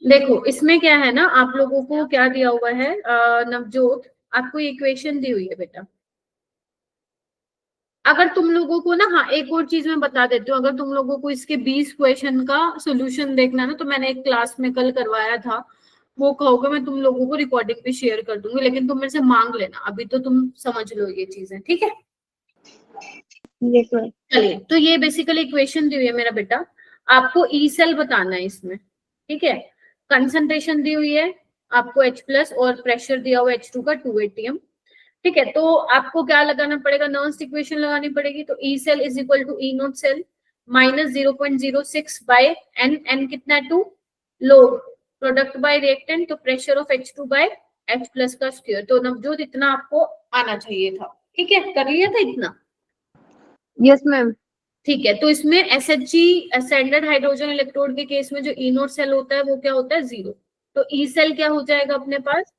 देखो इसमें क्या है ना, आप लोगों को क्या दिया हुआ है, नवजोत आपको इक्वेशन दी हुई है बेटा। अगर तुम लोगों को ना, हाँ एक और चीज मैं बता देती हूँ, अगर तुम लोगों को इसके 20 क्वेश्चन का सोल्यूशन देखना ना, तो मैंने एक क्लास में कल करवाया था, वो कहोगे मैं तुम लोगों को रिकॉर्डिंग भी शेयर कर दूंगी, लेकिन तुम मेरे से मांग लेना, अभी तो तुम समझ लो ये चीजें, ठीक है। चलिए, तो ये बेसिकली इक्वेशन दी हुई है मेरा बेटा, आपको ई सेल बताना है इसमें, ठीक है। कंसंट्रेशन दी हुई है आपको H+ और प्रेशर दिया हुआ H2 का 2 atm, ठीक है। तो आपको क्या लगाना पड़ेगा, नर्स इक्वेशन लगानी पड़ेगी। तो E cell is equal to E naught cell minus 0.06 by n, n कितना है 2, लोग प्रोडक्ट बाय रिएक्टेंट, तो pressure of H2 by H+ का स्क्वायर। तो नवजोत इतना आपको आना चाहिए था, ठीक है, कर लिया था इतना। Yes ma'am. ठीक है, तो इसमें SHG स्टैंडर्ड हाइड्रोजन इलेक्ट्रोड के केस में जो ई नोट सेल होता है वो क्या होता है 0, तो ई सेल क्या हो जाएगा अपने पास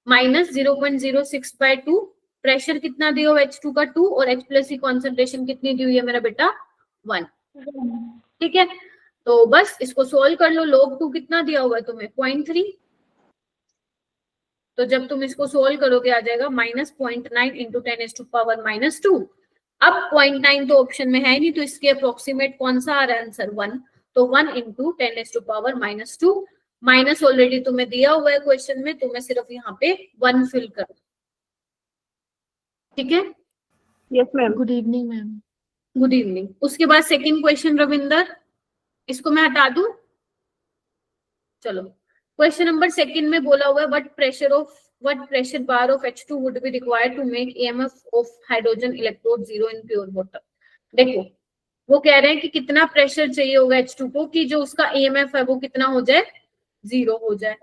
माइनस 0.06/2, प्रेशर कितना दिया हुआ H2 का 2 और H+ की कॉन्सेंट्रेशन कितनी दी हुई है मेरा बेटा 1, ठीक है। तो बस इसको सोल्व कर लो, log 2 कितना दिया हुआ है तुम्हें 0.3, तो जब तुम इसको सोल्व करोगे आ जाएगा -0.9 इंटू 10⁻⁻²। अब 0.9 तो ऑप्शन में है नहीं, तो इसके अप्रोक्सीमेट कौन सा आ रहा है आंसर 1, तो 1 इंटू 10⁻⁻², माइनस ऑलरेडी तुम्हें दिया हुआ है क्वेश्चन में, तुम्हें सिर्फ यहाँ पे 1 फिल कर, ठीक है। Yes ma'am. Good evening ma'am. Good evening. उसके बाद सेकंड क्वेश्चन रविंदर, इसको मैं हटा दूं, चलो क्वेश्चन नंबर सेकंड में बोला हुआ है what pressure bar of H2 would be required to make EMF of hydrogen electrode 0 in pure water। देखो वो कह रहे हैं कि कितना प्रेशर चाहिए होगा H2 को कि जो उसका EMF है वो कितना हो जाए 0 हो जाए।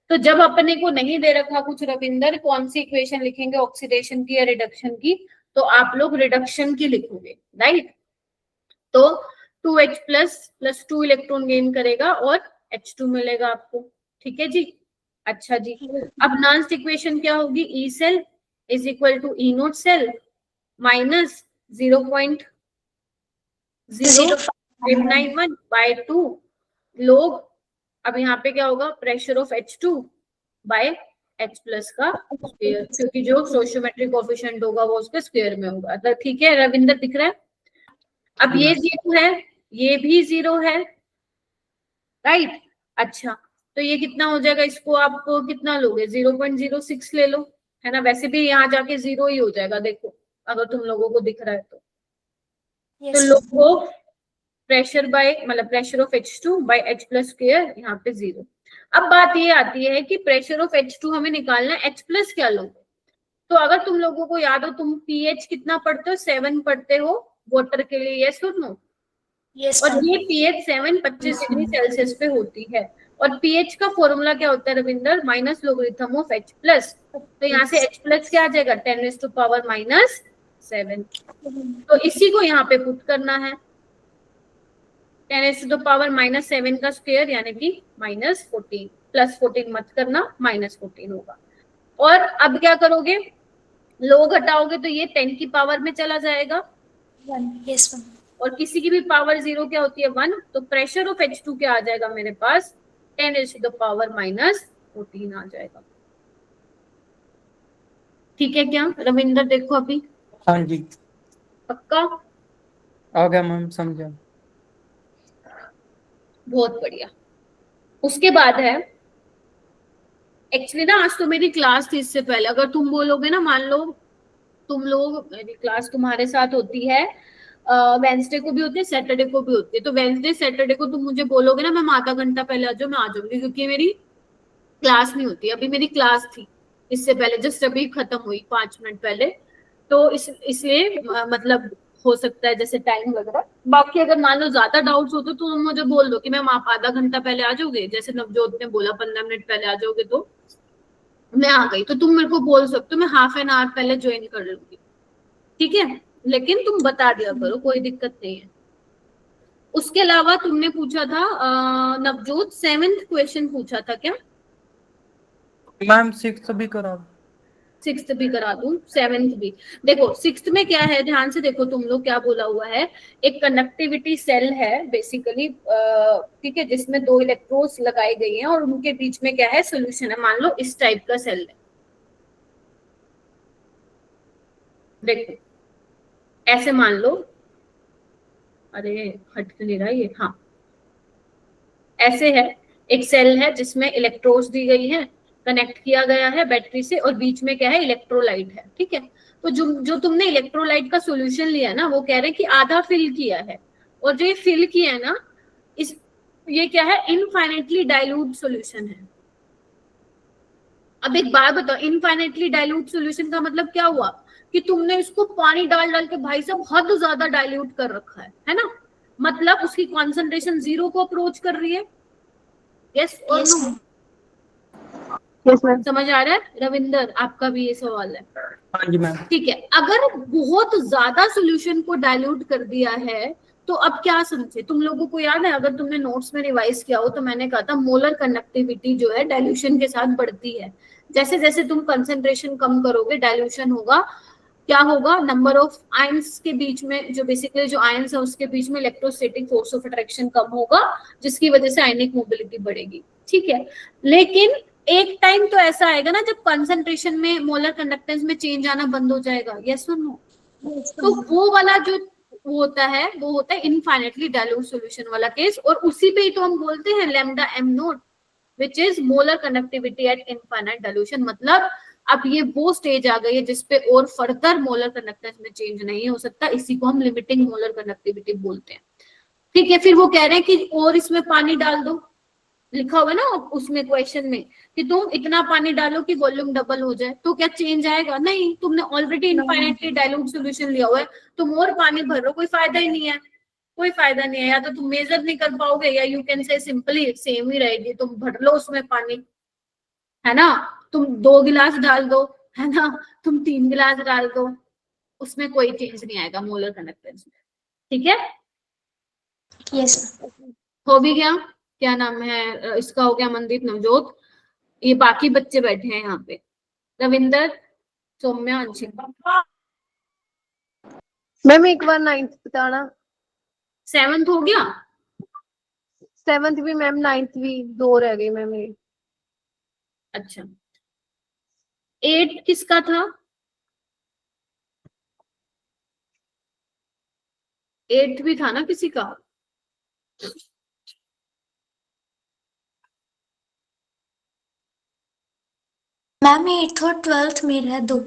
तो जब अपने को नहीं दे रखा कुछ रविंदर, कौन सी इक्वेशन लिखेंगे ऑक्सीडेशन की या रिडक्शन की, तो आप लोग रिडक्शन की लिखोगे, राइट। तो 2H प्लस 2 इलेक्ट्रॉन गेन करेगा और H2 मिलेगा आपको, ठीक है जी। अच्छा जी, अब नॉन्स इक्वेशन क्या होगी, E cell is equal to E naught cell minus 0.0591/2 log, अब यहाँ पे क्या होगा pressure of H2 by H+ का स्क्वायर, क्योंकि जो सोशियोमेट्रिक कोएफिशिएंट होगा वो उसके स्क्वायर में होगा, तो ठीक है रविंदर दिख रहा है। अब ये 0 है, ये भी 0 है, राइट। अच्छा, तो ये कितना हो जाएगा, इसको आप कितना लोगे 0.06 ले लो, है ना, वैसे भी यहाँ जाके 0 ही हो जाएगा, देखो अगर तुम लोगों को दिख रहा है तो yes, लोगो प्रेशर बाय मतलब pressure of H2 by H+ square, यहाँ पे 0। अब बात ये आती है कि प्रेशर ऑफ H2 हमें निकालना है, H+ क्या लोगे, तो अगर तुम लोगों को याद हो, तुम pH कितना पढ़ते हो 7 पढ़ते हो वाटर के लिए, यस और नो, yes, और ये pH 7 25 डिग्री सेल्सियस पे होती है, और pH का फॉर्मूला क्या होता है Ravinder, minus logarithm of H+, तो यहाँ से H+ क्या आ जाएगा 10⁻⁻7, तो इसी को यहाँ पे पुट करना है, 10⁻⁻7 का स्क्वायर यानी कि -14, +14 मत करना, -14 होगा। और अब क्या करोगे, लोग हटाओगे तो ये 10 की पावर में चला जाएगा, 1 yes ma'am, और किसी की भी पावर 0 क्या होती है 1, तो प्रेशर ऑफ H2 क्या आ जाएगा मेरे पास 10⁻⁻14 आ जाएगा, ठीक है क्या रविंदर, देखो अभी हाँ जी पक्का आ गया मैम, समझा। बहुत बढ़िया। उसके बाद है एक्चुअली ना, आज तो मेरी क्लास थी, इससे पहले अगर तुम बोलोगे ना, मान लो तुम लोग, मेरी क्लास तुम्हारे साथ होती है वेंसडे को भी होती है, सैटरडे को भी होती है, तो वेंसडे सैटरडे को तुम मुझे बोलोगे ना मैम आधा घंटा पहले आ जाओ, मैं आ जाऊंगी, क्योंकि मेरी क्लास नहीं होती, अभी मेरी क्लास थी इससे पहले, जस्ट अभी खत्म हुई 5 मिनट पहले, तो इसलिए मतलब हो सकता है जैसे टाइम लग रहा है। बाकी अगर मान लो ज्यादा डाउट्स होते तो मुझे बोल दो कि मैम आप आधा घंटा पहले आ जाओगे, जैसे नवजोत ने बोला 15 मिनट पहले आ जाओगे, तो मैं आ गई, तो तुम मेरे को बोल सकते हो, मैं हाफ एन आवर पहले ज्वाइन कर लूंगी, ठीक है, लेकिन तुम बता दिया करो, कोई दिक्कत नहीं है। उसके अलावा तुमने पूछा था नवजोत 7th क्वेश्चन पूछा था क्या मैम 6 भी करा। सिक्स्थ भी करा दूं, सेवेंथ भी। देखो सिक्स्थ में क्या है, ध्यान से देखो तुम लोग, क्या बोला हुआ है, एक कंडक्टिविटी सेल है बेसिकली, ठीक है, जिसमें 2 इलेक्ट्रोड्स लगाई गई हैं और उनके बीच में क्या है, सोल्यूशन है। मान लो इस टाइप का सेल है, देखो ऐसे मान लो, अरे हट क्यों नहीं रहा ये, हाँ ऐसे है, एक सेल है जिसमें इलेक्ट्रोड्स दी गई है, कनेक्ट किया गया है बैटरी से, और बीच में क्या है, इलेक्ट्रोलाइट है, ठीक है। तो जो तुमने इलेक्ट्रोलाइट का सॉल्यूशन लिया ना, वो कह रहे हैं कि आधा फिल किया है, और जो ये फिल किया है ना, इस ये क्या है, इनफाइनाइटली डाइल्यूट सॉल्यूशन है। अब एक बात बताओ, इनफाइनाइटली डाइल्यूट सॉल्यूशन का मतलब क्या हुआ, कि तुमने इसको पानी डाल डाल के भाई साहब हद ज्यादा डाइल्यूट कर रखा है ना, मतलब उसकी कॉन्सेंट्रेशन 0 को अप्रोच कर रही है। यस और Yes, no? ma'am. Yes, ma'am. समझ आ रहा है रविंदर, आपका भी ये सवाल है? हाँ जी मैम। ठीक है, अगर बहुत ज्यादा सॉल्यूशन को डाइल्यूट कर दिया है तो अब क्या समझे, तुम लोगों को याद है, अगर तुमने नोट्स में रिवाइज किया हो तो मैंने कहा था मोलर कंडक्टिविटी जो है डाइल्यूशन के साथ बढ़ती है। जैसे जैसे तुम कंसेंट्रेशन कम करोगे डाइल्यूशन होगा, क्या होगा, नंबर ऑफ आयंस के बीच में, जो बेसिकली जो आयंस है उसके बीच में इलेक्ट्रोस्टैटिक फोर्स ऑफ अट्रैक्शन कम होगा, जिसकी वजह से आयनिक मोबिलिटी बढ़ेगी, ठीक है। लेकिन एक टाइम तो ऐसा आएगा ना जब कंसंट्रेशन में मोलर कंडक्टेंस में चेंज आना बंद हो जाएगा, यस और नो? Yes, तो ma'am. वो वाला जो वो होता है इनफाइनाइटली डाइल्यूट सॉल्यूशन वाला केस, और उसी पे ही तो हम बोलते हैं lambda m naught, which is molar conductivity at infinite dilution. मतलब अब ये वो स्टेज आ गई है जिसपे और फर्दर मोलर कंडक्टेंस में चेंज नहीं हो सकता, इसी को हम लिमिटिंग मोलर कंडक्टिविटी बोलते हैं, ठीक है। फिर वो कह रहे हैं कि और इसमें पानी डाल दो, लिखा हुआ है ना उसमें क्वेश्चन में, कि तुम इतना पानी डालो कि वॉल्यूम डबल हो जाए, तो क्या चेंज आएगा? नहीं, तुमने ऑलरेडी इनफाइनाइटली डाइल्यूट सॉल्यूशन लिया हुआ है, तुम और पानी भर रहे हो, कोई फायदा ही नहीं है, कोई फायदा नहीं है। या तो तुम मेजर नहीं कर पाओगे, या you can say simply same ही रहेगी, तुम भर लो उसमें पानी, है ना, तुम 2 गिलास डाल दो, है ना, तुम 3 गिलास डाल दो, उसमें कोई चेंज नहीं आएगा मोलर कंडक्टेंस में, ठीक है। Yes, ma'am. हो भी गया, क्या नाम है इसका, हो गया मनदीप, नवजोत, ये बाकी बच्चे बैठे हैं यहाँ पे, रविंदर, सौम्या, अंशिका। मैम एक बार 9th बताना। 7th हो गया? 7th भी मैम, 9th भी, 2 रह गई मैम मेरी। अच्छा, 8 किसका था? 8 भी था ना किसी का? मैम 8th और 12th मेरा है 2.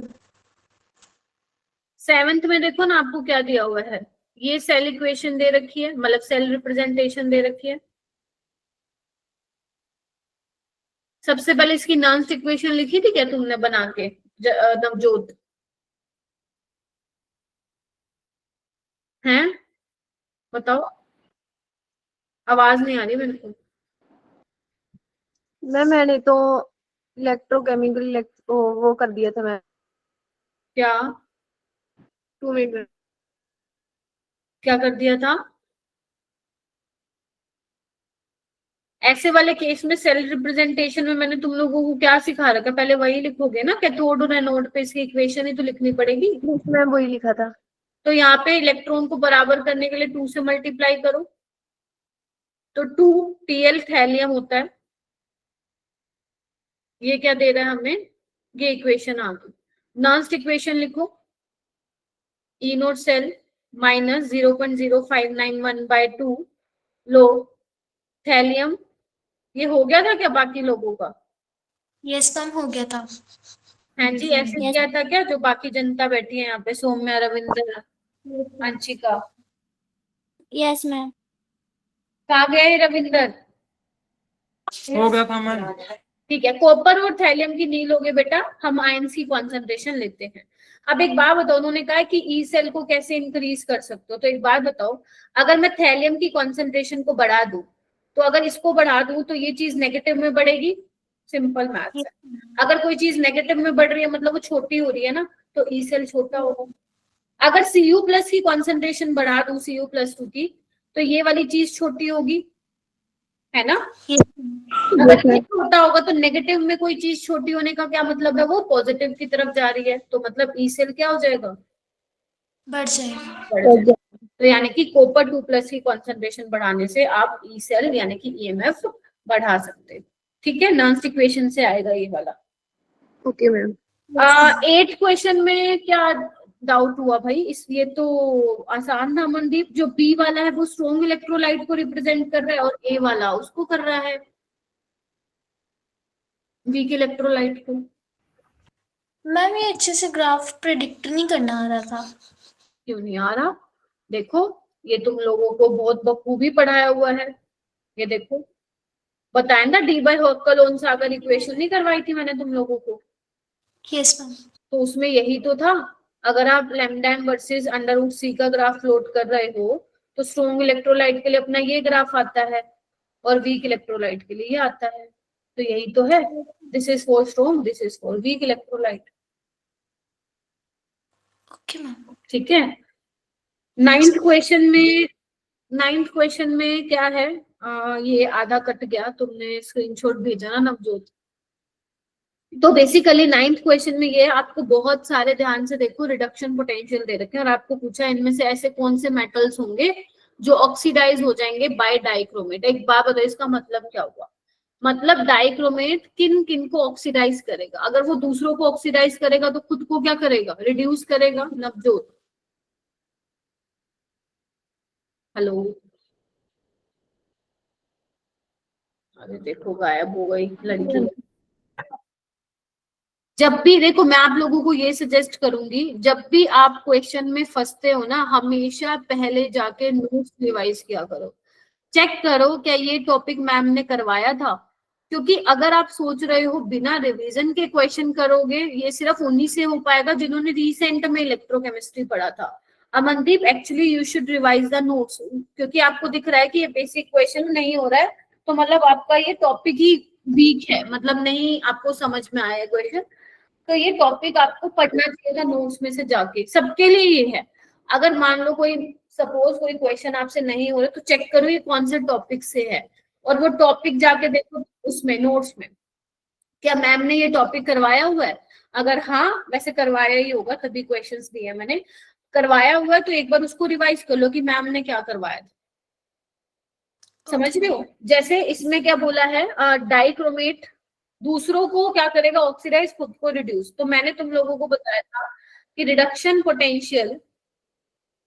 7th में देखो ना आपको क्या दिया हुआ है, ये सेल इक्वेशन दे रखी है, मतलब सेल रिप्रेजेंटेशन दे रखी है। सबसे पहले इसकी नॉन्स्ट इक्वेशन लिखी थी क्या तुमने बना के, नवजोत? हैं, बताओ, आवाज नहीं आ रही मेरे को। मैम मैंने तो इलेक्ट्रोकेमिकल वो कर दिया था मैम। क्या 2 मिनट। क्या कर दिया था? ऐसे वाले केस में सेल रिप्रेजेंटेशन में मैंने तुम लोगों को क्या सिखा रखा है, पहले वही लिखोगे ना, कैथोड और एनोड पे इसकी इक्वेशन ही तो लिखनी पड़ेगी। मैम वही लिखा था। तो यहाँ पे इलेक्ट्रॉन को बराबर करने के लिए 2 से मल्टीप्लाई करो, तो 2 Tl थैलियम होता है, ये क्या दे रहा है हमें, ये इक्वेशन आ गई। नॉन्स्ट इक्वेशन लिखो, ई नोट सेल माइनस 0.0591/2 लो थैलियम। ये हो गया था क्या बाकी लोगों का? Yes, ma'am, हो गया था. हाँ जी, ऐसे Yes. किया था क्या जो बाकी जनता बैठी है यहाँ पे, सौम्या, रविंद्र, अंशिका? Yes, ma'am. कहाँ गया ये रविंदर? हो गया था मैम। ठीक है, कॉपर और थैलियम की नहीं लोगे बेटा, हम आयंस की कॉन्सेंट्रेशन लेते हैं। अब एक बात बताओ, उन्होंने कहा कि ई सेल को कैसे इंक्रीज कर सकते हो, तो एक बात बताओ, अगर मैं थैलियम की कॉन्सेंट्रेशन को बढ़ा दूं, तो अगर इसको बढ़ा दूं तो ये चीज नेगेटिव में बढ़ेगी, सिंपल मैथ्स है। अगर कोई चीज नेगेटिव में बढ़ रही है मतलब वो छोटी हो रही है ना, तो ई सेल छोटा होगा। अगर Cu प्लस की कॉन्सेंट्रेशन बढ़ा दूं, Cu+2 की, तो ये वाली चीज छोटी होगी, है ना। Yes, अगर Yes, ये ma'am. छोटा होगा तो नेगेटिव में कोई चीज छोटी होने का क्या मतलब है, वो पॉजिटिव की तरफ जा रही है, तो मतलब ई सेल क्या हो जाएगा, बढ़ जाएगा। बढ़ जाएगा। तो यानी कि कॉपर 2+ की कॉन्सेंट्रेशन बढ़ाने से आप ई सेल यानी कि ईएमएफ बढ़ा सकते हैं। ठीक है, नर्स इक्वेशन से आएगा ये वाला। Okay, ma'am. 8 क्वेश्चन में क्या डाउट हुआ भाई, इसलिए तो आसान था मनदीप। जो बी वाला है वो स्ट्रॉन्ग इलेक्ट्रोलाइट को रिप्रेजेंट कर रहा है और ए वाला उसको कर रहा है वीक इलेक्ट्रोलाइट को। मैम ये अच्छे से ग्राफ प्रिडिक्ट नहीं करना आ रहा था। क्यों नहीं आ रहा, देखो ये तुम लोगों को बहुत बखूबी पढ़ाया हुआ है, ये देखो बताया ना, डी बाई हॉकलोन सागर इक्वेशन नहीं करवाई थी मैंने तुम लोगों को, यस मैम। तो उसमें यही तो था। अगर आप lambda M versus under root C का ग्राफ प्लॉट कर रहे हो तो स्ट्रॉन्ग इलेक्ट्रोलाइट के लिए अपना ये ग्राफ आता है और वीक इलेक्ट्रोलाइट के लिए ये आता है, तो यही तो है, this is for strong, this is for weak electrolyte. Okay ma'am. ठीक है, नाइन्थ क्वेश्चन में क्या है, ये आधा कट गया, तुमने स्क्रीनशॉट भेजा ना नवजोत। तो बेसिकली नाइन्थ क्वेश्चन में ये आपको बहुत सारे, ध्यान से देखो, रिडक्शन पोटेंशियल दे रखे हैं और आपको पूछा इनमें से ऐसे कौन से मेटल्स होंगे जो ऑक्सीडाइज हो जाएंगे बाय डाइक्रोमेट। एक बात बताओ इसका मतलब क्या हुआ, मतलब डाइक्रोमेट किन किन को ऑक्सीडाइज करेगा, अगर वो दूसरों को ऑक्सीडाइज करेगा तो खुद को क्या करेगा, रिड्यूस करेगा। नवजोत, हेलो, अरे देखो गायब हो गई लड़की। जब भी देखो, मैं आप लोगों को ये सजेस्ट करूंगी, जब भी आप क्वेश्चन में फंसते हो ना, हमेशा पहले जाके नोट्स रिवाइज किया करो, चेक करो क्या ये टॉपिक मैम ने करवाया था। क्योंकि अगर आप सोच रहे हो बिना रिवीजन के क्वेश्चन करोगे, ये सिर्फ उन्हीं से हो पाएगा जिन्होंने रिसेंट में इलेक्ट्रोकेमिस्ट्री पढ़ा था। Amandeep, actually you should revise the notes, क्योंकि आपको दिख रहा है कि ये बेसिक क्वेश्चन नहीं हो रहा है, तो मतलब आपका ये टॉपिक ही वीक है, मतलब नहीं आपको समझ में आया क्वेश्चन, तो ये टॉपिक आपको पढ़ना चाहिए था नोट्स में से जाके, सबके लिए ये है। अगर मान लो कोई, सपोज कोई क्वेश्चन आपसे नहीं हो रहा, तो चेक करो ये कौन से टॉपिक से है, और वो टॉपिक जाके देखो उसमें नोट्स में, क्या मैम ने ये टॉपिक करवाया हुआ है। अगर हाँ, वैसे करवाया ही होगा तभी क्वेश्चंस दिए मैंने, करवाया हुआ है तो एक बार उसको रिवाइज कर लो कि मैम ने क्या करवाया था। समझ रहे हो, जैसे इसमें क्या बोला है, डाइक्रोमेट दूसरों को क्या करेगा, ऑक्सीडाइज, खुद को रिड्यूस। तो मैंने तुम लोगों को बताया था कि reduction potential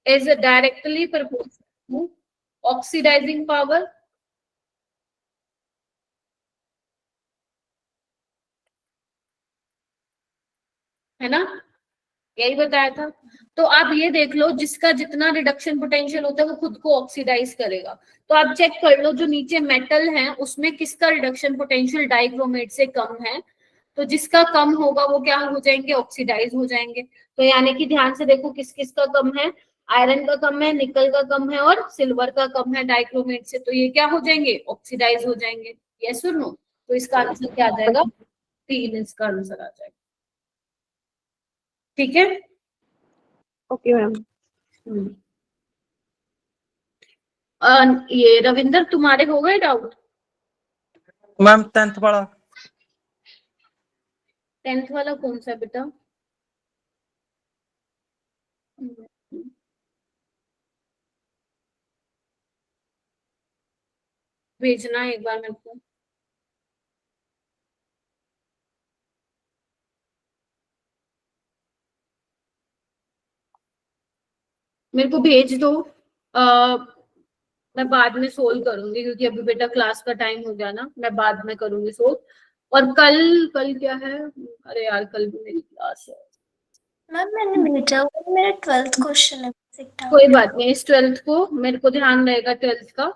is directly proportional to oxidizing power, है ना, यही बताया था। तो आप ये देख लो, जिसका जितना रिडक्शन पोटेंशियल होता है वो खुद को ऑक्सीडाइज करेगा। तो आप चेक कर लो जो नीचे मेटल है उसमें किसका रिडक्शन पोटेंशियल डाइक्रोमेट से कम है, तो जिसका कम होगा वो क्या हो जाएंगे, ऑक्सीडाइज हो जाएंगे। तो यानी कि ध्यान से देखो किस किस का कम है, आयरन का कम है, निकल का कम है और सिल्वर का कम है डाइक्रोमेट से, तो ये क्या हो जाएंगे, ऑक्सीडाइज हो जाएंगे। यस और नो, तो इसका आंसर क्या आ जाएगा, 3 इसका आंसर आ जाएगा। ठीक है, Okay, ma'am. ये रविंदर तुम्हारे हो गए डाउट, मैम 10th वाला 10th वाला कौन सा बेटा, भेजना है एक बार मेरे को। मेरे को भेज दो, मैं बाद में सोल्व करूंगी क्योंकि अभी बेटा क्लास का टाइम हो गया ना, मैं बाद में करूंगी सोल्व। और कल कल क्या है, अरे यार कल भी मेरी क्लास है। मैम मैंने भेजा हुआ मेरा 12th क्वेश्चन है। कोई बात नहीं, इस 12th को मेरे को ध्यान रहेगा, 12th का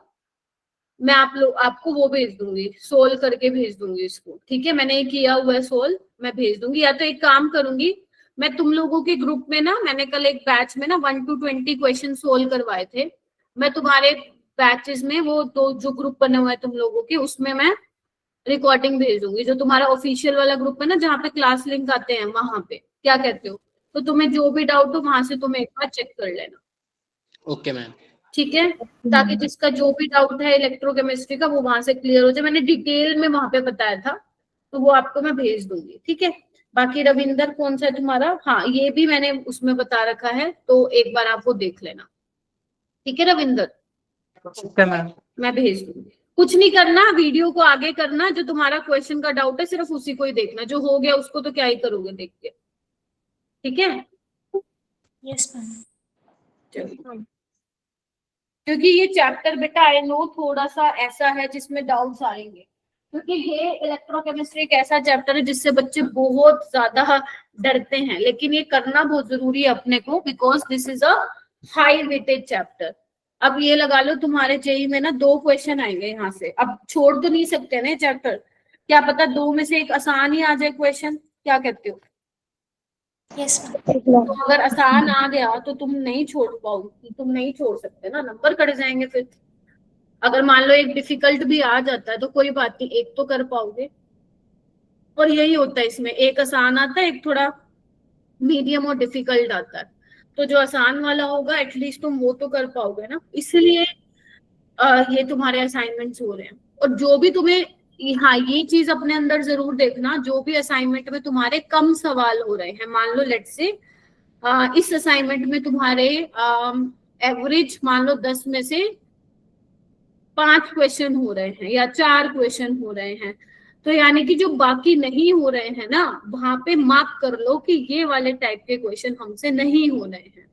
मैं आपको वो भेज दूंगी, सोल्व करके भेज दूंगी इसको। ठीक है, मैंने ये किया हुआ है सोल्व, मैं भेज दूंगी। या तो एक काम करूंगी, मैं तुम लोगों के ग्रुप में ना, मैंने कल एक बैच में ना 1 to 20 क्वेश्चन सोल्व करवाए थे, मैं तुम्हारे बैचेस में वो दो जो ग्रुप बने हुए हैं तुम लोगों के, उसमें मैं रिकॉर्डिंग भेज दूंगी। जो तुम्हारा ऑफिशियल वाला ग्रुप है ना जहाँ पे क्लास लिंक आते हैं वहां पे, क्या कहते हो, तो तुम्हें जो भी डाउट हो वहां से तुम एक बार चेक कर लेना। Okay ma'am. ठीक है, ताकि जिसका जो भी डाउट है इलेक्ट्रोकेमिस्ट्री का वो वहां से क्लियर हो जाए। मैंने डिटेल में वहां पे बताया था, तो वो आपको मैं भेज दूंगी, ठीक है। बाकी रविंदर कौन सा है तुम्हारा? हाँ, ये भी मैंने उसमें बता रखा है, तो एक बार आप वो देख लेना, ठीक है रविंदर। ठीक है मैम। मैं भेज दूंगी। कुछ नहीं करना, वीडियो को आगे करना, जो तुम्हारा क्वेश्चन का डाउट है सिर्फ उसी को ही देखना, जो हो गया उसको तो क्या ही करोगे देख के, ठीक है। Yes ma'am. चलिए, क्योंकि ये चैप्टर बेटा आई नो थोड़ा सा ऐसा है जिसमें डाउट्स आएंगे, क्योंकि ये इलेक्ट्रोकेमिस्ट्री एक ऐसा चैप्टर है जिससे बच्चे बहुत ज्यादा डरते हैं, लेकिन ये करना बहुत जरूरी है अपने को, because this is a high weighted chapter. अब ये लगा लो तुम्हारे जेई में ना 2 क्वेश्चन आएंगे यहाँ से, अब छोड़ तो नहीं सकते ना चैप्टर, क्या पता 2 में से एक आसान ही आ जाए क्वेश्चन, क्या कहते हो? Yes ma'am. तो अगर आसान आ गया तो तुम नहीं छोड़ पाओगे, तुम नहीं छोड़ सकते ना, नंबर कट जाएंगे फिर। अगर मान लो एक डिफिकल्ट भी आ जाता है तो कोई बात नहीं, एक तो कर पाओगे। और यही होता है इसमें, एक आसान आता है, एक थोड़ा मीडियम और डिफिकल्ट आता है, तो जो आसान वाला होगा एटलीस्ट तुम वो तो कर पाओगे ना, इसलिए ये तुम्हारे असाइनमेंट्स हो रहे हैं। और जो भी तुम्हें, हाँ ये चीज अपने अंदर जरूर देखना, जो भी असाइनमेंट में तुम्हारे कम सवाल हो रहे हैं, मान लो लेट्स से इस असाइनमेंट में तुम्हारे एवरेज मान लो 10 में से 5 क्वेश्चन हो रहे हैं या 4 क्वेश्चन हो रहे हैं, तो यानी कि जो बाकी नहीं हो रहे हैं ना, वहां पे मार्क कर लो कि ये वाले टाइप के क्वेश्चन हमसे नहीं हो रहे हैं।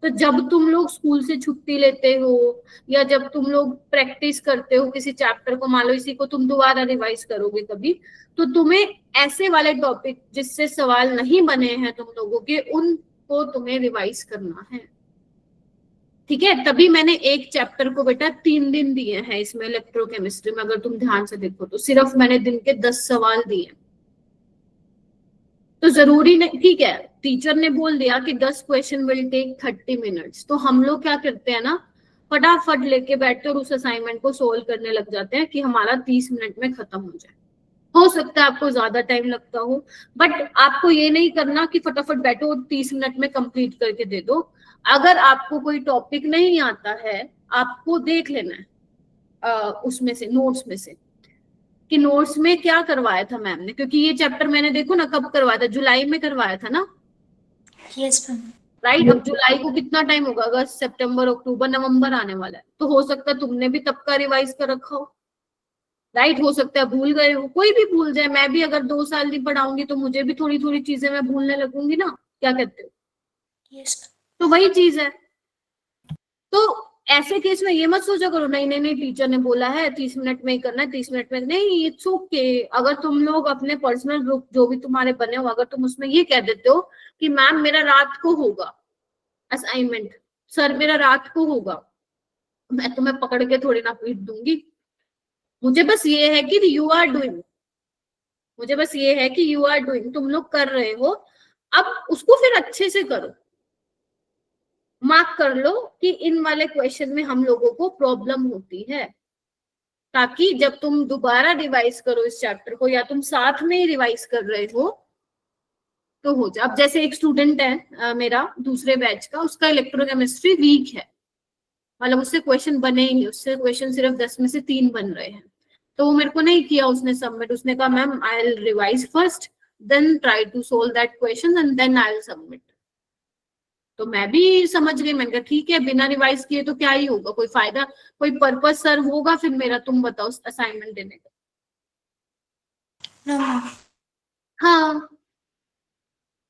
तो जब तुम लोग स्कूल से छुट्टी लेते हो या जब तुम लोग प्रैक्टिस करते हो किसी चैप्टर को, मान लो इसी को तुम दोबारा रिवाइज करोगे कभी, तो तुम्हें ऐसे वाले टॉपिक जिससे सवाल नहीं बने हैं तुम लोगों के, उनको तुम्हें रिवाइज करना है, ठीक है। तभी मैंने एक चैप्टर को बेटा 3 दिन दिए हैं इसमें इलेक्ट्रोकेमिस्ट्री में, अगर तुम ध्यान से देखो तो सिर्फ मैंने दिन के 10 सवाल दिए। तो जरूरी नहीं, ठीक है, टीचर ने बोल दिया कि 10 क्वेश्चन विल टेक 30 मिनट्स, तो हम लोग क्या करते हैं ना, फटाफट लेके बैठते और उस असाइनमेंट को सोल्व करने लग जाते हैं कि हमारा 30 मिनट में खत्म हो जाए। हो सकता है आपको ज्यादा टाइम लगता हो, बट आपको ये नहीं करना कि फटाफट बैठो और 30 मिनट में कंप्लीट करके दे दो। अगर आपको कोई टॉपिक नहीं आता है, आपको देख लेना है उसमें से, नोट्स में से, कि नोट्स में क्या करवाया था मैम ने, क्योंकि ये चैप्टर मैंने देखो ना कब करवाया था, जुलाई में करवाया था ना, यस मैम। राइट। अब जुलाई को कितना टाइम होगा, अगस्त सितंबर अक्टूबर नवंबर आने वाला है, तो हो सकता है तुमने भी तब का रिवाइज कर रखा हो, राइट। हो सकता है भूल गए हो, कोई भी भूल जाए, मैं भी अगर 2 साल नहीं पढ़ाऊंगी तो मुझे भी थोड़ी थोड़ी चीजें मैं भूलने लगूंगी ना, क्या कहते हो? यस तो वही चीज है। तो ऐसे केस में ये मत सोचा करो नहीं नहीं नहीं टीचर ने बोला है 30 मिनट में ही करना है, 30 मिनट में नहीं, इट्स ओके। अगर तुम लोग अपने पर्सनल ग्रुप जो भी तुम्हारे बने हो, अगर तुम उसमें ये कह देते हो कि मैम मेरा रात को होगा असाइनमेंट, सर मेरा रात को होगा, मैं तुम्हें पकड़ के थोड़ी ना पीट दूंगी। मुझे बस ये है कि यू आर डूइंग, मुझे बस ये है कि यू आर डूइंग, तुम लोग कर रहे हो, अब उसको फिर अच्छे से करो। मार्क कर लो कि इन वाले क्वेश्चन में हम लोगों को प्रॉब्लम होती है, ताकि जब तुम दोबारा रिवाइज करो इस चैप्टर को, या तुम साथ में ही रिवाइज कर रहे हो तो हो जाए। अब जैसे एक स्टूडेंट है मेरा दूसरे बैच का, उसका इलेक्ट्रोकेमिस्ट्री वीक है, मतलब उससे क्वेश्चन बने ही नहीं, उससे क्वेश्चन सिर्फ 10 में से 3 बन रहे हैं, तो वो मेरे को नहीं किया उसने सबमिट, उसने कहा ma'am I will revise first then try to solve that question and then I will submit. तो मैं भी समझ गई, मैंने कहा ठीक है, बिना रिवाइज किए तो क्या ही होगा, कोई फायदा, कोई पर्पस सर होगा फिर मेरा, तुम बताओ असाइनमेंट देने का? No ma'am. हाँ,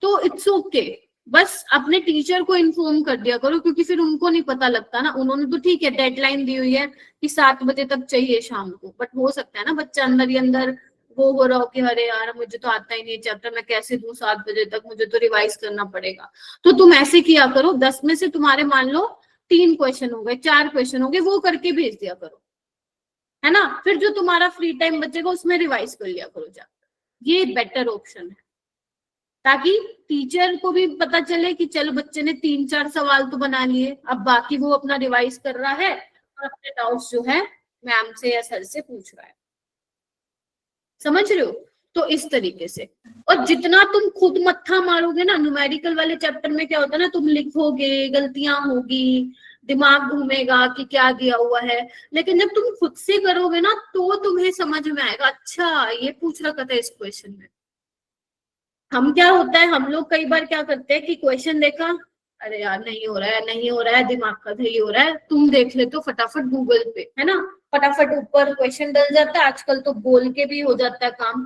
तो इट्स ओके, बस अपने टीचर को इन्फॉर्म कर दिया करो, क्योंकि फिर उनको नहीं पता लगता ना। उन्होंने तो ठीक है डेडलाइन दी हुई है कि 7 बजे तक चाहिए शाम को, बट हो सकता है ना बच्चा अंदर ही अंदर वो हो रहा हो कि अरे यार मुझे तो आता ही नहीं चैप्टर, मैं कैसे दूं 7 बजे तक, मुझे तो रिवाइज करना पड़ेगा। तो तुम ऐसे किया करो, 10 में से तुम्हारे मान लो 3 क्वेश्चन हो गए, 4 क्वेश्चन हो गए, वो करके भेज दिया करो, है ना। फिर जो तुम्हारा फ्री टाइम बचेगा उसमें रिवाइज कर लिया करो चैप्टर, ये बेटर ऑप्शन है, ताकि टीचर को भी पता चले कि चलो बच्चे ने 3-4 सवाल तो बना लिए, अब बाकी वो अपना रिवाइज कर रहा है और अपने डाउट्स जो है मैम से या सर से पूछ रहा है, समझ रहे हो? तो इस तरीके से। और जितना तुम खुद मत्था मारोगे ना, न्यूमेरिकल वाले चैप्टर में क्या होता है ना, तुम लिखोगे, गलतियां होगी, दिमाग घूमेगा कि क्या दिया हुआ है। लेकिन जब तुम खुद से करोगे ना तो तुम्हें समझ में आएगा, अच्छा ये पूछ रखा था इस क्वेश्चन में। हम क्या होता है, हम लोग कई बार क्या करते हैं कि क्वेश्चन देखा, अरे यार नहीं हो रहा है, नहीं हो रहा है, दिमाग का दही हो रहा है, तुम देख लेते हो फटाफट गूगल पे, है ना, फटाफट ऊपर क्वेश्चन डल जाता है। आजकल तो बोल के भी हो जाता है काम,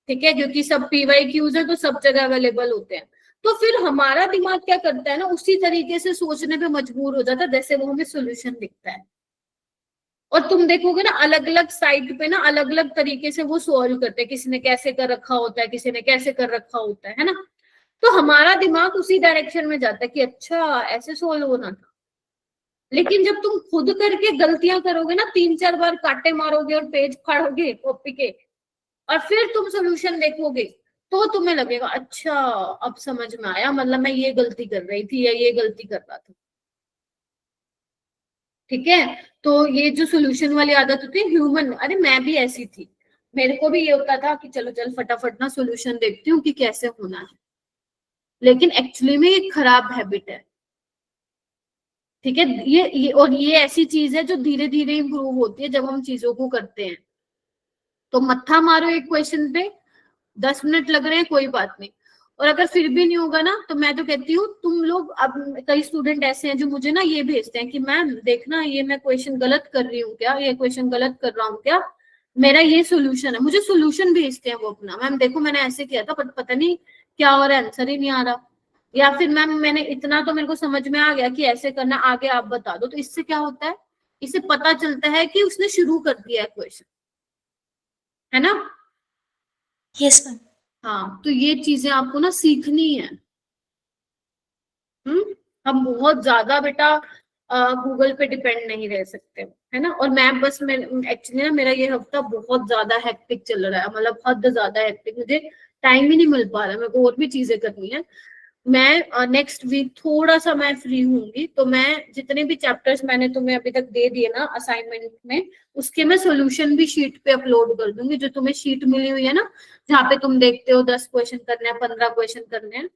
ठीक है, क्योंकि सब PYQs है तो सब जगह अवेलेबल होते हैं। तो फिर हमारा दिमाग क्या करता है ना, उसी तरीके से सोचने पे मजबूर हो जाता है जैसे वो हमें सोल्यूशन दिखता है। और तुम देखोगे ना अलग अलग साइट पे ना अलग अलग तरीके से वो सॉल्व करते हैं, किसी ने कैसे कर रखा होता है, किसी ने कैसे कर रखा होता है ना। तो हमारा दिमाग उसी डायरेक्शन में जाता है कि अच्छा ऐसे सोल्व होना था। लेकिन जब तुम खुद करके गलतियां करोगे ना, 3-4 बार काटे मारोगे और पेज फाड़ोगे कॉपी के, और फिर तुम सोल्यूशन देखोगे तो तुम्हें लगेगा अच्छा अब समझ में आया, मतलब मैं ये गलती कर रही थी या ये गलती कर रहा था। ठीक है, तो ये जो सोल्यूशन वाली आदत होती है ह्यूमन, अरे मैं भी ऐसी थी, मेरे को भी ये होता था कि चलो चल फटाफट ना सोल्यूशन देखती हूँ कि कैसे होना है। लेकिन एक्चुअली में ये खराब हैबिट है। ठीक है, ये ऐसी चीज है जो धीरे धीरे इंप्रूव होती है जब हम चीजों को करते हैं। तो मत्था मारो एक क्वेश्चन पे, 10 मिनट लग रहे हैं कोई बात नहीं, और अगर फिर भी नहीं होगा ना तो मैं तो कहती हूँ तुम लोग, अब कई स्टूडेंट ऐसे हैं जो मुझे ना ये भेजते हैं कि मैम देखना ये मैं क्वेश्चन गलत कर रही हूँ क्या, ये क्वेश्चन गलत कर रहा हूँ क्या, मेरा ये सोल्यूशन है, मुझे सोल्यूशन भेजते हैं वो अपना, मैम देखो मैंने ऐसे किया था बट पता नहीं क्या हो रहा है, आंसर ही नहीं आ रहा, या फिर मैम मैंने इतना तो मेरे को समझ में आ गया कि ऐसे करना, आगे आप बता दो। तो इससे क्या होता है, इससे पता चलता है कि उसने शुरू कर दिया है क्वेश्चन, है ना। Yes ma'am. हाँ, तो ये चीजें आपको ना सीखनी है। हम बहुत ज्यादा बेटा गूगल पे डिपेंड नहीं रह सकते, है ना। और मैं बस मैं एक्चुअली ना मेरा ये हफ्ता बहुत ज्यादा हेक्टिक चल रहा है, मतलब हद ज्यादा हेक्टिक, मुझे टाइम ही नहीं मिल पा रहा, मेरे को और भी चीजें करनी है। मैं नेक्स्ट वीक थोड़ा सा मैं फ्री होंगी, तो मैं जितने भी चैप्टर्स मैंने तुम्हें अभी तक दे दिए ना असाइनमेंट में, उसके मैं सोल्यूशन भी शीट पे अपलोड कर दूंगी। जो तुम्हें शीट मिली हुई है ना, जहाँ पे तुम देखते हो 10 क्वेश्चन करने हैं, 15 क्वेश्चन करने हैं,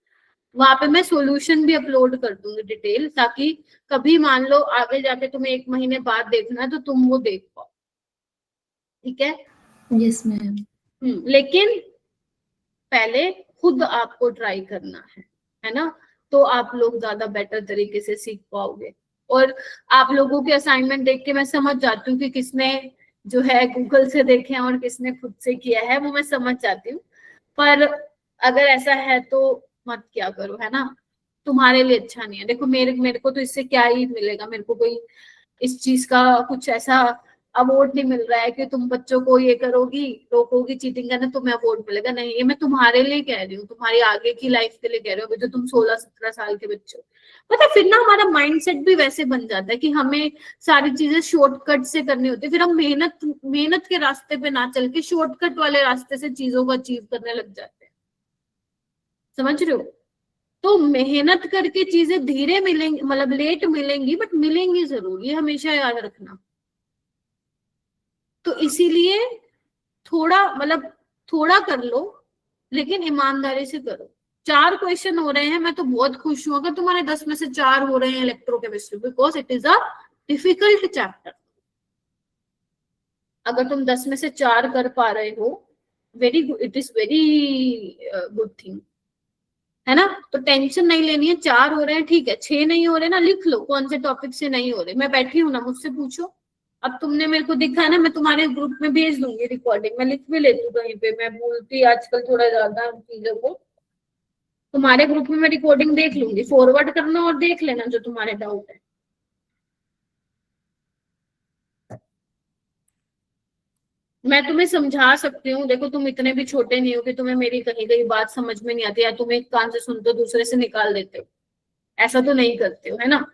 वहां पे मैं सॉल्यूशन भी अपलोड कर दूंगी डिटेल, ताकि कभी मान लो आगे जाके तुम्हें 1 महीने बाद देखना है तो तुम वो देख पाओ। ठीक है, यस मैम। लेकिन पहले खुद आपको ट्राई करना है ना, तो आप लोग ज्यादा बेटर तरीके से सीख पाओगे। और आप लोगों के असाइनमेंट देख के मैं समझ जाती हूँ कि किसने जो है गूगल से देखे हैं और किसने खुद से किया है, वो मैं समझ जाती हूँ। पर अगर ऐसा है तो मत क्या करो, है ना, तुम्हारे लिए अच्छा नहीं है। देखो मेरे को तो इससे क्या ही मिलेगा, मेरे को कोई इस चीज का कुछ ऐसा अवार्ड नहीं मिल रहा है कि तुम बच्चों को ये करोगी, रोकोगी चीटिंग करना, तुम्हें अवार्ड मिलेगा, नहीं। ये मैं तुम्हारे लिए कह रही हूँ, तुम्हारी आगे की लाइफ के लिए कह रही हूँ, जो तुम 16-17 साल के बच्चे हो। पता है, फिर ना हमारा माइंडसेट भी वैसे बन जाता है कि हमें सारी चीजें शॉर्टकट से करनी होती है, फिर हम मेहनत के रास्ते पे ना चल के शॉर्टकट वाले रास्ते से चीजों को अचीव करने लग जाते हैं। समझ रहे हो। तो मेहनत करके चीजें धीरे मिलेंगी, मतलब लेट मिलेंगी, बट मिलेंगी जरूर, ये हमेशा याद रखना। तो इसीलिए थोड़ा मतलब थोड़ा कर लो, लेकिन ईमानदारी से करो। 4 क्वेश्चन हो रहे हैं, मैं तो बहुत खुश हूं अगर तुम्हारे 10 में से 4 हो रहे हैं electrochemistry, because it is a difficult chapter. अगर तुम 10 में से 4 कर पा रहे हो, very good, it is very good thing, है ना। तो टेंशन नहीं लेनी है, 4 हो रहे हैं ठीक है, 6 नहीं हो रहे ना, लिख लो कौन से टॉपिक से नहीं हो रहे, मैं बैठी हूँ ना, मुझसे पूछो। अब तुमने मेरे को दिखा ना, मैं तुम्हारे ग्रुप में भेज दूंगी रिकॉर्डिंग, मैं लिख भी लेती हूँ कहीं पे, मैं भूलती आजकल थोड़ा ज्यादा चीजों को। तुम्हारे ग्रुप में मैं रिकॉर्डिंग देख लूंगी, फॉरवर्ड करना और देख लेना जो तुम्हारे डाउट है। मैं तुम्हें समझा सकती हूँ, देखो तुम इतने भी छोटे नहीं हो कि तुम्हें मेरी कहीं कहीं बात समझ में नहीं आती, या तुम एक कान से सुनते हो दूसरे से निकाल देते हो, ऐसा तो नहीं करते हो, है ना।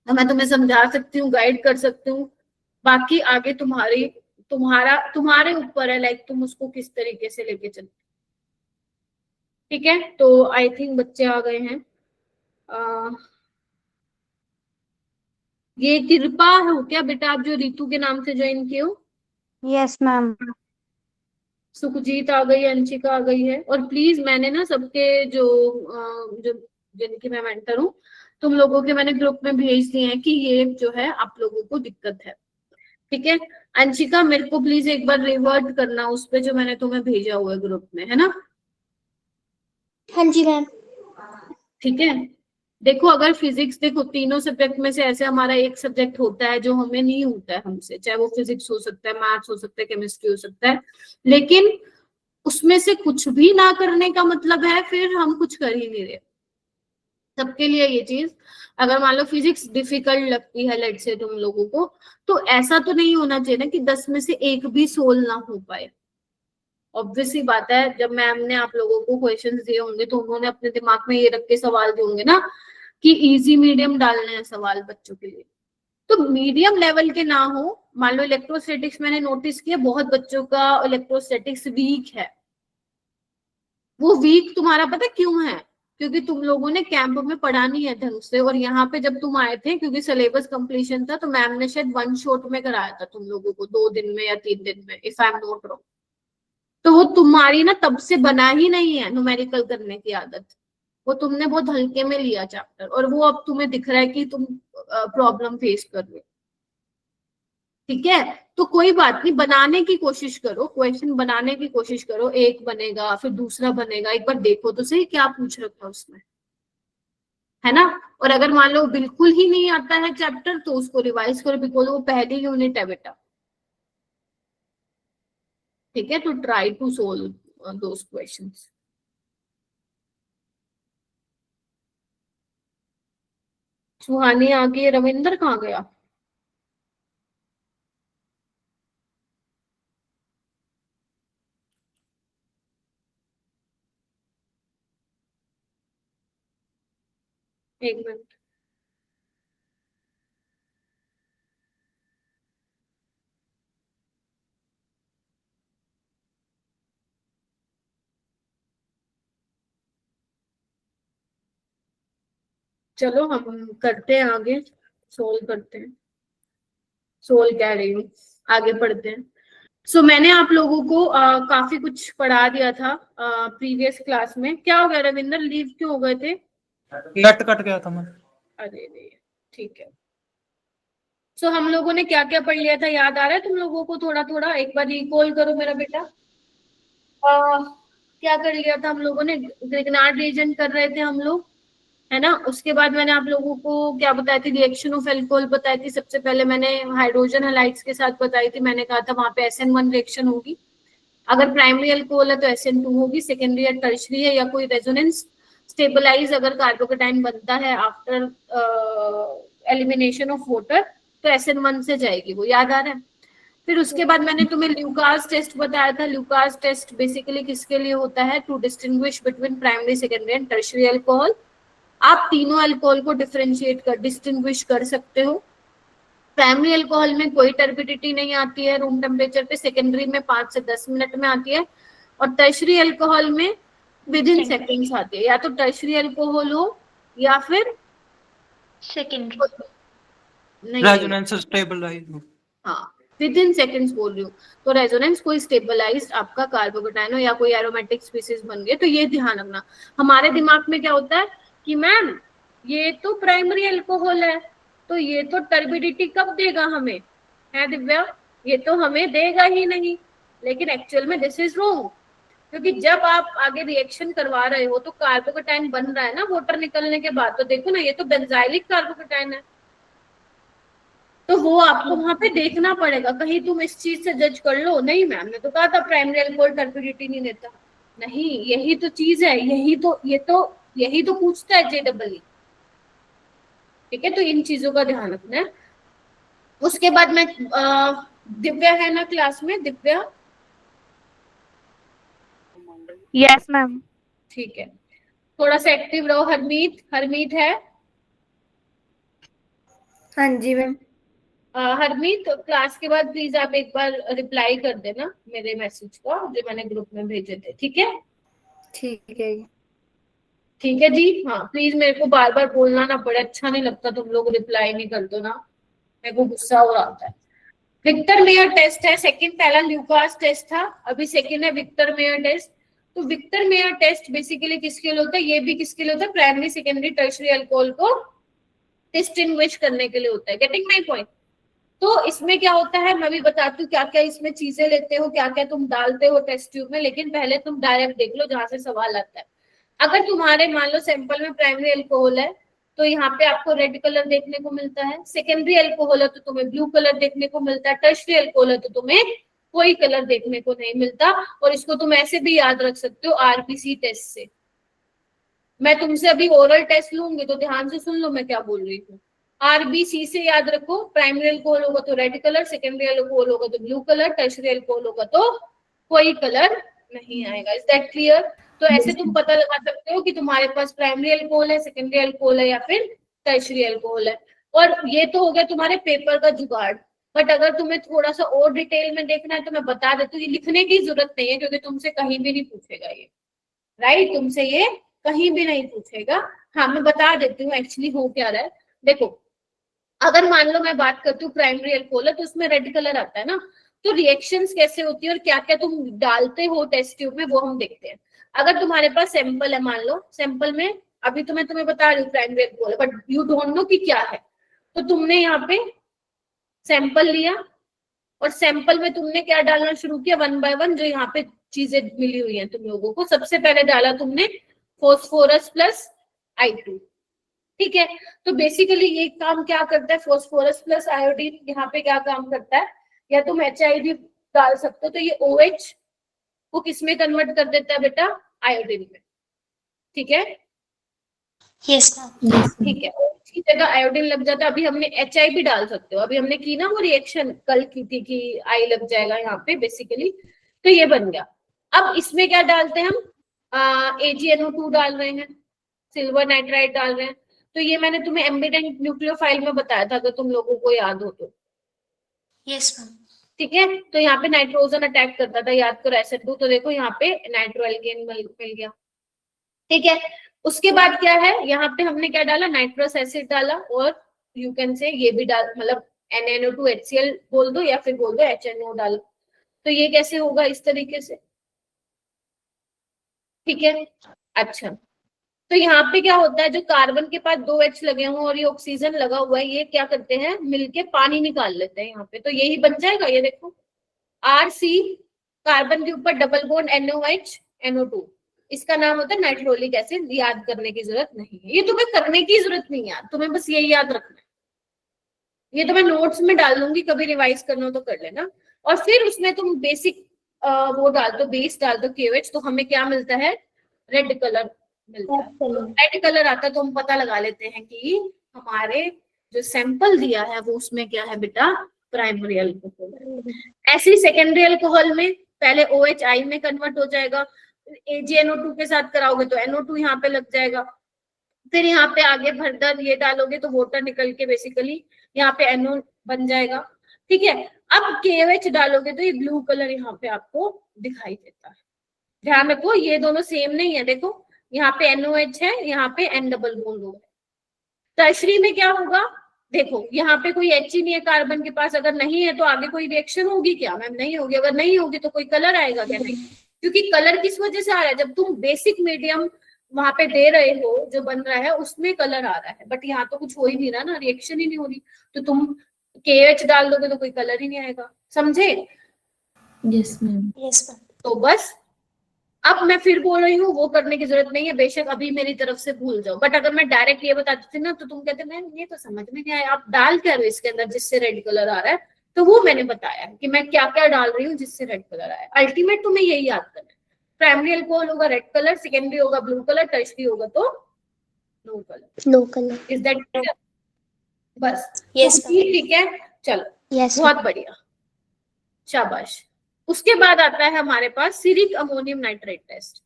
तो मैं तुम्हें समझा सकती हूँ, गाइड कर सकती हूँ, बाकी आगे तुम्हारे ऊपर है, लाइक तुम उसको किस तरीके से लेके चलते। ठीक है, तो आई थिंक बच्चे आ गए हैं। ये कृपा हो क्या बेटा, आप जो रितु के नाम से ज्वाइन किए हो? Yes ma'am. सुखजीत आ गई है, अंशिका आ गई है। और प्लीज मैंने ना सबके जो जिनकी मैं मेंटर हूँ, तुम लोगों के मैंने ग्रुप में भेज दिए हैं कि ये जो है आप लोगों को दिक्कत है। ठीक है, अंशिका मेरे को प्लीज एक बार रिवर्ट करना उस पे जो मैंने तुम्हें भेजा हुआ है ग्रुप में, है ना? हाँ जी मैम। ठीक है, देखो अगर फिजिक्स, देखो तीनों सब्जेक्ट में से ऐसे हमारा एक सब्जेक्ट होता है जो हमें नहीं होता है हमसे, चाहे वो फिजिक्स हो सकता है, मैथ्स हो सकता है, केमिस्ट्री हो सकता है, लेकिन उसमें से कुछ भी ना करने का मतलब है फिर हम कुछ कर ही नहीं रहे। सबके लिए ये चीज, अगर मान लो फिजिक्स डिफिकल्ट लगती है लेट से तुम लोगों को, तो ऐसा तो नहीं होना चाहिए ना कि 10 में से एक भी सोल्व ना हो पाए। ऑब्वियसली बात है, जब मैम ने आप लोगों को क्वेश्चंस दिए होंगे तो उन्होंने अपने दिमाग में ये रख के सवाल दिए होंगे ना कि इजी मीडियम डालने हैं सवाल बच्चों के लिए, तो मीडियम लेवल के ना हो। मान लो इलेक्ट्रोस्टैटिक्स मैंने नोटिस किया बहुत बच्चों का इलेक्ट्रोस्टैटिक्स वीक है। वो वीक तुम्हारा पता क्यों है? क्योंकि तुम लोगों ने कैंप में पढ़ा नहीं है ढंग से, और यहाँ पे जब तुम आए थे क्योंकि सिलेबस कंप्लीशन था तो मैम ने शायद 1 शॉट में कराया था तुम लोगों को 2 दिन में या 3 दिन में, if I am not wrong. तो वो तुम्हारी ना तब से बना ही नहीं है न्यूमेरिकल करने की आदत, वो तुमने बहुत हल्के में लिया चैप्टर, और वो अब तुम्हें दिख रहा है कि तुम प्रॉब्लम फेस कर रहे हो। ठीक है, तो कोई बात नहीं, बनाने की कोशिश करो, क्वेश्चन बनाने की कोशिश करो, एक बनेगा फिर दूसरा बनेगा, एक बार देखो तो सही क्या पूछ रखा है उसमें, है ना? और अगर मान लो बिल्कुल ही नहीं आता है चैप्टर तो उसको रिवाइज करो, बिकॉज वो पहली यूनिट है बेटा। ठीक है, तो try to solve those questions. Suhani आ गई, रविंदर कहाँ गया? एक मिनट, चलो हम करते हैं आगे, सोल्व करते हैं, सोल्व कह रही हूँ, आगे पढ़ते हैं। सो मैंने आप लोगों को काफी कुछ पढ़ा दिया था प्रीवियस क्लास में। क्या हो गया रविंदर, लीव क्यों हो गए थे? नेट कट गया था मैं। अरे रे, ठीक है। सो हम लोगों ने क्या क्या पढ़ लिया था, याद आ रहा है तुम लोगों को? थोड़ा थोड़ा एक बार रिकॉल करो मेरा बेटा। क्या कर लिया था हम लोगों ने? ग्रिग्नार्ड रीजन कर रहे थे हम लोग, है ना? उसके बाद मैंने आप लोगों को क्या बताई थी, रिएक्शन ऑफ अल्कोहल बताई थी। सबसे पहले मैंने हाइड्रोजन हैलाइड्स के साथ बताई थी, मैंने कहा था वहां पे SN1 रिएक्शन होगी, अगर प्राइमरी अल्कोहल है तो SN2 होगी, सेकेंडरी या टर्शरी है या कोई रेजोनेंस स्टेबलाइज अगर कार्बोकेटाइन बनता है आफ्टर एलिमिनेशन ऑफ वाटर तो SN1 से जाएगी, वो याद आ रहा है? फिर उसके बाद मैंने तुम्हें ल्यूकास टेस्ट बताया था। ल्यूकास टेस्ट बेसिकली किसके लिए होता है? To distinguish between primary, secondary and tertiary alcohol. आप तीनों अल्कोहल को डिफरेंशिएट कर, डिस्टिंग्विश कर सकते हो। प्राइमरी अल्कोहल में कोई टर्बिडिटी नहीं आती है रूम टेम्परेचर पे, सेकेंडरी में 5 से 10 मिनट में आती है, और टर्शरी अल्कोहल में विद इन सेकेंड्स आती है। या तो टर्शरी अल्कोहल हो या फिर सेकेंडरी नहीं, रेजोनेंस स्टेबलाइज। हाँ विद इन सेकेंड्स बोल रही हूँ। तो रेजोनेंस कोई स्टेबलाइज्ड आपका कार्बोकेटाइन हो या कोई एरोमेटिक स्पीसीज बन गए, तो ये ध्यान रखना। हमारे दिमाग में क्या होता है कि मैम ये तो प्राइमरी अल्कोहल है तो ये तो टर्बिडिटी कब देगा हमें, है दिव्या? ये तो हमें देगा ही नहीं, लेकिन एक्चुअल में दिस इज रॉन्ग, क्योंकि जब आप आगे रिएक्शन करवा रहे हो तो कार्बोकेटाइन बन रहा है ना वाटर निकलने के बाद, तो देखो ना ये तो बेंजाइलिक कार्बोकेटाइन है, तो वो आपको वहां पे देखना पड़ेगा। कहीं तुम इस चीज से जज कर लो नहीं मैम ने तो कहा था प्राइमरी अल्कोहल टर्बिडिटी नहीं देता, नहीं यही तो चीज है, यही तो पूछता है JEE। ठीक है, तो इन चीजों का ध्यान रखना है। उसके बाद मैं दिव्या है ना क्लास में? Divya, yes ma'am. ठीक है, थोड़ा सा एक्टिव रहो। हरमीत, हरमीत है? हाँ जी मैम। हरमीत क्लास के बाद प्लीज आप एक बार रिप्लाई कर देना मेरे मैसेज का जो मैंने ग्रुप में भेजे थे, ठीक है? ठीक है। ठीक है जी, हाँ प्लीज मेरे को बार बार बोलना ना पड़े, अच्छा नहीं लगता तुम लोग रिप्लाई नहीं कर दो ना, मेरे को गुस्सा हो आता है। विक्टर मेयर टेस्ट है सेकंड, पहला ल्यूकास टेस्ट था, अभी सेकंड है विक्टर मेयर टेस्ट। तो विक्टर मेयर टेस्ट बेसिकली किसके लिए होता है? ये भी किसके लिए होता है? प्राइमरी, सेकेंडरी, टर्शरी अल्कोहल को डिस्टिंग्विश करने के लिए होता है। Getting my point? तो इसमें क्या होता है मैं भी बताती हूँ क्या क्या इसमें चीजें लेते हो, क्या क्या तुम डालते हो टेस्ट ट्यूब में, लेकिन पहले तुम डायरेक्ट देख लो जहां से सवाल आता है। अगर तुम्हारे मान लो सैंपल में प्राइमरी अल्कोहल है तो यहाँ पे आपको रेड कलर देखने को मिलता है, सेकेंडरी अल्कोहल है तो तुम्हें ब्लू कलर देखने को मिलता है, टर्शियरी अल्कोहल है तो तुम्हें कोई कलर देखने को नहीं मिलता। और इसको तुम ऐसे भी याद रख सकते हो आरबीसी टेस्ट से। मैं तुमसे अभी ओरल टेस्ट लूंगी तो ध्यान से सुन लो मैं क्या बोल रही हूँ। आरबीसी से याद रखो, प्राइमरी अल्कोहल होगा तो रेड कलर, सेकेंडरी अल्कोहल होगा तो ब्लू कलर, टर्शियरी अल्कोहल होगा तो कोई कलर नहीं आएगा। Is that clear? तो ऐसे तुम पता लगा सकते हो कि तुम्हारे पास प्राइमरी अल्कोहल है, सेकेंडरी अल्कोहल है या फिर टर्शियरी अल्कोहल है। और ये तो हो गया तुम्हारे पेपर का जुगाड़। बट अगर तुम्हें थोड़ा सा और डिटेल में देखना है तो मैं बता देती हूँ, ये लिखने की जरूरत नहीं है क्योंकि तुमसे कहीं भी नहीं पूछेगा ये, राइट? तुमसे ये कहीं भी नहीं पूछेगा। हाँ मैं बता देती हूँ एक्चुअली हो क्या रहा है। देखो अगर मान लो मैं बात करती हूँ प्राइमरी अल्कोहल तो उसमें रेड कलर आता है ना, तो रिएक्शंस कैसे होती है और क्या क्या तुम डालते हो टेस्ट ट्यूब में वो हम देखते हैं। अगर तुम्हारे पास सैंपल है, मान लो सैंपल में अभी तो मैं तुम्हें बता रही हूँ primary alcohol but you don't know कि क्या है, तो तुमने यहाँ पे सैंपल लिया और सैंपल में तुमने क्या डालना शुरू किया, वन बाय वन जो यहाँ पे चीजें मिली हुई हैं तुम लोगों को। सबसे पहले डाला तुमने फोस्फोरस प्लस I2, ठीक है? तो बेसिकली ये काम क्या करता है, फोस्फोरस प्लस आयोडीन यहाँ पे क्या काम करता है, या तुम HID डाल सकते हो तो ये OH को किसमें कन्वर्ट कर देता है बेटा, आयोडीन में, ठीक है? Yes ma'am. ठीक है, OH की जगह आयोडीन लग जाता है। अभी हमने HI भी डाल सकते हो, अभी हमने की ना वो रिएक्शन कल की थी कि आई लग जाएगा यहाँ पे बेसिकली, तो ये बन गया। अब इसमें क्या डालते हैं हम, AgNO2 डाल रहे हैं, सिल्वर नाइट्राइड डाल रहे हैं। तो ये मैंने तुम्हें एम्बिडेंट न्यूक्लियोफाइल में बताया था अगर तुम लोगों को याद हो तो, यस मैम। ठीक है? तो यहाँ पे नाइट्रोजन अटैक करता था, याद करो SN2, तो देखो यहाँ पे नाइट्रोएल्केन मिल गया, ठीक है? उसके बाद क्या है, यहाँ पे हमने क्या डाला, नाइट्रस एसिड डाला, और यू कैन से ये भी डाल, मतलब NaNO2HCl बोल दो या फिर बोल दो HNO डालो। तो ये कैसे होगा, इस तरीके से, ठीक है? अच्छा, तो यहाँ पे क्या होता है, जो कार्बन के पास 2 H लगे हों और ये ऑक्सीजन लगा हुआ है, ये क्या करते हैं, मिलके पानी निकाल लेते हैं यहाँ पे। तो यही बन जाएगा, ये देखो RC, कार्बन के ऊपर डबल बॉन्ड NOH NO2, इसका नाम होता है नाइट्रोलिक एसिड। याद करने की जरूरत नहीं है, ये तुम्हें करने की जरूरत नहीं है, तुम्हें बस यही याद रखना है। ये तो मैं नोट्स में डाल दूंगी, कभी रिवाइज करना हो तो कर लेना। और फिर उसमें तुम बेसिक वो डाल दो, बेस डाल दो KOH, तो हमें क्या मिलता है, रेड कलर मिलता है। रेड कलर आता है तो हम पता लगा लेते हैं कि हमारे जो सैंपल दिया है वो उसमें क्या है बेटा, प्राइमरी अल्कोहल। ऐसी सेकेंडरी अल्कोहल में पहले OHI में कन्वर्ट हो जाएगा, AgNO2 के साथ कराओगे तो NO2 यहाँ पे लग जाएगा, फिर यहाँ पे आगे फर्दर ये डालोगे तो वाटर निकल के बेसिकली यहाँ पे NO बन जाएगा, ठीक है? अब KOH डालोगे तो ये ब्लू कलर यहाँ पे आपको दिखाई देता है। ध्यान रखो ये दोनों सेम नहीं है, देखो यहाँ पे NOH है, यहाँ पे N डबल बॉन्ड होगा। टर्शरी में क्या होगा, देखो यहाँ पे कोई H ही नहीं है कार्बन के पास, अगर नहीं है तो आगे कोई रिएक्शन होगी क्या, मैम? नहीं होगी। अगर नहीं होगी तो कोई कलर आएगा क्या? नहीं, क्योंकि कलर किस वजह से आ रहा है, जब तुम बेसिक मीडियम वहां पे दे रहे हो जो बन रहा है उसमें कलर आ रहा है, बट यहाँ तो कुछ हो ही नहीं रहा ना, रिएक्शन ही नहीं हो रही, तो तुम KH डाल दोगे तो कोई कलर ही नहीं आएगा, समझे? Yes ma'am. Yes ma'am. तो बस अब मैं फिर बोल रही हूँ वो करने की जरूरत नहीं है, बेशक अभी मेरी तरफ से भूल जाओ, बट अगर मैं डायरेक्ट ये बताती थी ना तो तुम कहते मैम ये तो समझ में नहीं आया, आप डाल क्या रहे हो इसके अंदर जिससे रेड कलर आ रहा है, तो वो मैंने बताया कि मैं क्या क्या डाल रही हूँ जिससे रेड कलर आया। अल्टीमेट तुम्हें यही याद करना है, प्राइमरी अल्कोहल होगा रेड कलर, सेकेंडरी होगा ब्लू कलर, टर्शरी होगा तो no colour. No colour. Is that clear? बस यस तो ठीक है, चलो यस बहुत बढ़िया, शाबाश। उसके बाद आता है हमारे पास ceric ammonium nitrate test.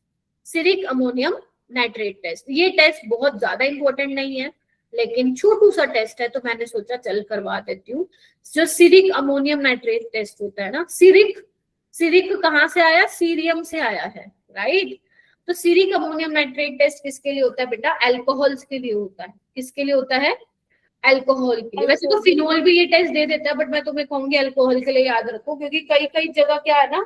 Ceric ammonium nitrate test, ये टेस्ट बहुत ज्यादा इंपॉर्टेंट नहीं है लेकिन छोटू सा टेस्ट है, तो मैंने सोचा चल करवा देती हूँ। जो सिरिक अमोनियम नाइट्रेट टेस्ट होता है ना, सिरिक, सिरिक कहाँ से आया, सीरियम से आया है, राइट? तो सिरिक अमोनियम नाइट्रेट टेस्ट किसके लिए होता है बेटा, एल्कोहल्स के लिए होता है। किसके लिए होता है, एल्कोहल के लिए। वैसे तो फिनोल भी ये टेस्ट दे देता है, बट मैं तुम्हें कहूंगी अल्कोहल के लिए याद रखो, क्योंकि कई कई जगह क्या है ना,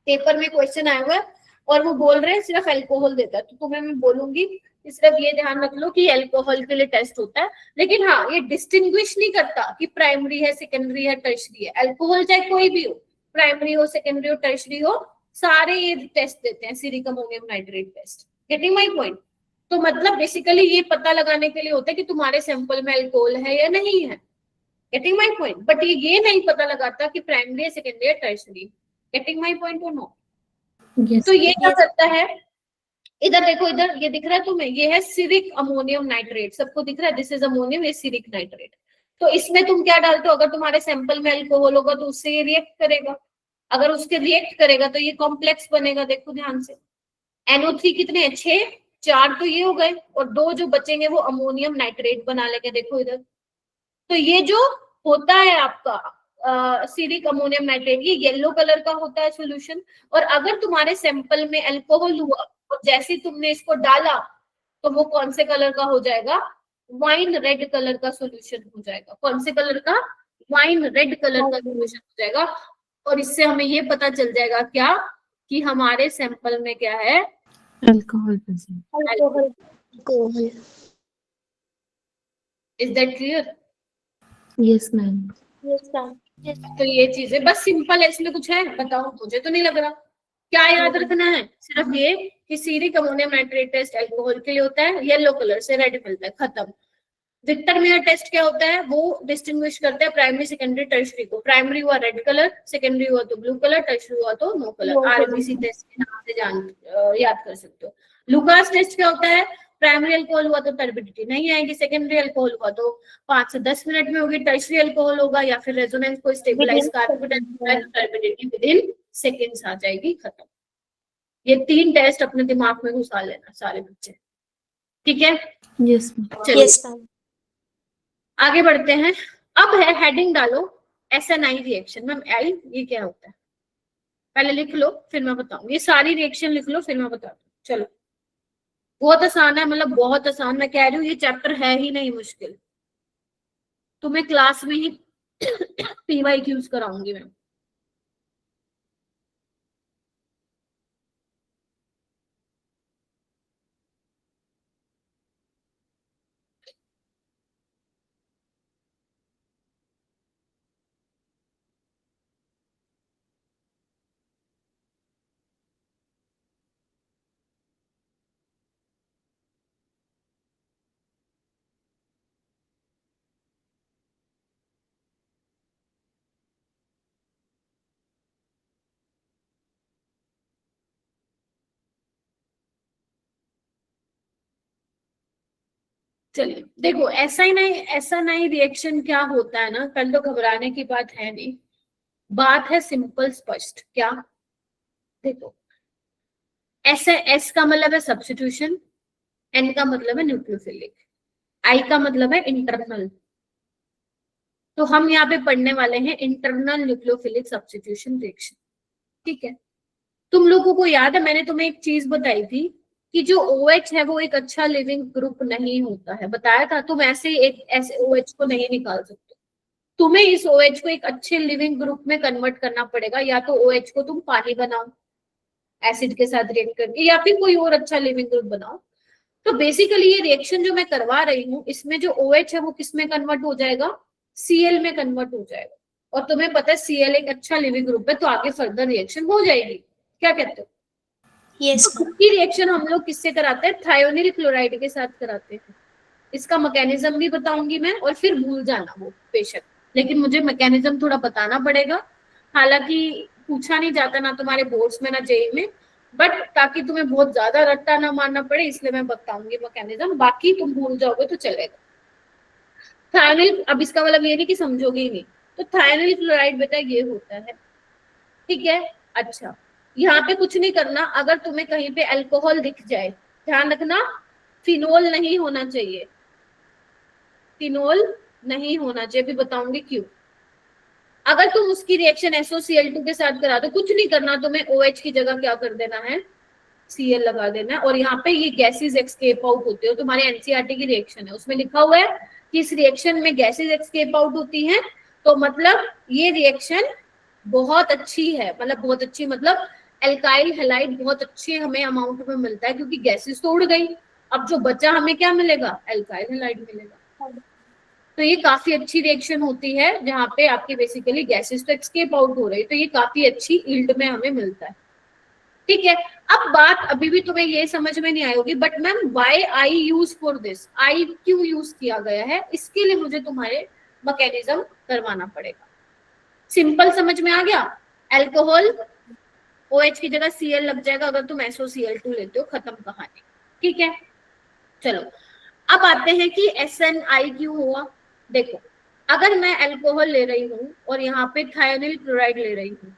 पेपर में क्वेश्चन आया हुआ है और वो बोल रहे हैं सिर्फ अल्कोहल देता है, तो तुम्हें मैं बोलूंगी सिर्फ ये ध्यान रख लो कि अल्कोहल के लिए टेस्ट होता है, लेकिन हाँ ये डिस्टिंग्विश नहीं करता कि प्राइमरी है, सेकेंडरी है, टर्शरी है। अल्कोहल चाहे कोई भी हो, प्राइमरी हो, सेकेंडरी हो, टर्शरी हो, सारे ये टेस्ट देते हैं, ceric ammonium nitrate test. Getting my point? तो मतलब बेसिकली ये पता लगाने के लिए होता है कि तुम्हारे सैंपल में अल्कोहल है या नहीं है। Getting my point? बट ये नहीं पता लगाता कि प्राइमरी है, सेकेंडरी है, टर्शरी। गेटिंग माय पॉइंट और नो? तो ये क्या करता है, इधर देखो, इधर ये दिख रहा है तुम्हें, ये है सिरिक अमोनियम नाइट्रेट, सबको दिख रहा है, दिस इज अमोनियम, ये सिरिक नाइट्रेट। तो इसमें तुम क्या डालते हो, अगर तुम्हारे सैंपल में अल्कोहल होगा तो उससे ये रिएक्ट करेगा, अगर उसके रिएक्ट करेगा तो ये कॉम्प्लेक्स बनेगा। देखो ध्यान से, NO3 कितने हैं, 6, 4 तो ये हो गए, और 2 जो बचेंगे वो अमोनियम नाइट्रेट बना लेंगे। देखो इधर, तो ये जो होता है आपका सिरिक अमोनियम नाइट्रेट, ये येलो कलर का होता है सोल्यूशन। और अगर तुम्हारे सैंपल में अल्कोहल हुआ और जैसे तुमने इसको डाला तो वो कौन से कलर का हो जाएगा, वाइन रेड कलर का सोल्यूशन हो जाएगा। कौन से कलर का, वाइन रेड कलर का सोल्यूशन हो जाएगा। और इससे हमें ये पता चल जाएगा क्या, कि हमारे सैंपल में क्या है, alcohol present. Alcohol. Is that clear? Yes ma'am. Yes ma'am. तो ये चीजें बस सिंपल है, इसमें कुछ है बताओ, मुझे तो नहीं लग रहा। क्या याद रखना है, सिर्फ ये कि Seric ammonium nitrate test alcohol के लिए होता है, येलो कलर से रेड मिलता है, खत्म। विक्टर मेयर टेस्ट क्या होता है, वो डिस्टिंग्विश करता है प्राइमरी, सेकेंडरी, टर्शरी को। प्राइमरी हुआ रेड कलर, सेकेंडरी हुआ तो ब्लू कलर, टर्शरी हुआ तो नो कलर। RBC टेस्ट के नाम से याद कर सकते हो। लुकास टेस्ट क्या होता है, प्राइमरी अल्कोहल हुआ तो टर्बिडिटी नहीं आएगी, सेकेंडरी अल्कोहल हुआ तो 5 से 10 मिनट में होगी, टर्शरी अल्कोहल होगा या फिर रेजोनेंस को stabilize turbidity within seconds आ जाएगी, खत्म। ये 3 टेस्ट अपने दिमाग में घुसा लेना सारे बच्चे, ठीक है? Yes ma'am. चलिए यस मैम। आगे बढ़ते हैं। अब है हेडिंग डालो SNI रिएक्शन। मैम आई ये क्या होता है, पहले लिख लो फिर मैं बताऊंगी। ये सारी रिएक्शन लिख लो फिर मैं बताती हूँ। चलो बहुत आसान है, मतलब बहुत आसान, मैं कह रही हूँ ये चैप्टर है ही नहीं मुश्किल, तुम्हें क्लास में ही PYQs कराऊंगी मैं। चलिए देखो, ऐसा नहीं रिएक्शन क्या होता है ना, कल तो घबराने की बात है नहीं, बात है सिंपल स्पष्ट। क्या देखो, S का मतलब है सब्स्टिट्यूशन, N का मतलब है न्यूक्लियोफिलिक, I का मतलब है इंटरनल। तो हम यहाँ पे पढ़ने वाले हैं इंटरनल न्यूक्लियोफिलिक सब्स्टिट्यूशन रिएक्शन, ठीक है? तुम लोगों को याद है मैंने तुम्हें एक चीज बताई थी कि जो OH है वो एक अच्छा लिविंग ग्रुप नहीं होता है, बताया था। तुम ऐसे ऐसे OH को नहीं निकाल सकते, तुम्हें इस OH को एक अच्छे लिविंग ग्रुप में कन्वर्ट करना पड़ेगा। या तो OH को तुम पानी बनाओ एसिड के साथ रिएक्ट करके, या फिर कोई और अच्छा लिविंग ग्रुप बनाओ। तो बेसिकली ये रिएक्शन जो मैं करवा रही हूँ, इसमें जो OH है वो किस में कन्वर्ट हो जाएगा, Cl में कन्वर्ट हो जाएगा। और तुम्हें पता है Cl एक अच्छा लिविंग ग्रुप है, तो आगे फर्दर रिएक्शन हो जाएगी। क्या कहते हो? यस तो की रिएक्शन हम लोग किससे कराते हैं, थायोनिल क्लोराइड के साथ कराते हैं। इसका मैकेनिज्म भी बताऊंगी मैं, और फिर भूल जाना वो बेशक, लेकिन मुझे मैकेनिज्म थोड़ा बताना पड़ेगा। हालांकि पूछा नहीं जाता ना तुम्हारे बोर्ड्स में ना जेई में, बट ताकि तुम्हें बहुत ज्यादा रट्टा ना मारना पड़े इसलिए मैं बताऊंगी मैकेनिज्म, बाकी तुम भूल जाओगे तो चलेगा। थायोनिल, अब इसका मतलब ये नहीं कि समझोगे ही नहीं, तो थायोनिल क्लोराइड बेटा ये होता है, ठीक है? अच्छा, यहाँ पे कुछ नहीं करना। अगर तुम्हें कहीं पे अल्कोहल दिख जाए, ध्यान रखना फिनोल नहीं होना चाहिए, फिनोल नहीं होना चाहिए, भी बताऊंगी क्यों। अगर तुम उसकी रिएक्शन SOCl2 के साथ करा दो, कुछ नहीं करना, तुम्हें OH की जगह क्या कर देना है, Cl लगा देना है। और यहाँ पे ये गैसेस एस्केप आउट होते हो, तुम्हारे NCERT की रिएक्शन है उसमें लिखा हुआ है कि इस रिएक्शन में गैसेस एस्केप आउट होती हैं। तो मतलब ये रिएक्शन बहुत अच्छी है, मतलब बहुत अच्छी, मतलब एल्काइल हैलाइड बहुत अच्छे हमें अमाउंट में मिलता है, क्योंकि गैसेस तो उड़ गई, अब जो बचा हमें क्या मिलेगा, एल्काइल हैलाइड मिलेगा। तो ये काफी अच्छी रिएक्शन होती है जहाँ पे आपकी बेसिकली गैसेस तो एस्केप आउट हो रही है, तो ये काफी अच्छी यील्ड में हमें मिलता है। ठीक है, अब बात अभी भी तुम्हें ये समझ में नहीं आई होगी, but ma'am why I use for this, I क्यों यूज किया गया है, इसके लिए मुझे तुम्हारे मैकेनिज्म करवाना पड़ेगा। सिंपल समझ में आ गया, अल्कोहल OH की जगह Cl लग जाएगा अगर तुम SOCl2 लेते हो, खत्म कहानी। ठीक है, चलो अब आते हैं कि SNI क्यों हुआ। देखो, अगर मैं अल्कोहल ले रही हूँ और यहाँ पे थायोनिल क्लोराइड ले रही हूँ,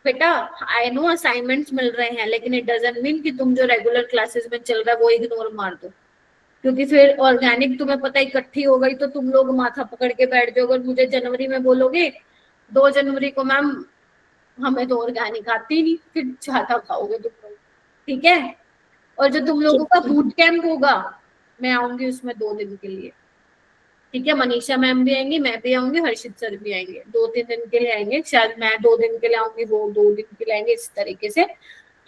बेटा आई नो असाइनमेंट्स मिल रहे हैं, लेकिन इट डजंट मीन कि तुम जो रेगुलर क्लासेस में चल रहा है वो इग्नोर मार दो, क्योंकि फिर ऑर्गेनिक तुम्हें पता इकट्ठी हो गई तो तुम लोग माथा पकड़ के बैठ जाओगे और मुझे जनवरी में बोलोगे 2 जनवरी को मैम हमें तो ऑर्गेनिक आती नहीं, फिर चाहता खाओगे तुम लोग। ठीक है, और जो तुम लोगों का बूट कैंप होगा मैं आऊंगी उसमें 2 दिन के लिए। ठीक है, मनीषा मैम भी आएंगी, मैं भी आऊंगी, हर्षित सर भी आएंगे, 2-3 दिन के लिए आएंगे, शायद मैं 2 दिन के लिए आऊंगी, वो 2 दिन के लिए आएंगे, इस तरीके से।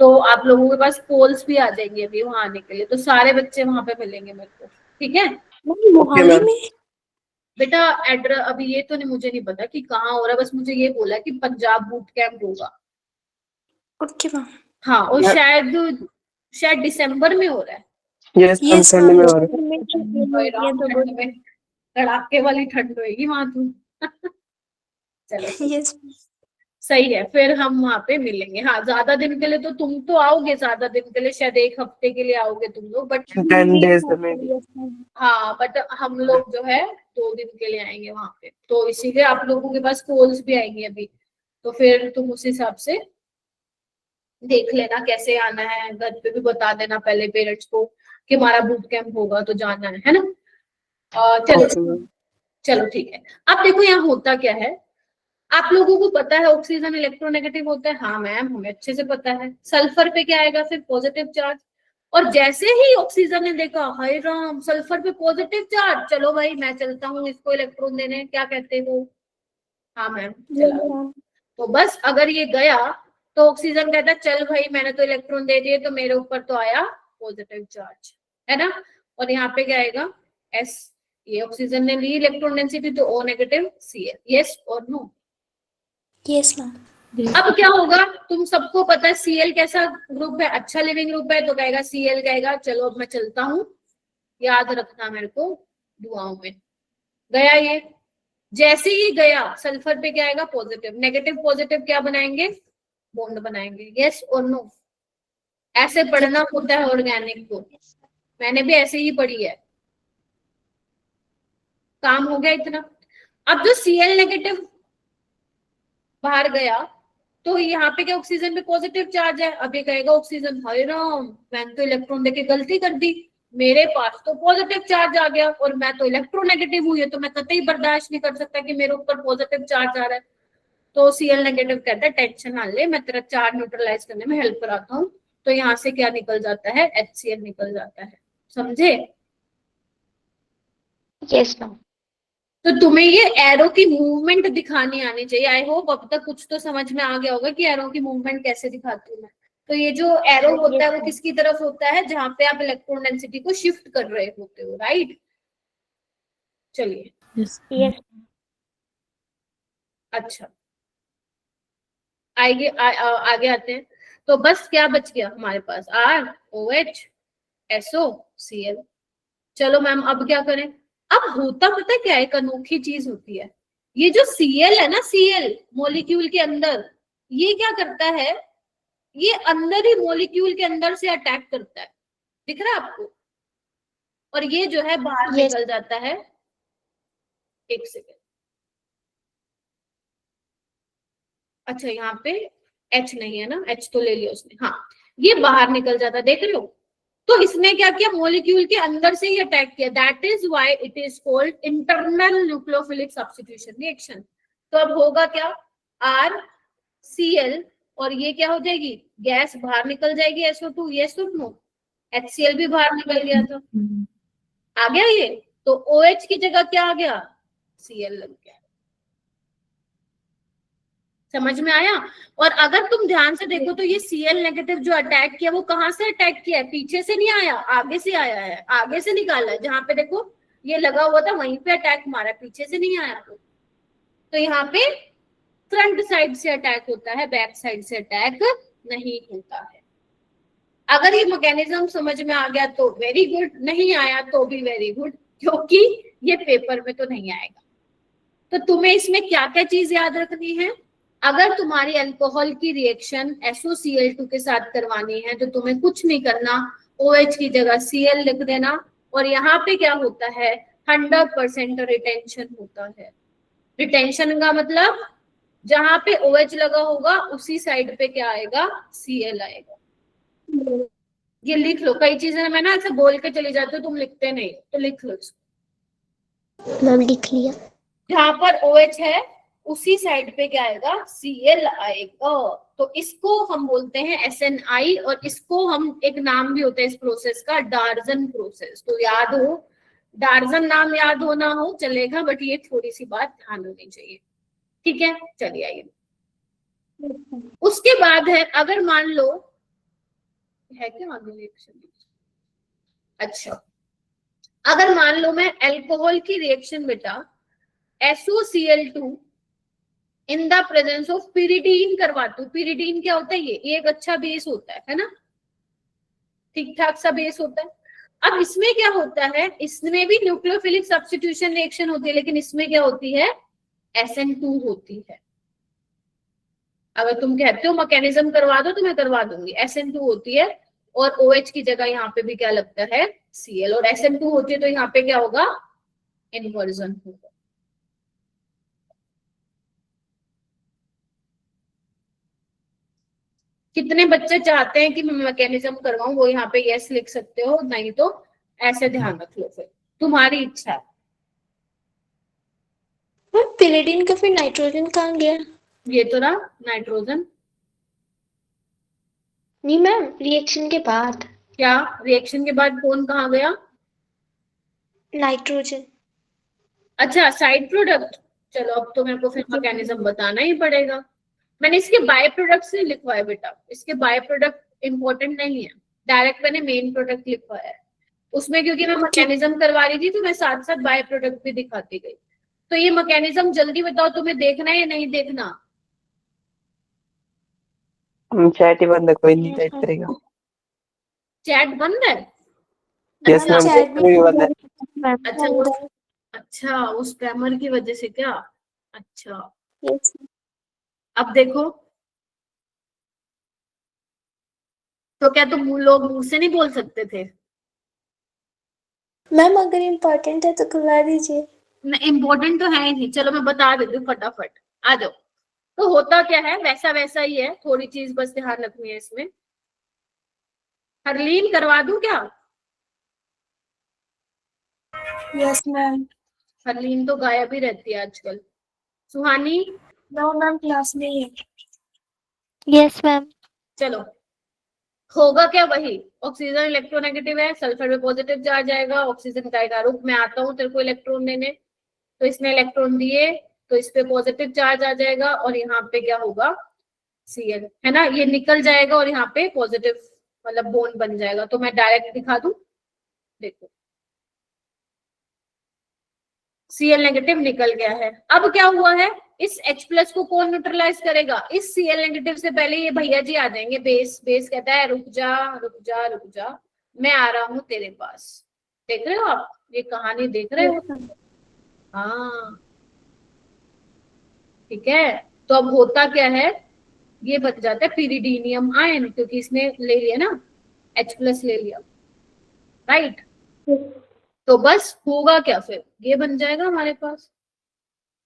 तो आप लोगों के पास पोल्स भी आ जाएंगे अभी वहां आने के लिए, तो सारे बच्चे वहां पे मिलेंगे मेरे को। ठीक है मोहाली में। बेटा, एड्रेस अभी ये तो नहीं, मुझे नहीं पता कि कहाँ हो रहा है, बस मुझे ये बोला कि पंजाब बूट कैंप होगा। Okay ma'am. हाँ, और शायद दिसंबर में हो रहा है। यस ठंड में हो रहा ठंड में कड़ाके वाली ठंड होगी वहां तो। चलो यस सही है, फिर हम वहां पे मिलेंगे। हाँ, ज्यादा दिन के लिए तो तुम तो आओगे, ज्यादा दिन के लिए शायद 1 हफ्ते के लिए आओगे तुम लोग, बट 10 days में। हाँ, बट हम लोग जो है 2 दिन के लिए आएंगे वहां पे, तो इसीलिए आप लोगों के पास कॉल्स भी आएंगे अभी, तो फिर तुम उस हिसाब से देख लेना कैसे आना है, घर पे भी बता देना पहले पेरेंट्स को कि हमारा बूट कैंप होगा तो जाना है ना। चलो चलो ठीक है। अब देखो यहाँ होता क्या है, आप लोगों को पता है ऑक्सीजन इलेक्ट्रोनेगेटिव होता है, हाँ मैम हमें अच्छे से पता है। सल्फर पे क्या आएगा फिर, पॉजिटिव चार्ज, और जैसे ही ऑक्सीजन ने देखा हाय राम सल्फर पे पॉजिटिव चार्ज, चलो भाई मैं चलता हूँ इसको इलेक्ट्रॉन देने, क्या कहते हो, हाँ मैम चला। तो बस अगर ये गया तो ऑक्सीजन कहता है चल भाई मैंने तो इलेक्ट्रॉन दे दिए तो मेरे ऊपर तो आया पॉजिटिव चार्ज, है ना। और यहाँ पे क्या आएगा S, ये ऑक्सीजन ने ली इलेक्ट्रॉन डेंसिटी तो O नेगेटिव Cl, यस और नो। Yes ma'am. अब क्या होगा, तुम सबको पता है Cl कैसा ग्रुप है, अच्छा लिविंग ग्रुप है, तो कहेगा Cl कहेगा चलो अब मैं चलता हूँ, याद रखना मेरे को दुआओं में। गया ये, जैसे ही गया सल्फर पे क्या आएगा पॉजिटिव, नेगेटिव पॉजिटिव क्या बनाएंगे, बॉन्ड बनाएंगे, यस और नो। ऐसे पढ़ना होता है ऑर्गेनिक को, मैंने भी ऐसे ही पढ़ी है। काम हो गया इतना। अब जो Cl नेगेटिव बाहर गया तो यहाँ पे क्या ऑक्सीजन पे पॉजिटिव चार्ज है, अब ये कहेगा ऑक्सीजन हाय राम मैंने तो इलेक्ट्रॉन देके गलती कर दी, मेरे पास तो पॉजिटिव चार्ज आ गया और मैं तो इलेक्ट्रोनेगेटिव हुई है, तो मैं कतई बर्दाश्त नहीं कर सकता कि मेरे ऊपर पॉजिटिव चार्ज आ रहा है। तो Cl नेगेटिव कहता है टेंशन ना ले, मैं तेरा चार्ज न्यूट्रलाइज करने में हेल्प कराता हूँ, तो यहाँ से क्या निकल जाता है HCl निकल जाता है, समझे। Yes ma'am. तो तुम्हें ये एरो की मूवमेंट दिखानी आनी चाहिए। आई होप अब तक कुछ तो समझ में आ गया होगा कि एरो की मूवमेंट कैसे दिखाती हूँ मैं। तो ये जो एरो होता है वो किसकी तरफ होता है, जहां पे आप इलेक्ट्रॉन डेंसिटी को शिफ्ट कर रहे होते हो, राइट। चलिए यस अच्छा, आगे आगे आते हैं। तो बस क्या बच गया हमारे पास, ROH SOCl। चलो मैम अब क्या करें, अब होता पता क्या है, एक अनोखी चीज होती है, ये जो Cl है ना, Cl मॉलिक्यूल के अंदर, ये क्या करता है, ये अंदर ही मॉलिक्यूल के अंदर से अटैक करता है, दिख रहा है आपको, और ये जो है बाहर Yes. निकल जाता है। एक सेकेंड, अच्छा यहाँ पे H नहीं है ना, H तो ले लिया उसने, हाँ ये बाहर निकल जाता है, देख रहे हो। तो इसने क्या किया, मॉलिक्यूल के अंदर से ही अटैक किया, that is why it is called internal nucleophilic substitution reaction. तो अब होगा क्या, RCl और ये क्या हो जाएगी, गैस बाहर निकल जाएगी SO2, यस और नो। HCl भी बाहर निकल गया था, आ गया ये, तो OH की जगह क्या आ गया, Cl लग गया। समझ में आया? और अगर तुम ध्यान से देखो तो ये Cl नेगेटिव जो अटैक किया वो कहाँ से अटैक किया है? पीछे से नहीं आया, आगे से आया है, आगे से निकाला है। जहां पे देखो ये लगा हुआ था वहीं पे अटैक मारा, पीछे से नहीं आया। तो यहाँ पे फ्रंट साइड से अटैक होता है, बैक साइड से अटैक नहीं होता है। अगर ये मैकेनिज्म समझ में आ गया तो वेरी गुड, नहीं आया तो भी वेरी गुड, क्योंकि ये पेपर में तो नहीं आएगा। तो तुम्हें इसमें क्या क्या चीज याद रखनी है? अगर तुम्हारी अल्कोहल की रिएक्शन SOCl2 के साथ करवानी है तो तुम्हें कुछ नहीं करना, OH की जगह Cl लिख देना। और यहाँ पे क्या होता है, 100% रिटेंशन होता है। रिटेंशन का मतलब जहां पे OH लगा होगा उसी साइड पे क्या आएगा, Cl आएगा। ये लिख लो, कई चीजें मैं ना ऐसे बोल के चली जाती हूँ, तुम लिखते नहीं, तो लिख लो इसको। मैम लिख लिया। जहां पर OH है उसी साइड पे क्या आएगा, Cl आएगा। तो इसको हम बोलते हैं SNI, और इसको हम एक नाम भी होता है इस प्रोसेस का, डार्जन प्रोसेस। तो याद हो, डार्जन नाम याद होना हो चलेगा, बट ये थोड़ी सी बात ध्यान होनी चाहिए। ठीक है, चलिए आइए। उसके बाद है, अगर मान लो है क्या आगे रिएक्शन, अच्छा अगर मान लो मैं अल्कोहल की रिएक्शन बेटा SOCl2 in the presence of pyridine करवाती हूँ। pyridine क्या होता है, ये एक अच्छा बेस होता है ना, ठीक ठाक सा बेस होता है। अब इसमें क्या होता है, इसमें भी न्यूक्लियोफिलिक सब्स्टिट्यूशन रिएक्शन होती है, लेकिन इसमें क्या होती है, SN2 होती है। अगर तुम कहते हो मैकेनिज्म करवा दो तो मैं करवा दूंगी, SN2 होती है, और OH की जगह यहाँ पे भी क्या लगता है, Cl, और SN2 होती है तो यहाँ पे क्या होगा, इन्वर्जन होगा। कितने बच्चे चाहते हैं कि मैं मैकेनिज्म करवाऊं, वो यहाँ पे यस लिख सकते हो, नहीं तो ऐसे ध्यान रख लो, फिर तुम्हारी इच्छा है। मैम पिरिडीन का फिर नाइट्रोजन कहाँ गया? ये तो रहा नाइट्रोजन। नहीं मैम, रिएक्शन के बाद क्या रिएक्शन के बाद कौन कहाँ गया? नाइट्रोजन। अच्छा साइड प्रोडक्ट, चलो अब तो मेरे को फिर मैकेनिज्म बताना ही पड़ेगा। मैंने इसके बाय प्रोडक्ट से लिखवाया बेटा, इसके बाय प्रोडक्ट इंपॉर्टेंट नहीं है, डायरेक्ट मैंने मेन प्रोडक्ट लिखवाया है। उसमें क्योंकि मैं मैकेनिज्म करवा रही थी तो मैं साथ साथ बाय प्रोडक्ट भी दिखाती गई। तो ये मैकेनिज्म जल्दी बताओ, तुम्हें देखना है या नहीं देखना? चैट ही बंद है, कोई नहीं चैट करेगा। चैट बंद है? यस मैम, चैट भी बंद है। अच्छा उस स्पैमर की वजह से क्या? अच्छा यस अब देखो, तो क्या तुम लोग मुंह से नहीं बोल सकते थे? मैम, अगर इम्पोर्टेंट है तो करवा दीजिए। इम्पोर्टेंट तो है ही नहीं, चलो मैं बता देती हूँ फटाफट, आ जाओ। तो होता क्या है, वैसा वैसा ही है, थोड़ी चीज बस ध्यान रखनी है इसमें। हरलीन करवा दूं क्या? Yes ma'am. हरलीन तो गायब ही रहती है आजकल। सुहानी? नो मैम, क्लास में ही है। Yes ma'am. चलो होगा क्या, वही ऑक्सीजन इलेक्ट्रोनेगेटिव है, सल्फर में पॉजिटिव चार्ज आएगा, ऑक्सीजन कहेगा रुक मैं आता हूँ तेरे को इलेक्ट्रॉन देने, तो इसने इलेक्ट्रॉन दिए तो इस पे पॉजिटिव चार्ज आ जाएगा, और यहाँ पे क्या होगा, Cl है ना, ये निकल जाएगा और यहाँ पे पॉजिटिव मतलब बॉन्ड बन जाएगा। तो मैं डायरेक्ट दिखा दूं, देखो Cl नेगेटिव निकल गया है। अब क्या हुआ है, इस H+ को कौन न्यूट्रलाइज करेगा, इस Cl नेगेटिव से पहले ये भैया जी आ जाएंगे, बेस बेस कहता है रुक जा रुक जा रुक जा, मैं आ रहा हूं तेरे पास। देख रहे हो आप, ये कहानी देख रहे हो? हाँ ठीक है। तो अब होता क्या है, ये बच जाता है pyridinium आयन, क्योंकि इसने ले लिया ना H+ ले लिया, राइट। तो बस होगा क्या, फिर ये बन जाएगा हमारे पास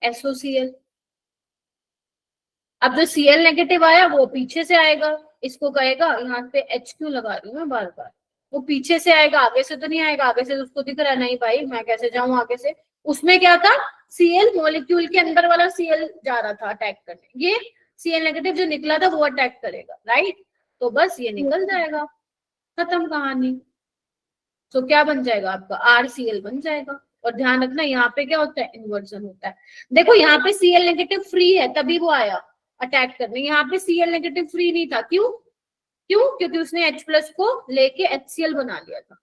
SOCl। अब जो Cl नेगेटिव आया वो पीछे से आएगा, इसको कहेगा, यहाँ पे H क्यों लगा रही हूँ मैं बार बार, वो पीछे से आएगा, आगे से तो नहीं आएगा। आगे से तो उसको दिख रहा है, नहीं भाई मैं कैसे जाऊं आगे से। उसमें क्या था, Cl मॉलिक्यूल के अंदर वाला Cl जा रहा था अटैक करने, ये Cl नेगेटिव जो निकला था वो अटैक करेगा, राइट। तो बस ये निकल जाएगा, खत्म कहानी। तो क्या बन जाएगा आपका, RCl बन जाएगा। और ध्यान रखना यहाँ पे क्या होता है, इन्वर्जन होता है। देखो यहाँ पे Cl नेगेटिव फ्री है तभी वो आया, अटैक करने। यहाँ पे Cl नेगेटिव फ्री नहीं था, क्यों? क्योंकि उसने H प्लस को लेके HCl बना लिया था।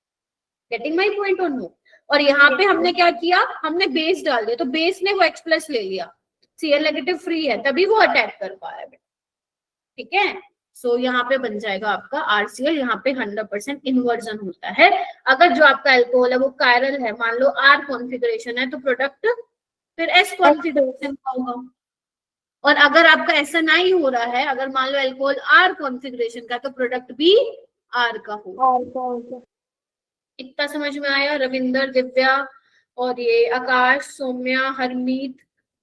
गेटिंग माई पॉइंट और नो? और यहाँ पे हमने क्या किया, हमने बेस डाल दिया, तो बेस ने वो H प्लस ले लिया, Cl नेगेटिव फ्री है, तभी वो अटैक कर पाया। ठीक है, सो यहाँ पे बन जाएगा आपका RCl। यहाँ पे 100% इन्वर्जन होता है। अगर जो आपका अल्कोहल है वो कायरल है, मान लो R कॉन्फ़िगरेशन है, तो प्रोडक्ट फिर S कॉन्फ़िगरेशन का होगा। और अगर आपका SNI हो रहा है, अगर मान लो अल्कोहल R कॉन्फ़िगरेशन का, तो प्रोडक्ट भी R का होगा। इतना समझ में आया? रविंदर, दिव्या और ये आकाश, सौम्या, हरमीत,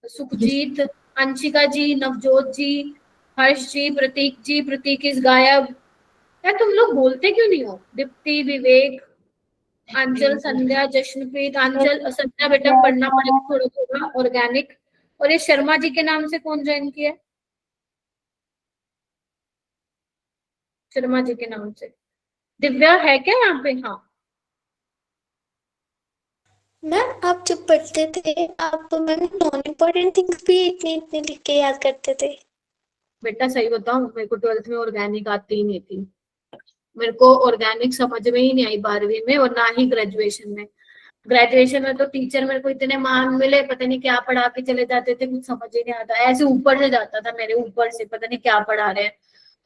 सुखजीत, अंशिका जी, नवजोत जी, हर्ष जी, प्रतीक इस गायब। यार तुम लोग बोलते क्यों नहीं हो? दीप्ति, विवेक, अंचल, संध्या, जश्नप्रीत, अंचल, संध्या बेटा पढ़ना पड़ेगा थोड़ा थोड़ा ऑर्गेनिक। और ये शर्मा जी के नाम से कौन ज्वाइन किया है? शर्मा जी के नाम से दिव्या है क्या यहाँ पे? हाँ मैम आप जब पढ़ते थे आप मैम नॉन इम्पोर्टेंट थिंग्स भी इतने इतने लिख के याद करते थे। बेटा सही बताऊं, मेरे को 12th में ऑर्गेनिक आती ही नहीं थी। मेरे को ऑर्गेनिक समझ में ही नहीं आई 12वीं में, और ना ही ग्रेजुएशन में। ग्रेजुएशन में तो टीचर मेरे को इतने मान मिले, पता नहीं क्या पढ़ा के चले जाते थे, कुछ समझ ही नहीं आता, ऐसे ऊपर से जाता था मेरे ऊपर से, पता नहीं क्या पढ़ा रहे हैं।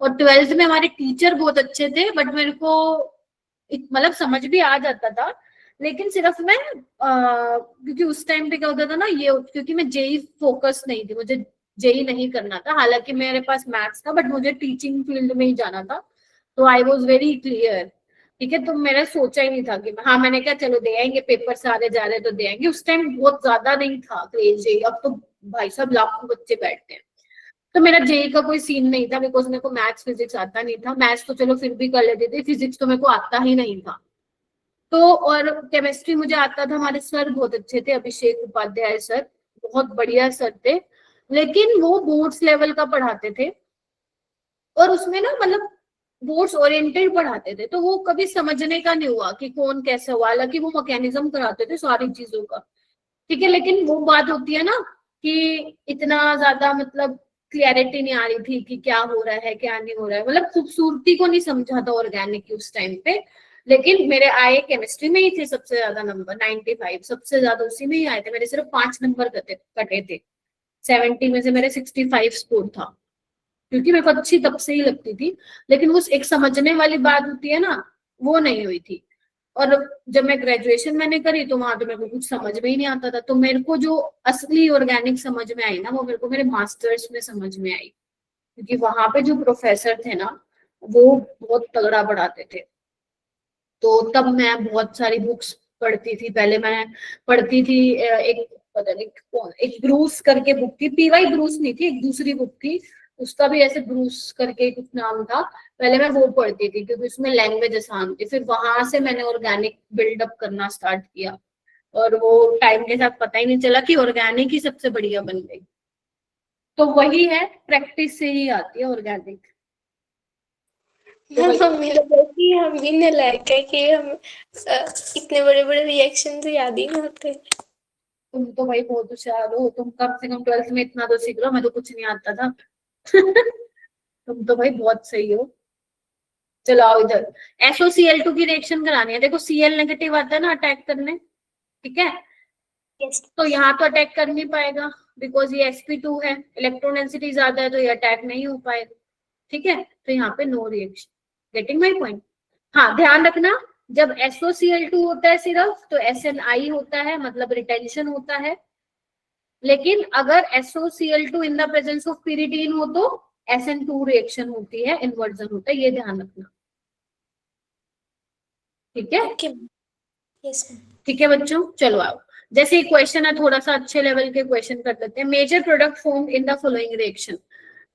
और 12th में हमारे टीचर बहुत अच्छे थे, बट मेरे को मतलब समझ भी आ जाता था, लेकिन सिर्फ मैं क्योंकि उस टाइम पे क्या होता था ना, ये क्योंकि मैं जेई फोकस नहीं थी, मुझे जेई नहीं करना था, हालांकि मेरे पास मैथ्स था, बट मुझे टीचिंग फील्ड में ही जाना था, तो आई वॉज वेरी क्लियर। ठीक है, तो मैंने सोचा ही नहीं था कि हाँ, मैंने कहा चलो दे आएंगे, पेपर सारे जा रहे तो दे आएंगे। उस टाइम बहुत ज्यादा नहीं था क्रेज जेई, अब तो भाई साहब लाखों बच्चे बैठते हैं। तो मेरा जेई का कोई सीन नहीं था, बिकॉज मेरे को मैथ्स फिजिक्स आता नहीं था। मैथ्स तो चलो फिर भी कर लेते थे, फिजिक्स तो मेरे को आता ही नहीं था। तो और केमिस्ट्री मुझे आता था, हमारे सर बहुत अच्छे थे, अभिषेक उपाध्याय सर, बहुत बढ़िया सर थे, लेकिन वो बोर्ड्स लेवल का पढ़ाते थे, और उसमें ना मतलब बोर्ड्स ओरिएंटेड पढ़ाते थे, तो वो कभी समझने का नहीं हुआ कि कौन कैसे हुआ, हालांकि वो मैकेनिज्म कराते थे सारी चीजों का। ठीक है, लेकिन वो बात होती है ना कि इतना ज्यादा मतलब क्लियरिटी नहीं आ रही थी कि क्या हो रहा है क्या नहीं हो रहा है, मतलब खूबसूरती को नहीं समझा था ऑर्गेनिक की उस टाइम पे। लेकिन मेरे आए केमिस्ट्री में ही थे सबसे ज्यादा नंबर, 95 सबसे ज्यादा उसी में ही आए थे मेरे, सिर्फ 5 नंबर कटे थे, 70 में से मेरे 65 स्कोर था, क्योंकि मेरे को अच्छी तब से ही लगती थी, लेकिन वो एक समझने वाली बात होती है ना, वो नहीं हुई थी। और जब मैं ग्रेजुएशन मैंने करी तो वहां तो मेरे को कुछ समझ में ही नहीं आता था, तो मेरे को जो असली ऑर्गेनिक समझ में आई ना, वो मेरे को मेरे मास्टर्स में समझ में आई, क्योंकि वहां पे जो प्रोफेसर थे ना, वो बहुत तगड़ा पढ़ाते थे। तो तब मैं बहुत सारी बुक्स पढ़ती थी। पहले मैं पढ़ती थी एक पता नहीं कौन, एक ब्रूस करके बुक थी, पीवाई ब्रूस नहीं थी, एक दूसरी बुक थी, उसका भी ऐसे ब्रूस करके कुछ नाम था। पहले मैं वो पढ़ती थी क्योंकि उसमें लैंग्वेज आसान थी, फिर वहां से मैंने ऑर्गेनिक बिल्डअप करना स्टार्ट किया, और वो टाइम के साथ पता ही नहीं चला कि ऑर्गेनिक ही सबसे बढ़िया बन गई। तो वही है, प्रैक्टिस से ही आती है ऑर्गेनिक। हमें लगा कि हम भी नालायक है कि हम इतने बड़े बड़े रिएक्शन तो याद ही नहीं होते। तुम तो भाई बहुत होशियार हो, तुम कम से कम 12th में इतना तो सीख लो, मैं तो कुछ नहीं आता था। तुम तो भाई बहुत सही हो। चलो आओ इधर, SOCl2 की रिएक्शन करानी है। देखो Cl नेगेटिव आता है ना अटैक करने, ठीक है, तो यहाँ तो अटैक कर नहीं पाएगा, बिकॉज ये sp2 है, इलेक्ट्रॉन डेंसिटी ज्यादा है, तो ये अटैक नहीं हो पाएगा। ठीक है, तो यहाँ पे no reaction. Getting my point? हाँ, ध्यान रखना, जब SOCl2 होता है सिर्फ, तो SNI होता है, मतलब रिटेंशन होता है। लेकिन अगर SOCl2 in the presence of pyridine हो तो SN2 रिएक्शन होती है, इन्वर्जन होता है, ये ध्यान रखना। ठीक है, यस ठीक है बच्चों, चलो आओ। जैसे क्वेश्चन है, थोड़ा सा अच्छे लेवल के क्वेश्चन कर लेते हैं। Major product form in the following reaction.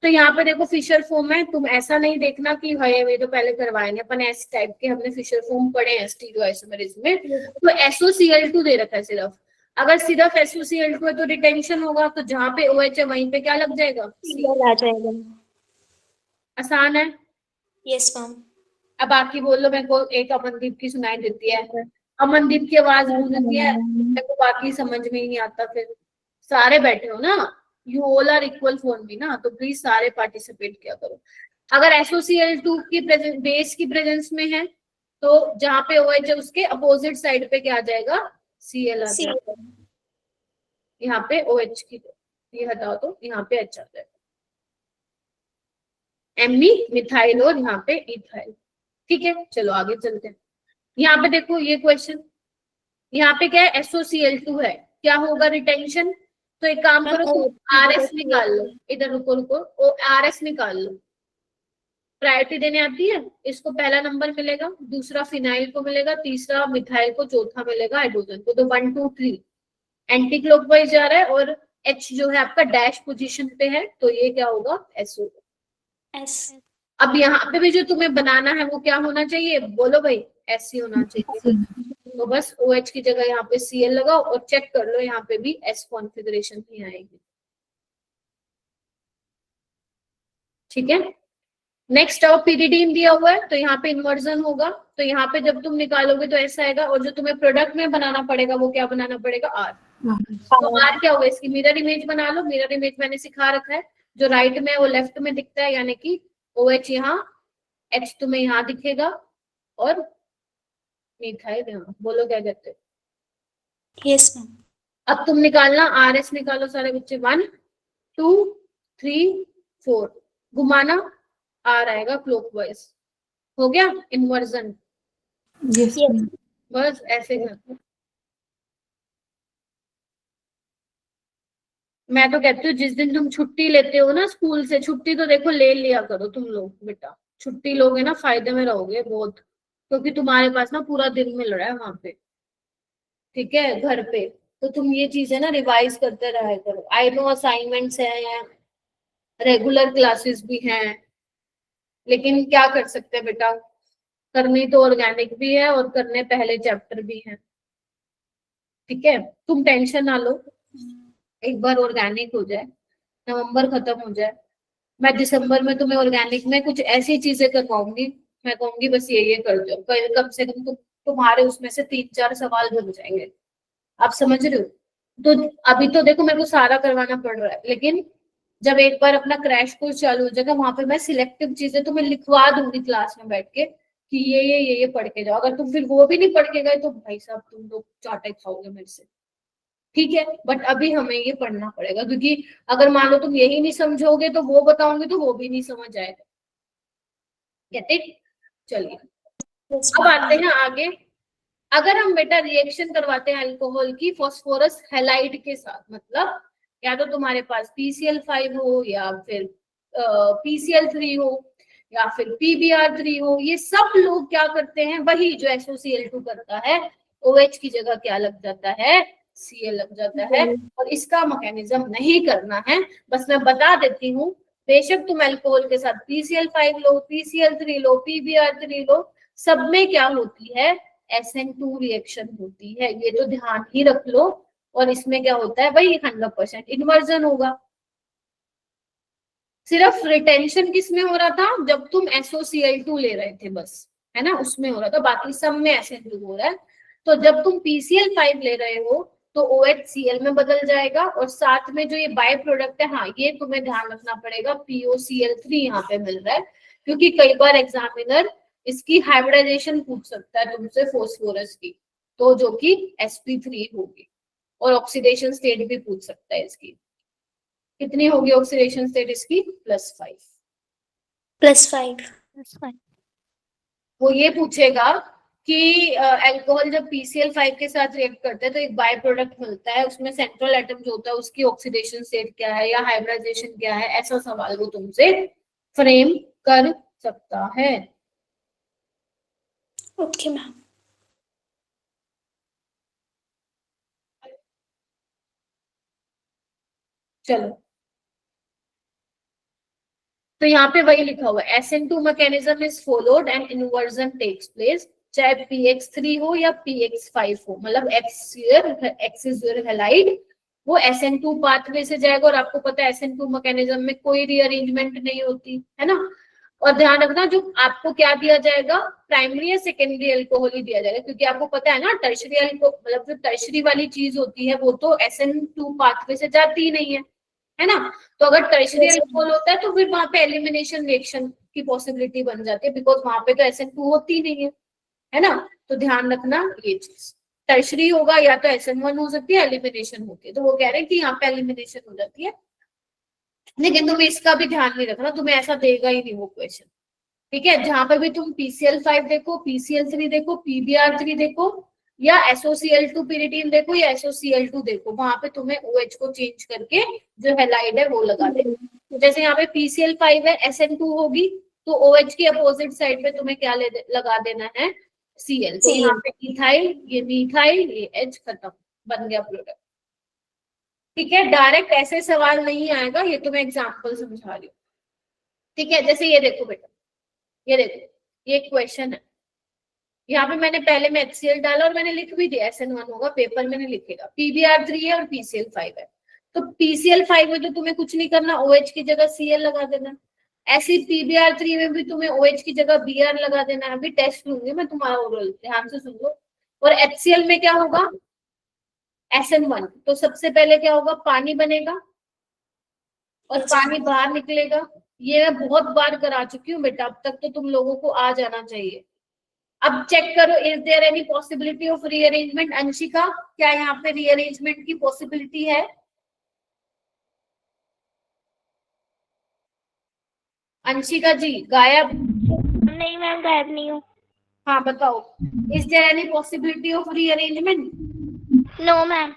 तो यहाँ पे देखो फिशर फॉर्म है, तुम ऐसा नहीं देखना कि भाई वे तो पहले करवाएंगे, अपन ऐसे टाइप के हमने फिशर फॉर्म पढ़े हैं स्टीरियोआइसोमेरिज में। तो SOCl2 दे रखा है सिर्फ, अगर सिर्फ SOCl2 है तो रिटेंशन होगा, तो जहाँ पे OH है वहीं पे क्या लग जाएगा? आ जाएगा। आसान है। Yes ma'am. अब बाकी बोल लो, मेरे को एक अमनदीप की सुनाई देती है, अमनदीप की आवाज गूंजती है, मेरे को बाकी समझ में ही नहीं आता, फिर सारे बैठे हो ना, you all are equal for me ना, तो प्लीज सारे पार्टिसिपेट किया करो। अगर SOCl2 की बेस की प्रेजेंस में है तो जहां पे OH है उसके अपोजिट साइड पे क्या आ जाएगा, Cl आ जाएगा। यहाँ पे OH की ये हटाओ तो यहाँ पे H आ जाएगा, एमी मिथाइल और यहाँ पे इथाइल। ठीक है, चलो आगे चलते हैं। यहाँ पे देखो ये क्वेश्चन, यहाँ पे क्या है, SOCl2 है, क्या होगा रिटेंशन। तो एक काम करो, तुम RS निकाल लो, इधर रुको रुको, RS निकाल लो। प्रायोरिटी देने आती है, इसको पहला नंबर मिलेगा, दूसरा फिनाइल को मिलेगा, तीसरा मिथाइल को, चौथा मिलेगा हाइड्रोजन को। तो 1 2 3 एंटी क्लॉकवाइज जा रहा है और H जो है आपका डैश पोजीशन पे है, तो ये क्या होगा, S होगा। अब यहाँ पे भी जो तुम्हें बनाना है वो क्या होना चाहिए, बोलो भाई, S ही होना चाहिए। तो बस OH की जगह यहाँ पे Cl लगाओ और चेक कर लो, यहाँ पे भी S कॉन्फ़िगरेशन ही आएगी। ठीक है, नेक्स्ट आओ, pyridine दिया हुआ है तो यहाँ पे इन्वर्जन होगा, तो यहाँ पे जब तुम निकालोगे तो ऐसा आएगा, और जो तुम्हें प्रोडक्ट में बनाना पड़ेगा वो क्या बनाना पड़ेगा, R। तो R क्या होगा, इसकी मिरर इमेज बना लो। मिरर इमेज मैंने सिखा रखा है, जो राइट में है वो लेफ्ट में दिखता है, यानी कि OH यहाँ, H तुम्हें यहाँ दिखेगा और मिथाइल यहाँ। बोलो क्या कहते हो? Yes ma'am. अब तुम निकालना, RS निकालो सारे बच्चे, 1 2 3 4, घुमाना, R आएगा क्लॉकवाइज। हो गया इन्वर्जन, यस बस ऐसे करते। मैं तो कहती हूँ जिस दिन तुम छुट्टी लेते हो ना स्कूल से, छुट्टी तो देखो ले लिया करो तुम लोग बेटा, छुट्टी लोगे ना फायदे में रहोगे बहुत, क्योंकि तुम्हारे पास ना पूरा दिन मिल रहा है वहां पे, ठीक है, घर पे। तो तुम ये चीजें ना रिवाइज करते रहा करो। आई नो असाइनमेंट्स हैं, रेगुलर क्लासेस भी हैं, लेकिन क्या कर सकते हैं बेटा, करनी तो ऑर्गेनिक भी है और करने पहले चैप्टर भी है। ठीक है, तुम टेंशन ना लो, एक बार ऑर्गेनिक हो जाए, नवंबर खत्म हो जाए, मैं दिसंबर में तुम्हें ऑर्गेनिक में कुछ ऐसी चीजें करवाऊंगी, मैं कहूंगी बस ये कर दो, कम से कम तुम्हारे उसमें से 3 4 सवाल बन जाएंगे। आप समझ रहे हो? तो अभी तो देखो मेरे को सारा करवाना पड़ रहा है, लेकिन जब एक बार अपना क्रैश कोर्स चालू हो जाएगा, वहां पे मैं सिलेक्टिव चीजें तुम्हें लिखवा दूंगी क्लास में बैठ के कि ये पढ़ के जाओ। अगर तुम फिर वो भी नहीं पढ़ के गए तो भाई साहब तुम लोग चाटे खाओगे मेरे से। ठीक है, बट अभी हमें ये पढ़ना पड़ेगा, क्योंकि अगर मान लो तुम यही नहीं समझोगे तो वो बताओगे तो वो भी नहीं समझ आएगा। Get it? चलिए अब आते हैं आगे। अगर हम बेटा रिएक्शन करवाते हैं अल्कोहल की फास्फोरस हैलाइड के साथ, मतलब या तो तुम्हारे पास PCl5 हो या फिर PCl3 हो या फिर PBr3 हो, ये सब लोग क्या करते हैं, वही जो SOCl2 करता है, OH की जगह क्या लग जाता है, Cl लग जाता है। और इसका मैकेनिज्म नहीं करना है, बस मैं बता देती हूँ, बेशक तुम अल्कोहल के साथ PCl5 लो, PCl3 लो, PBr3 लो, सब में क्या होती है, SN2 रिएक्शन होती है, ये तो ध्यान ही रख लो। और इसमें क्या होता है, वही 100% इन्वर्जन होगा। सिर्फ रिटेंशन किस में हो रहा था, जब तुम SOCl2 ले रहे थे बस, है ना, उसमें हो रहा था, बाकी सब में SN2 हो रहा है। तो जब तुम PCl5 ले रहे हो तो OH Cl में बदल जाएगा, और साथ में जो ये बाय प्रोडक्ट है, हाँ ये तुम्हें ध्यान रखना पड़ेगा, POCl3 यहाँ पे मिल रहा है, क्योंकि कई बार एग्जामिनर इसकी हाइब्रिडाइजेशन पूछ सकता है तुमसे फास्फोरस की, तो जो कि sp3 होगी, और ऑक्सीडेशन स्टेट भी पूछ सकता है इसकी, कितनी होगी ऑक्सीडेशन स्टेट इसकी, +5। वो ये पूछेगा कि अल्कोहल जब PCl5 के साथ रिएक्ट करता है तो एक बाय प्रोडक्ट मिलता है, उसमें सेंट्रल एटम जो होता है उसकी ऑक्सीडेशन स्टेट क्या है या हाइब्रिडाइजेशन क्या है, ऐसा सवाल वो तुमसे फ्रेम कर सकता है। Okay ma'am. चलो, तो यहाँ पे वही लिखा हुआ है, SN2 mechanism is followed and inversion takes place, चाहे PX3 हो या PX5 हो, मतलब एक्सिस हैलाइड, वो SN2 पाथवे से जाएगा। और आपको पता है SN2 मैकेनिज्म में कोई रीअरेंजमेंट नहीं होती है ना। और ध्यान रखना, जो आपको क्या दिया जाएगा, प्राइमरी या सेकेंडरी अल्कोहल ही दिया जाएगा, क्योंकि आपको पता है ना टर्शरी अल्कोहल, मतलब जो टर्शरी वाली चीज होती है वो तो SN2 पाथवे से जाती ही नहीं है है ना। तो अगर टर्शियरी अल्कोहल होता है तो फिर वहां पे एलिमिनेशन रिएक्शन की पॉसिबिलिटी बन जाती है, बिकॉज वहां पे तो SN2 होती नहीं है ना। तो ध्यान रखना ये चीज, टर्शियरी होगा या तो SN1 हो सकती है, एलिमिनेशन होती है, तो वो कह रहे हैं कि यहाँ पे एलिमिनेशन हो जाती है। लेकिन तुम्हें इसका भी ध्यान नहीं रखना, तुम्हें ऐसा देगा ही नहीं वो क्वेश्चन, ठीक है। जहां पर भी तुम PCl5 देखो, PCl3 देखो, PBr3 देखो, या SOCl2 pyridine देखो, या SOCl2 देखो, वहां पे तुम्हें OH को चेंज करके जो हेलाइड है वो लगा देना। तो जैसे यहाँ पे PCl5 है, SN2 होगी, तो OH की अपोजिट साइड पे तुम्हें क्या लगा देना है, Cl। तो यहाँ पे इथाइल, ये मिथाइल, ये H, खत्म, बन गया प्रोडक्ट, ठीक है। डायरेक्ट ऐसे सवाल नहीं आएगा, ये तो मैं एग्जाम्पल समझा रही हूँ, ठीक है। जैसे ये देखो बेटा, ये देखो, ये क्वेश्चन है, यहाँ पे मैंने पहले में HCl डाला और मैंने लिख भी दिया SN1 होगा, पेपर में नहीं लिखेगा। PBr3 है और PCl5 है, तो PCl5 में तो तुम्हें कुछ नहीं करना, OH की जगह Cl लगा देना। ऐसी PBr3 में भी तुम्हें OH की जगह Br लगा देना है। अभी टेस्ट लूंगी मैं तुम्हारा ओरल, ध्यान से सुन लो। और HCl में क्या होगा, SN1, तो सबसे पहले क्या होगा, पानी बनेगा और पानी बाहर निकलेगा। ये मैं बहुत बार करा चुकी हूँ बेटा, अब तक तो तुम लोगों को आ जाना चाहिए। अब चेक करो, is there any possibility of rearrangement. Anshika, क्या यहाँ पे रीअरेंजमेंट की पॉसिबिलिटी है? अंशिका जी गायब? नहीं मैम, गायब नहीं हूँ। हाँ बताओ, is there any possibility of rearrangement? No ma'am.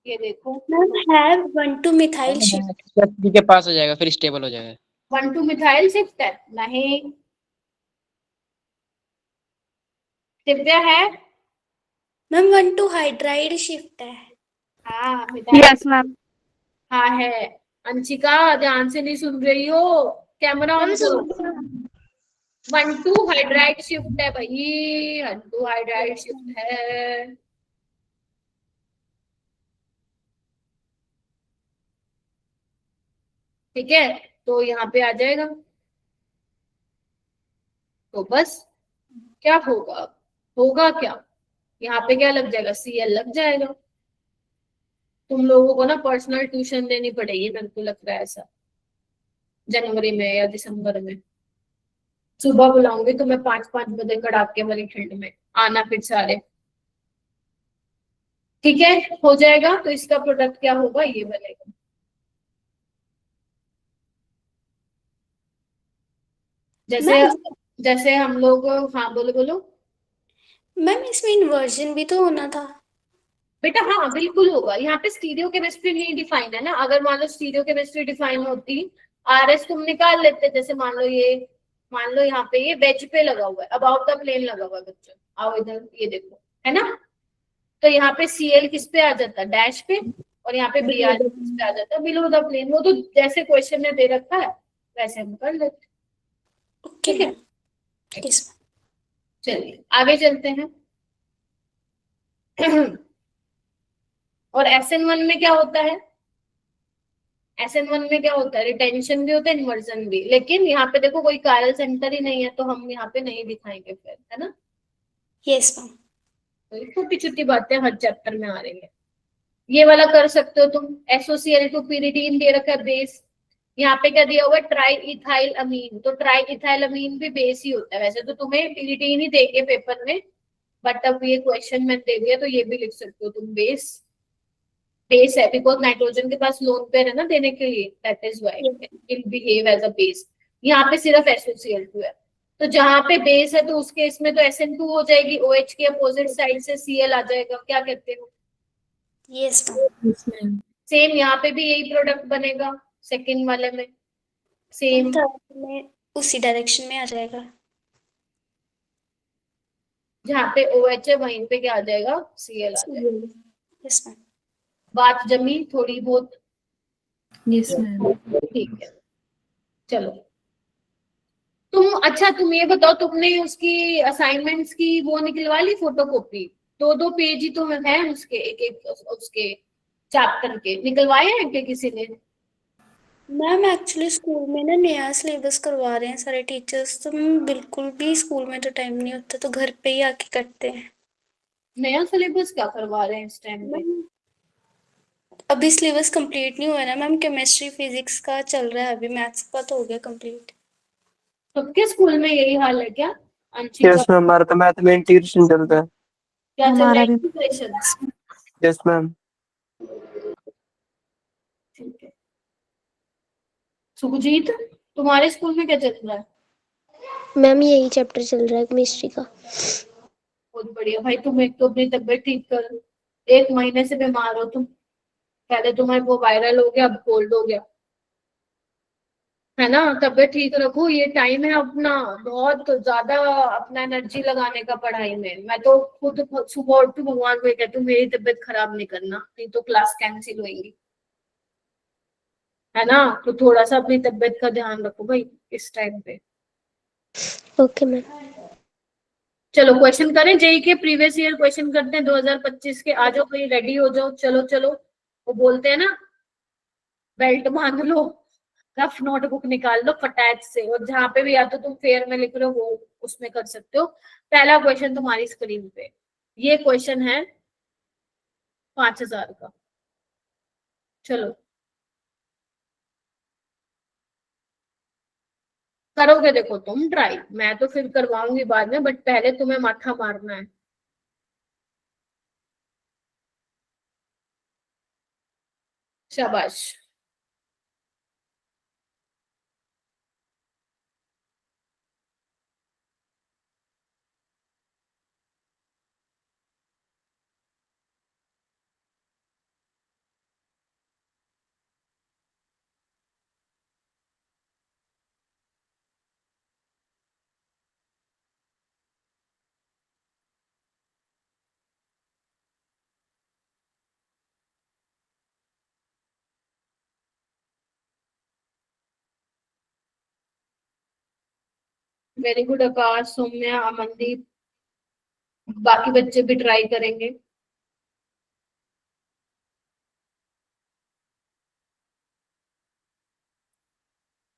ये देखो, मैम हैव 1,2 मिथाइल शिफ्ट। के पास हो जाएगा, फिर स्टेबल हो जाएगा। 1,2 मिथाइल शिफ्ट है? नहीं। दिव्या है? मैम 1,2 हाइड्राइड शिफ्ट है। हाँ मिथाइल, यस मैम। हाँ है। अंशिका ध्यान से नहीं सुन रही हो, कैमरा ऑन करो। 1,2 हाइड्राइड शिफ्ट है भाई, 1,2 हाइड्राइड शिफ्ट है। ठीक है, तो यहाँ पे आ जाएगा, तो बस क्या होगा, होगा क्या, यहाँ पे क्या लग जाएगा, Cl लग जाएगा। तुम लोगों को ना पर्सनल ट्यूशन देनी पड़ेगी, मेरे को लग रहा है ऐसा, जनवरी में या दिसंबर में। सुबह बुलाऊंगी तो मैं 5-5 बजे कड़ाके वाली ठंड में, आना फिर सारे, ठीक है। हो जाएगा, तो इसका प्रोडक्ट क्या होगा, ये बनेगा। जैसे जैसे हम लोग, हाँ बोलो बोलो। मैम इसमें इन्वर्जन भी तो होना था। बेटा हाँ बिल्कुल होगा, यहाँ पे स्टीरियो केमिस्ट्री नहीं डिफाइन है ना। अगर मान लो स्टीरियो केमिस्ट्री डिफाइन होती, RS तुम निकाल लेते। जैसे मान लो ये, मान लो यहाँ पे ये वेज पे लगा हुआ है, अबाउट द प्लेन लगा हुआ है बच्चों, आओ इधर, ये देखो, है ना। तो यहाँ पे Cl किस पे आ जाता है, डैश पे, और यहाँ पे Br किस पे आ जाता है, बिलो द प्लेन। वो तो जैसे क्वेश्चन में दे रखा है वैसे हम कर लेते, ओके ठीक है। मैम। यस। चलिए आगे चलते हैं। और SN1 में क्या होता है, SN1 में क्या होता है, रिटेंशन भी होता है, इन्वर्जन भी। लेकिन यहाँ पे देखो कोई कायरल सेंटर ही नहीं है, तो हम यहाँ पे नहीं दिखाएंगे फिर, है ना। Yes ma'am. तो छोटी छोटी बातें हर चैप्टर में आ रही है। ये वाला कर सकते हो तुम, SOCl2 pyridine दे रखा है बेस, यहाँ पे क्या दिया हुआ है, ट्राई इथाइल अमीन। तो ट्राई इथाइल अमीन भी बेस ही होता है। वैसे तो तुम्हें pyridine ही देंगे पेपर में, बट अब ये क्वेश्चन मैंने दे दिया तो ये भी लिख सकते हो तुम, बेस बेस है, बिकॉज नाइट्रोजन के पास लोन पेयर है ना देने के लिए, that is why it will behave as a base. यहाँ पे सिर्फ SOCl2 है, तो जहां पे बेस है तो उसके इसमें तो SN2 हो जाएगी, OH के अपोजिट साइड से Cl आ जाएगा। क्या कहते हो? Yes ma'am. सेम यहाँ पे भी यही प्रोडक्ट बनेगा, सेकंड वाले में सेम। में उसी डायरेक्शन में आ जाएगा। जहाँ पे OH है वहीं पे क्या आ जाएगा, Cl आ जाएगा। Yes ma'am. बात जमी थोड़ी बहुत? Yes ma'am. ठीक है, चलो। तुम अच्छा तुम ये बताओ, तुमने उसकी असाइनमेंट्स की वो निकलवा ली फोटोकॉपी? 2-2 पेज ही तो है उसके, एक एक उसके चैप्टर के निकलवाए हैं क्या किसी ने? मैम एक्चुअली स्कूल में ना नया सिलेबस करवा रहे हैं सारे टीचर्स, तो मैम बिल्कुल भी स्कूल में तो टाइम नहीं होता, तो घर पे ही आके करते हैं। नया सिलेबस क्या करवा रहे हैं इस टाइम पे? अभी सिलेबस कंप्लीट नहीं हुआ है ना मैम, केमिस्ट्री फिजिक्स का चल रहा है, अभी मैथ्स का तो हो गया कंप्लीट। सबके स्कूल में यही हाल है क्या? अंशिका, यस मैम, हमारा तो मैथ में इंटीग्रेशन चल रहा है। क्या चल रहा हमारा है? भी। इंटीग्रेशन। Yes ma'am. ठीक है। सुखजीत, तुम्हारे स्कूल में क्या चल रहा है? मैम यही चैप्टर चल रहा है केमिस्ट्री का। बहुत बढ़िया भाई, तुम एक तो अपनी तबीयत ठीक करो, 1 महीने से बीमार हो तुम। पहले तुम्हारे वो वायरल हो गया, अब कोल्ड हो गया, है ना? तबीयत ठीक रखो, ये टाइम है अपना, बहुत ज्यादा अपना एनर्जी लगाने का पढ़ाई में। मैं तो खुद सुबह उठ के भगवान को ये कहती हूँ मेरी तबीयत खराब नहीं करना, नहीं तो क्लास कैंसिल होगी, है ना? तो थोड़ा सा अपनी तबीयत का ध्यान रखो भाई इस टाइम पे। Okay ma'am. चलो क्वेश्चन करें, जेई के प्रीवियस ईयर क्वेश्चन करते हैं 2025 के। आ जाओ भाई, रेडी हो जाओ, चलो चलो। वो बोलते हैं ना, बेल्ट बांध लो, रफ नोटबुक निकाल लो फटाक से, और जहां पे भी या तो तुम फेयर में लिख रहे हो वो उसमें कर सकते हो। पहला क्वेश्चन तुम्हारी स्क्रीन पे, ये क्वेश्चन है 5,000 का। चलो करोगे देखो तुम ट्राई, मैं तो फिर करवाऊंगी बाद में, बट पहले तुम्हें माथा मारना है। शाबाश। वेरी गुड आकाश, सौम्या, अमनदीप, बाकी बच्चे भी ट्राई करेंगे।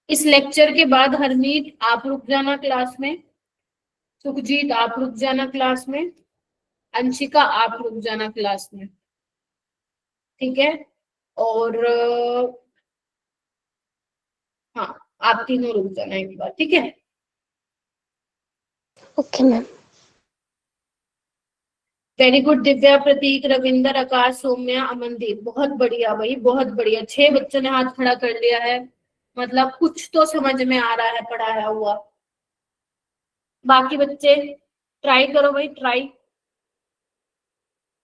इस लेक्चर के बाद हरमीत आप रुक जाना क्लास में, सुखजीत आप रुक जाना क्लास में, अंशिका आप रुक जाना क्लास में, ठीक है? और हाँ, आप तीनों रुक जाना एक बार, ठीक है? Okay ma'am. Very good Divya, Prateek, Ravinder, Akash, Saumya, Amandeep, बहुत बढ़िया भाई, बहुत बढ़िया। 6 बच्चों ने हाथ खड़ा कर लिया है, मतलब कुछ तो समझ में आ रहा है पढ़ाया हुआ। बाकी बच्चे ट्राई करो भाई, ट्राई।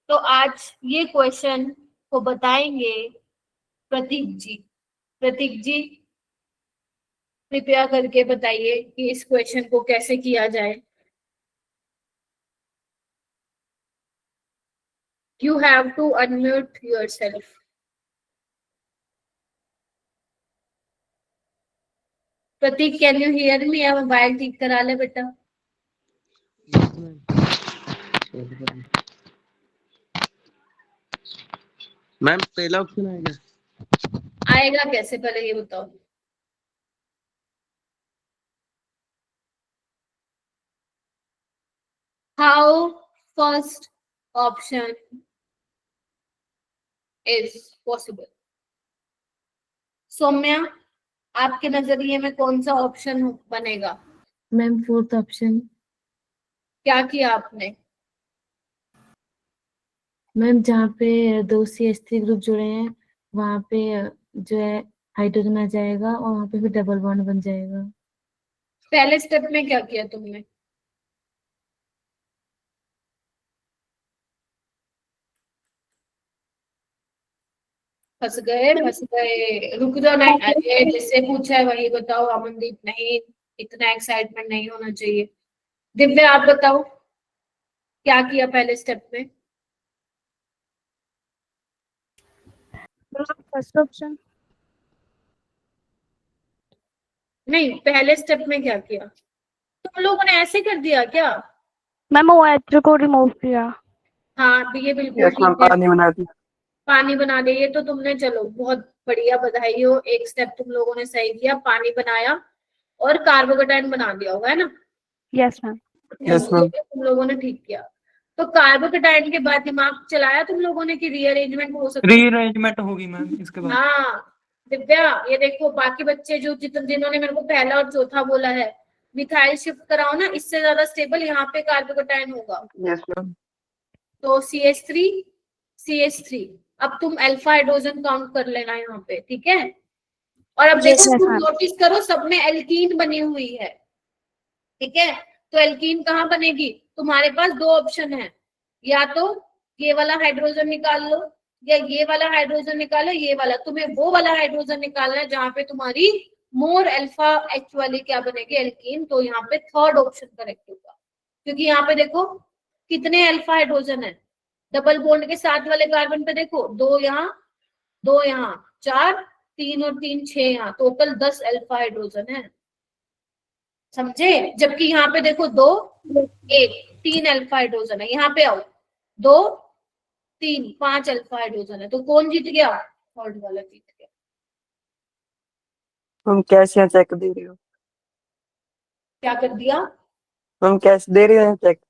तो आज ये क्वेश्चन को बताएंगे प्रतीक जी। प्रतीक जी कृपया करके बताइए कि इस क्वेश्चन को कैसे किया जाए। You have to unmute yourself. Prateek, can you hear me? या मोबाइल ठीक करा ले बेटा। मैम पहला ऑप्शन आएगा? आएगा कैसे, पहले ये बताओ। How first option is possible? Saumya, आपके नजरिए में कौन सा ऑप्शन बनेगा? Ma'am 4th option. क्या किया आपने? मैम जहाँ पे 2 CH3 ग्रुप जुड़े हैं वहाँ पे जो है हाइड्रोजन आ जाएगा और वहाँ पे फिर डबल बॉन्ड बन जाएगा। पहले स्टेप में क्या किया तुमने? फंस गए, फंस गए, रुक जाओ। नहीं, अरे जिससे पूछा है वही बताओ। अमनदीप, नहीं, इतना एक्साइटमेंट नहीं होना चाहिए। दिव्या आप बताओ, क्या किया पहले स्टेप में? First option. नहीं, पहले स्टेप में क्या किया? तुम लोगों ने ऐसे कर दिया क्या? मैम OH को रिमूव किया। हाँ, ये बिल्कुल यस मैम, ठीक है, पानी बना दी। पानी बना दिए तो तुमने, चलो बहुत बढ़िया, बधाई हो, एक स्टेप तुम लोगों ने सही किया, पानी बनाया और कार्बोकेटाइन बना दिया होगा, है ना? Yes ma'am. यस ये मैम। भी तुम लोगों ने ठीक किया। तो कार्बोकेटाइन के बाद दिमाग चलाया तुम लोगों ने कि रीअरेंजमेंट हो सकती है? रीअरेंजमेंट होगी मैम इसके बाद। हाँ दिव्या, ये देखो बाकी बच्चे जो जिन्होंने मेरे को पहला और चौथा बोला है, मिथाइल शिफ्ट कराओ ना, इससे ज्यादा स्टेबल यहाँ पे कार्बोकेटाइन होगा। Yes ma'am. तो CH3 CH3, अब तुम अल्फा हाइड्रोजन काउंट कर लेना यहाँ पे, ठीक है? और अब Yes, देखो तुम ma'am. नोटिस करो सब में एल्कीन बनी हुई है, ठीक है? तो एल्कीन कहाँ बनेगी? तुम्हारे पास दो ऑप्शन है, या तो ये वाला हाइड्रोजन निकाल लो, या ये वाला हाइड्रोजन निकालो, ये वाला। तुम्हें वो वाला हाइड्रोजन निकालना है जहां पे तुम्हारी मोर अल्फा H वाली क्या बनेगी, एल्कीन। तो यहाँ पे थर्ड ऑप्शन करेक्ट होगा, क्योंकि यहाँ पे देखो कितने अल्फा हाइड्रोजन है, डबल बॉन्ड के साथ वाले कार्बन पे देखो, दो यहाँ, दो यहाँ, चार, तीन और तीन, 6 यहाँ, टोटल 10 अल्फा हाइड्रोजन है, समझे? जबकि यहाँ पे देखो दो, एक, 3 अल्फा हाइड्रोजन है। यहाँ पे आओ, 2, 3, 5 अल्फा हाइड्रोजन है। तो कौन जीत गया? थर्ड वाला जीत गया। हम कैश यहाँ चेक दे रही हो? क्या कर दिया? हम कैश दे रहे हैं चेक।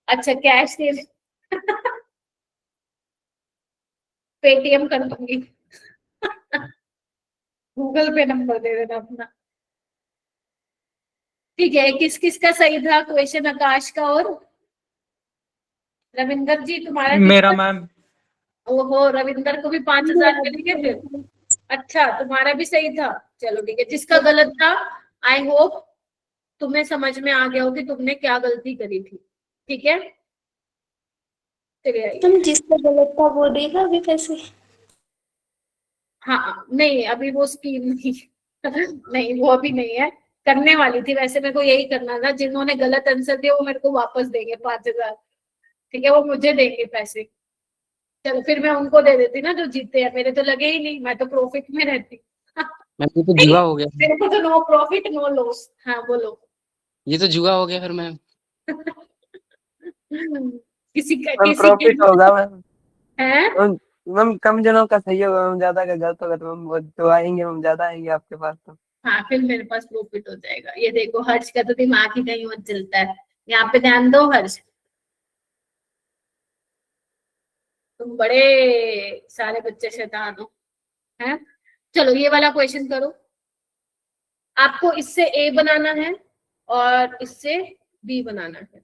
अच्छा कैश दे पेटीएम कर दूंगी गूगल पे नंबर दे देना अपना। ठीक है, किस किस का सही था क्वेश्चन? आकाश का और रविंदर जी तुम्हारा मेरा कितना? मैम। ओहो, रविंदर को भी 5,000 मिलेंगे फिर। अच्छा तुम्हारा भी सही था, चलो ठीक है। जिसका गलत था आई होप तुम्हें समझ में आ गया हो कि तुमने क्या गलती करी थी, ठीक है? चलिए आइए। तुम जिसका गलत था वो देगा अभी पैसे? हाँ नहीं, अभी वो स्कीम नहीं नहीं वो अभी नहीं है, करने वाली थी वैसे, मेरे को यही करना था। जिन्होंने गलत आंसर दिया वो मेरे को वापस देंगे 5,000, ठीक है? वो मुझे देंगे पैसे। चलो फिर मैं उनको दे देती ना जो जीते हैं, मेरे तो लगे ही नहीं, मैं तो प्रॉफिट में रहती मैम ये तो जुआ हो गया। मेरे को तो नो प्रॉफिट नो लॉस। हाँ बोलो ये तो जुआ हो गया फिर मैम। किसी का मैम किसी प्रॉफिट के होगा मैम। है। मैम कम जनों का सही होगा, मैम ज्यादा का गलत होगा तो मैम वो तो आएंगे, मैम ज्यादा आएंगे आपके पास तो। हाँ फिर मेरे पास प्रॉफिट हो जाएगा। ये देखो हर्ष का तो दिमाग ही कहीं और चलता है, यहाँ पे ध्यान दो हर्ष, तुम बड़े सारे बच्चे शैतान हो, हैं? चलो ये वाला क्वेश्चन करो। आपको इससे A बनाना है और इससे B बनाना है।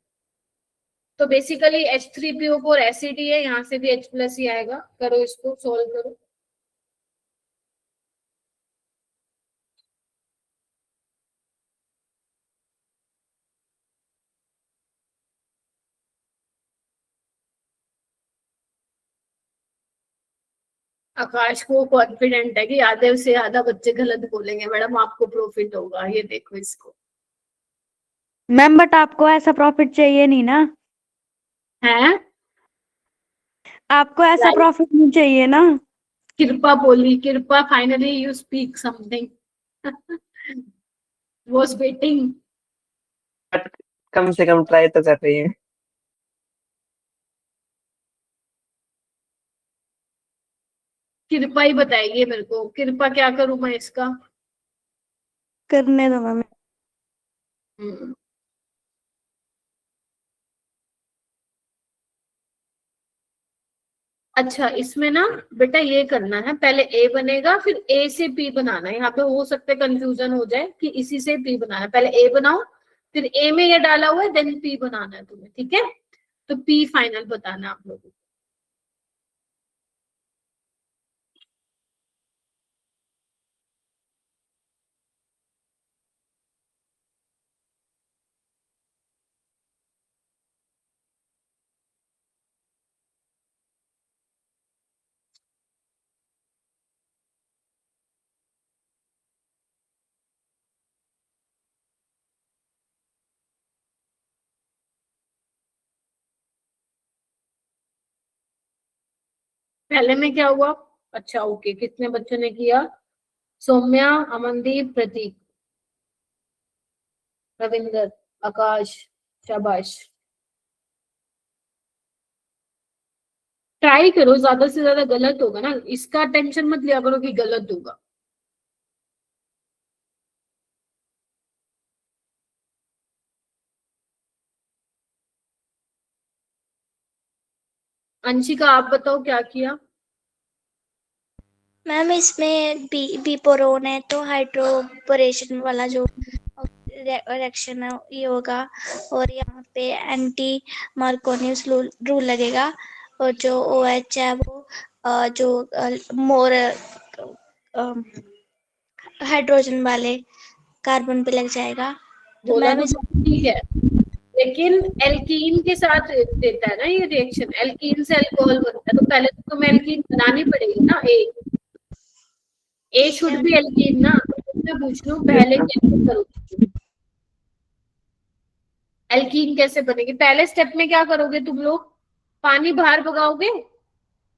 तो बेसिकली H3PO4 एसिड ही है, यहाँ से भी H+ ही आएगा। करो इसको, सोल्व करो। आकाश को कॉन्फिडेंट है कि आधे से ज्यादा बच्चे गलत बोलेंगे, मैडम आपको प्रॉफिट होगा। ये देखो इसको, मैम बट आपको ऐसा प्रॉफिट चाहिए नहीं ना, है आपको ऐसा प्रॉफिट नहीं चाहिए ना। कृपा बोली, Kripa finally you speak something was waiting. कम से कम ट्राई तो कर रही है। कृपा ही बताएगी मेरे को, कृपा क्या करूं मैं इसका? करने दो मैम। हम्म। अच्छा इसमें ना बेटा ये करना है, पहले A बनेगा फिर A से P बनाना है। यहाँ पे हो सकता है कंफ्यूजन हो जाए कि इसी से P बनाना है। पहले A बनाओ, फिर A में ये डाला हुआ है, देन P बनाना है तुम्हें, ठीक है? तो P फाइनल बताना है आप लोगों को। पहले में क्या हुआ? अच्छा ओके, कितने बच्चों ने किया? सौम्या, अमनदीप, प्रतीक, रविंदर, आकाश, शाबाश। ट्राई करो, ज्यादा से ज्यादा गलत होगा ना, इसका टेंशन मत लिया करो कि गलत होगा। अंशिका आप बताओ क्या किया? मैम इसमें बीपोरोन है तो हाइड्रोबोरेशन वाला जो रिएक्शन है ये होगा, और यहाँ पे एंटी मार्कोनियस रूल लगेगा, और जो OH है वो जो मोर हाइड्रोजन वाले कार्बन पे लग जाएगा। तो बोला मैम तो इस ठीक है, लेकिन एल्कीन के साथ देता है ना ये रिएक्शन, एल्कीन से अल्कोहल बनता है, तो पहले तो तुम्हें एल्कीन बनानी पड़ेगी ना। ए शुड बी एल्कीन ना, तो मैं पूछ लूं पहले ma'am. कैसे करोगे? एल्कीन कैसे बनेगी? पहले स्टेप में क्या करोगे तुम लोग? पानी बाहर भगाओगे।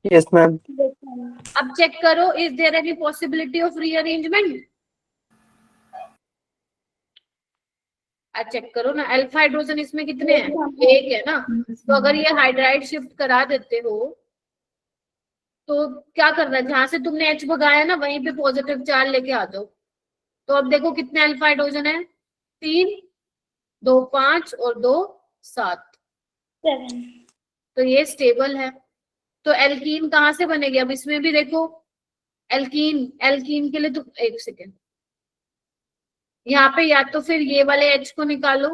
Yes, ma'am. अब चेक करो, is there any possibility of rearrangement? Check करो ना, अल्फा हाइड्रोजन इसमें कितने हैं? एक है ना। तो अगर ये हाइड्राइड शिफ्ट करा देते हो तो क्या करना है, जहां से तुमने H भगाया ना वहीं पे पॉजिटिव चार्ज लेके आ जाओ। तो अब देखो कितने अल्फा हाइड्रोजन है? 3, 2 5 और 2 7। 7। तो ये स्टेबल है। तो एल्कीन कहाँ से बनेगी? अब इसमें भी देखो, एल्कीन एल्कीन के लिए तो एक सेकेंड, यहाँ पे या तो फिर ये वाले H को निकालो,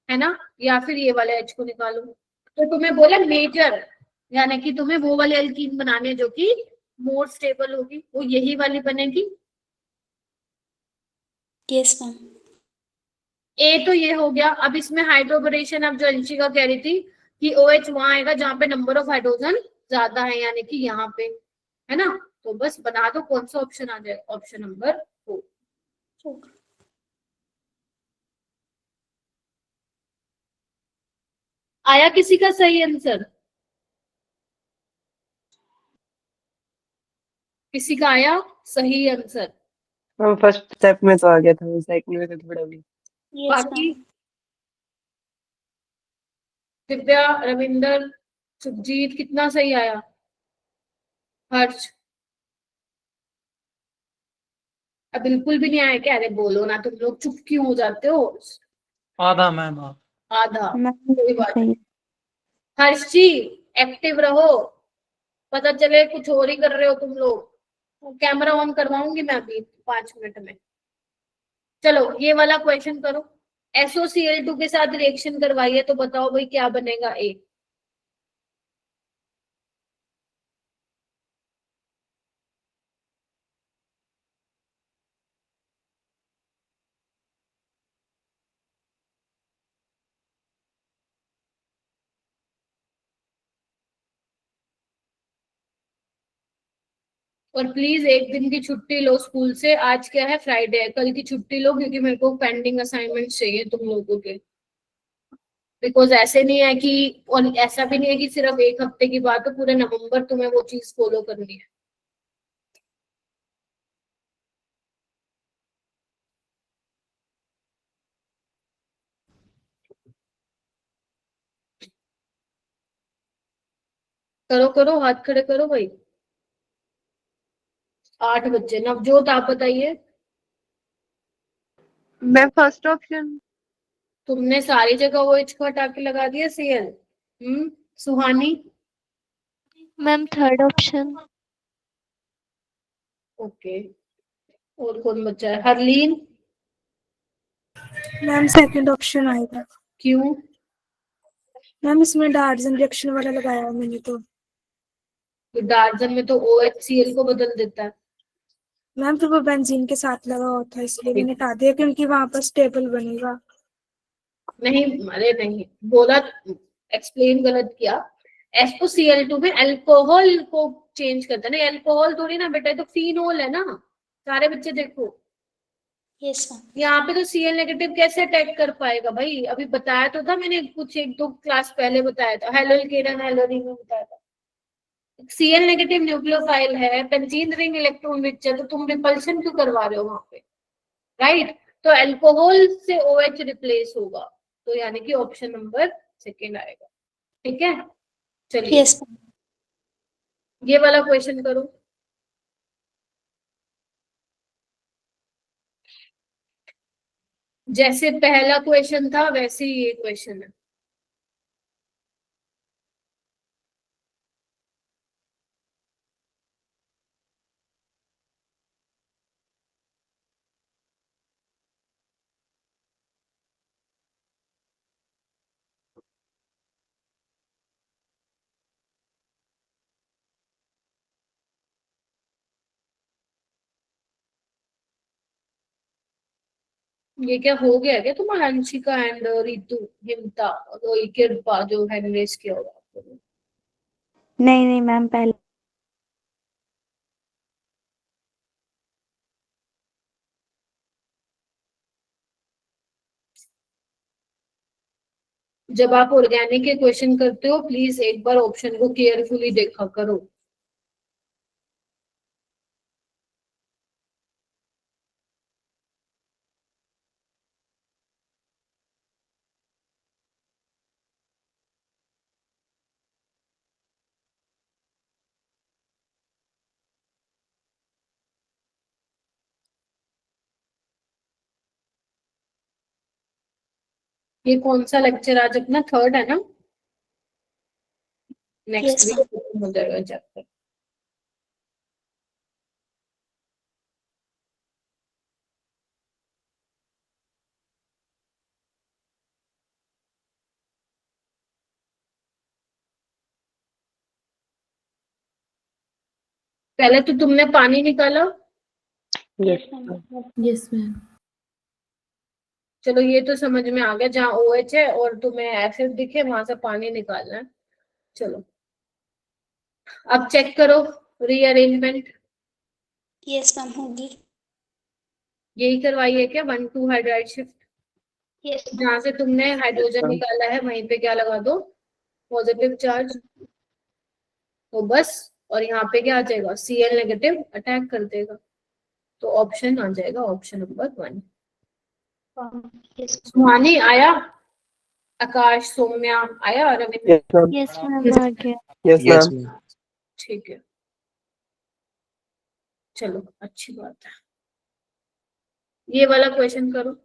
है ना, या फिर ये वाले H को निकालो। तो तुम्हें बोला मेजर, यानी कि तुम्हें वो वाली एल्कीन बनानी है जो कि मोर स्टेबल होगी, वो यही वाली बनेगी। Yes ma'am. ए तो ये हो गया। अब इसमें हाइड्रोबोरेशन, अब जो अंशिका कह रही थी कि OH वहां आएगा जहां पे नंबर ऑफ हाइड्रोजन ज्यादा है, यानी कि यहाँ पे, है ना। तो बस बना दो, कौन सा ऑप्शन आ जाए? Option number 4। आया किसी का सही आंसर? किसी का आया सही आंसर? मैम फर्स्ट स्टेप में तो आ गया था, सेकंड में तो थोड़ा भी. यस बाकी मैम। दिव्या, रविंदर, सुखजीत कितना सही आया? हर्ष अब बिल्कुल भी नहीं आया क्या? अरे बोलो ना, तुम लोग चुप क्यों हो जाते हो? आधा मैम आप। आधा, मैम कोई बात सही नहीं। हर्ष जी एक्टिव रहो, पता चले कुछ और ही कर रहे हो तुम लोग। कैमरा ऑन करवाऊंगी मैं अभी 5 मिनट में। चलो ये वाला क्वेश्चन करो। SOCl2 के साथ रिएक्शन करवाइए तो बताओ भाई क्या बनेगा? ए और प्लीज एक दिन की छुट्टी लो स्कूल से। आज क्या है? फ्राइडे है। कल की छुट्टी लो क्योंकि मेरे को पेंडिंग असाइनमेंट चाहिए तुम लोगों के। बिकॉज ऐसे नहीं है कि, और ऐसा भी नहीं है कि सिर्फ एक हफ्ते की बात है, पूरे नवंबर तुम्हें वो चीज फॉलो करनी है। करो करो, हाथ खड़े करो भाई। 8 बच्चे। नवजोत आप बताइए। मैं फर्स्ट ऑप्शन. तुमने सारी जगह वो H को हटा के लगा दिया Cl। Suhani? Ma'am third option. Okay. और कौन बचा है? हरलीन? मैम सेकंड ऑप्शन आएगा। क्यों? मैम इसमें डार्जन रिएक्शन वाला लगाया है मैंने तो। डार्जन में तो OHCl को बदल देता है। मैम फिर वो बेंजीन के साथ लगा होता है इसलिए मैंने हटा दिया क्योंकि वहां पर स्टेबल बनेगा। नहीं, अरे नहीं बोला, एक्सप्लेन गलत किया। SOCl2 में अल्कोहल को चेंज करता है ना, अल्कोहल थोड़ी ना बेटा, ये तो फिनोल है ना। सारे बच्चे देखो, यस मैम। यहाँ पे तो Cl नेगेटिव कैसे अटैक कर पाएगा भाई? अभी बताया तो था मैंने, कुछ 1-2 क्लास पहले बताया था, हेलोकेन हेलोरीन में बताया था। Cl नेगेटिव न्यूक्लियोफाइल है, बेंजीन रिंग इलेक्ट्रॉन रिच है, तो तुम रिपल्शन क्यों करवा रहे हो वहां पे? राइट। तो अल्कोहल से OH रिप्लेस होगा, तो यानी कि ऑप्शन नंबर 2 आएगा। ठीक है, चलिए यस मैम। ये वाला क्वेश्चन करो। जैसे पहला क्वेश्चन था वैसे ही ये क्वेश्चन है। ये क्या हो गया क्या तुम्हारा, अंशिका एंड रितु, हिमता और ये कृपा जो हैंड रेस किया होगा आप लोगों ने? नहीं नहीं मैम, पहले। जब आप ऑर्गेनिक के क्वेश्चन करते हो प्लीज एक बार ऑप्शन को केयरफुली देखा करो। ये कौन सा लेक्चर आज अपना, थर्ड है ना? Next Yes, week ma'am. खत्म हो जाएगा चैप्टर। पहले तो तुमने पानी निकाला, Yes, ma'am. Yes ma'am. चलो ये तो समझ में आ गया, जहाँ OH है और तुम्हें एसिड दिखे वहां से पानी निकालना है। चलो अब चेक करो रीअरेंजमेंट, Yes, ma'am. होगी। यही करवाई है क्या, 1,2 हाइड्राइड शिफ्ट? Yes, ma'am. जहां से तुमने हाइड्रोजन निकाला है वहीं पे क्या लगा दो, पॉजिटिव चार्ज, तो बस। और यहाँ पे क्या आ जाएगा, Cl नेगेटिव अटैक कर देगा, तो ऑप्शन आ जाएगा ऑप्शन नंबर 1। Yes, सुहानी आया, आकाश, सौम्या आया, Ravindra? Yes ma'am. Yes ma'am आ गया। Yes yes ma'am. मैम। ठीक है, चलो अच्छी बात है। ये वाला क्वेश्चन करो।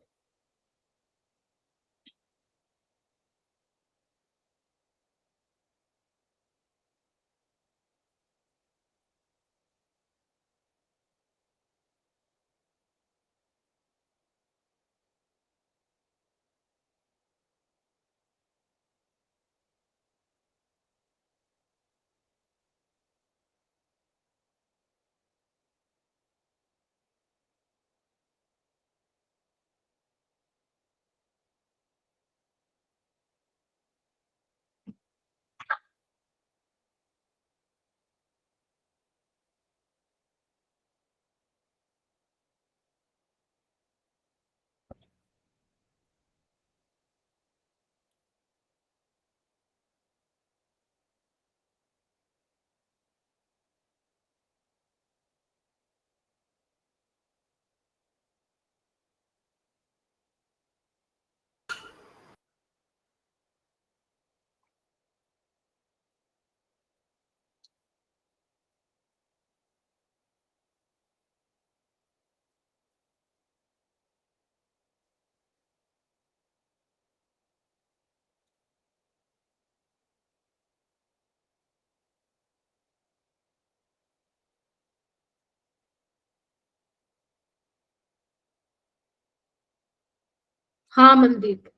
हाँ मनदीप,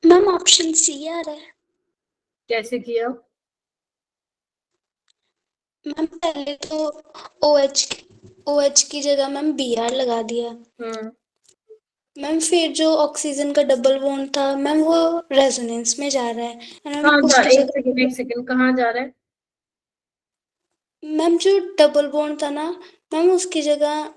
मैम ऑप्शन सी आ रहा है। कैसे किया? मैम पहले तो OH की जगह मैम Br लगा दिया। मैम फिर जो ऑक्सीजन का डबल बॉन्ड था मैम वो रेजोनेंस में जा रहा है मैम कहाँ जा, उसकी एक सेकंड कहाँ जा रहा है? मैम जो डबल बॉन्ड था ना मैम उसकी जगह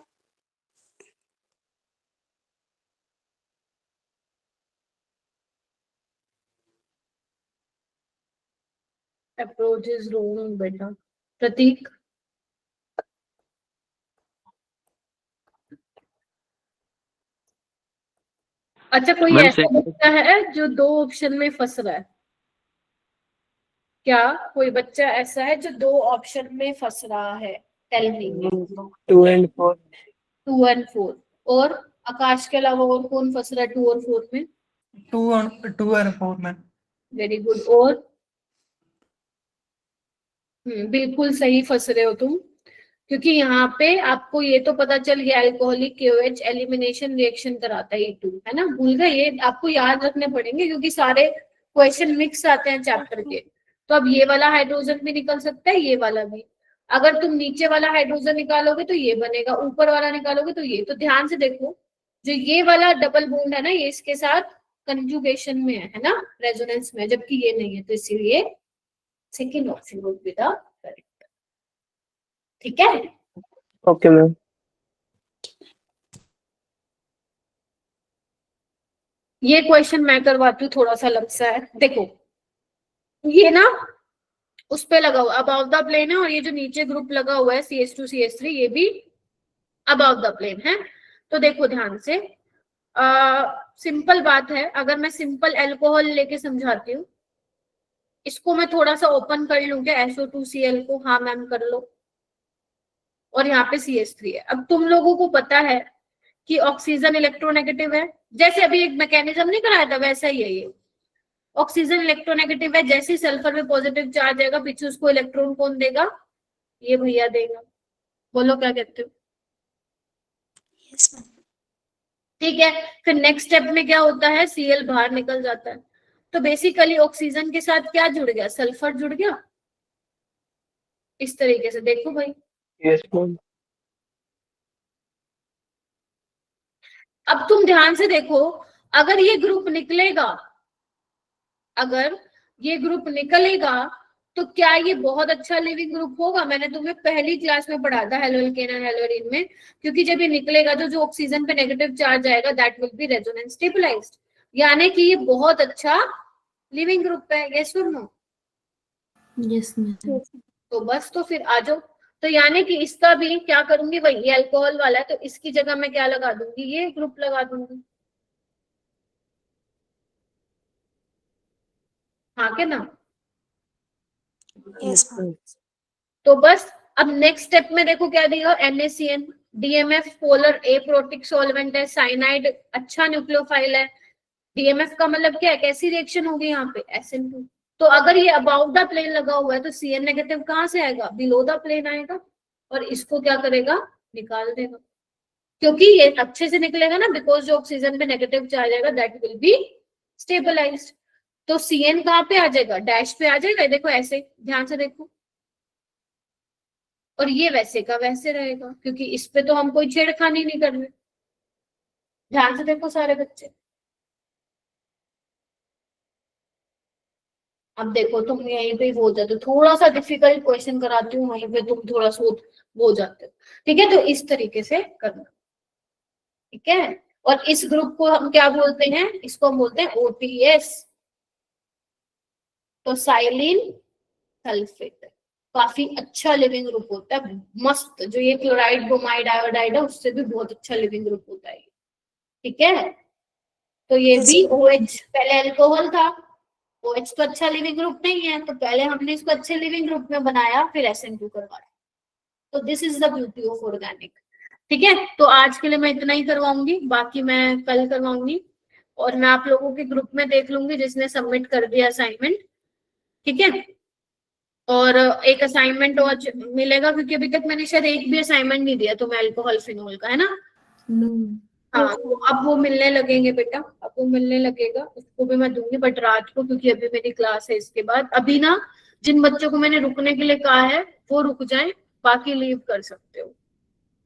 अप्रोच इज रॉन्ग बेटा। प्रतीक, अच्छा कोई मैम ऐसा बच्चा है जो 2 ऑप्शन में फंस रहा है क्या? कोई बच्चा ऐसा है जो 2 ऑप्शन में फंस रहा है? Tell me. 2 and 4। 2 और 4, और आकाश के अलावा और कौन फंस रहा है 2 और 4 में? 2 और 4 मैम। Very good. और बिल्कुल सही फंस रहे हो तुम, क्योंकि यहाँ पे आपको ये तो पता चल गया अल्कोहलिक KOH एलिमिनेशन रिएक्शन कराता है E2, है ना? भूल गए? ये आपको याद रखने पड़ेंगे क्योंकि सारे क्वेश्चन मिक्स आते हैं चैप्टर के। तो अब ये वाला हाइड्रोजन भी निकल सकता है, ये वाला भी। अगर तुम नीचे वाला हाइड्रोजन निकालोगे तो ये बनेगा, ऊपर वाला निकालोगे तो ये। तो ध्यान से देखो, जो ये वाला डबल बॉन्ड है ना, ये इसके साथ कंजुगेशन में है ना, रेजोनेंस में, जबकि ये नहीं है, तो इसीलिए second option would be the correct. ठीक है, ओके मैम। ये क्वेश्चन मैं करवाती हूँ, थोड़ा सा लंबा है। देखो ये ना उस पे लगा हुआ अबाउट द प्लेन है, और ये जो नीचे ग्रुप लगा हुआ है CH2 CH3 ये भी अबाउट द प्लेन है। तो देखो ध्यान से, सिंपल बात है, अगर मैं सिंपल अल्कोहल लेके समझाती हूँ, इसको मैं थोड़ा सा ओपन कर लूं क्या, SO2Cl को? हाँ मैम कर लो। और यहाँ पे CH3 है। अब तुम लोगों को पता है कि ऑक्सीजन इलेक्ट्रोनेगेटिव है, जैसे अभी एक मैकेनिज्म नहीं कराया था वैसा ही है ये। ऑक्सीजन इलेक्ट्रोनेगेटिव है, जैसे सल्फर में पॉजिटिव चार्ज आएगा पीछे उसको इलेक्ट्रॉन कौन देगा? ये भैया देगा। बोलो क्या कहते हो? Yes ma'am. ठीक है, फिर नेक्स्ट स्टेप में क्या होता है, Cl बाहर निकल जाता है। तो बेसिकली ऑक्सीजन के साथ क्या जुड़ गया? सल्फर जुड़ गया। इस तरीके से देखो भाई। Yes ma'am. अब तुम ध्यान से देखो, अगर ये ग्रुप निकलेगा, अगर ये ग्रुप निकलेगा तो क्या ये बहुत अच्छा लिविंग ग्रुप होगा? मैंने तुम्हें पहली क्लास में पढ़ा था हेलोअल्केन और हेलोअरीन में, क्योंकि जब ये निकलेगा तो जो ऑक्सीजन पे नेगेटिव चार्ज आएगा that will be resonance stabilized, यानी कि ये बहुत अच्छा लिविंग ग्रुप है। यस और नो? Yes ma'am. तो बस, तो फिर आ जाओ। तो यानी कि इसका भी क्या करूंगी भाई, ये अल्कोहल वाला है तो इसकी जगह मैं क्या लगा दूंगी, ये ग्रुप लगा दूंगी। हाँ के ना? Yes ma'am. तो बस अब नेक्स्ट स्टेप में देखो क्या देगा, NaCN, DMF polar aprotic solvent है, साइनाइड अच्छा न्यूक्लियोफाइल है। DMF का मतलब क्या है, कैसी रिएक्शन होगी यहाँ पे, SN2। तो अगर ये अबाउट द प्लेन लगा हुआ है तो CN नेगेटिव कहाँ से आएगा, बिलो द प्लेन आएगा, और इसको क्या करेगा, निकाल देगा, क्योंकि ये अच्छे से निकलेगा ना, बिकॉज जो ऑक्सीजन पे नेगेटिव चार्ज आएगा दैट विल बी स्टेबलाइज्ड। तो CN कहाँ पे आ जाएगा, डैश पे आ जाएगा, देखो ऐसे, ध्यान से देखो, और ये वैसे का वैसे रहेगा, क्योंकि इस पे तो हम कोई छेड़खानी नहीं कर रहे। ध्यान से देखो सारे बच्चे। अब देखो तुम यहीं पे हो जाते हो, थोड़ा सा डिफिकल्ट क्वेश्चन कराती हूँ वहीं पे तुम थोड़ा सोच हो जाते हो। ठीक है, तो इस तरीके से करना। ठीक है, और इस ग्रुप को हम क्या बोलते हैं, इसको हम बोलते हैं OTS, तो साइलिन सल्फेट। काफी अच्छा लिविंग ग्रुप होता है, मस्त। जो ये क्लोराइड ब्रोमाइड आयोडाइड है उससे भी बहुत अच्छा लिविंग ग्रुप होता है। ठीक है, तो ये भी OH, पहले अल्कोहल था, OH तो अच्छा लिविंग ग्रुप नहीं है, तो पहले हमने इसको अच्छे लिविंग ग्रुप में बनाया, फिर SN2 करवाया। तो this is the beauty of organic. ठीक है, तो आज के लिए मैं इतना ही करवाऊंगी, बाकी मैं कल करवाऊंगी, और मैं आप लोगों के ग्रुप में देख लूंगी जिसने सबमिट कर दिया असाइनमेंट। ठीक है, और एक असाइनमेंट और मिलेगा, क्योंकि अभी तक मैंने शायद एक भी असाइनमेंट नहीं दिया तुम्हें अल्कोहल फिनोल का, है ना? हाँ, तो अब वो मिलने लगेंगे बेटा, अब वो मिलने लगेगा, उसको भी मैं दूंगी, बट रात को, क्योंकि अभी मेरी क्लास है। इसके बाद अभी ना जिन बच्चों को मैंने रुकने के लिए कहा है वो रुक जाएं, बाकी लीव कर सकते हो।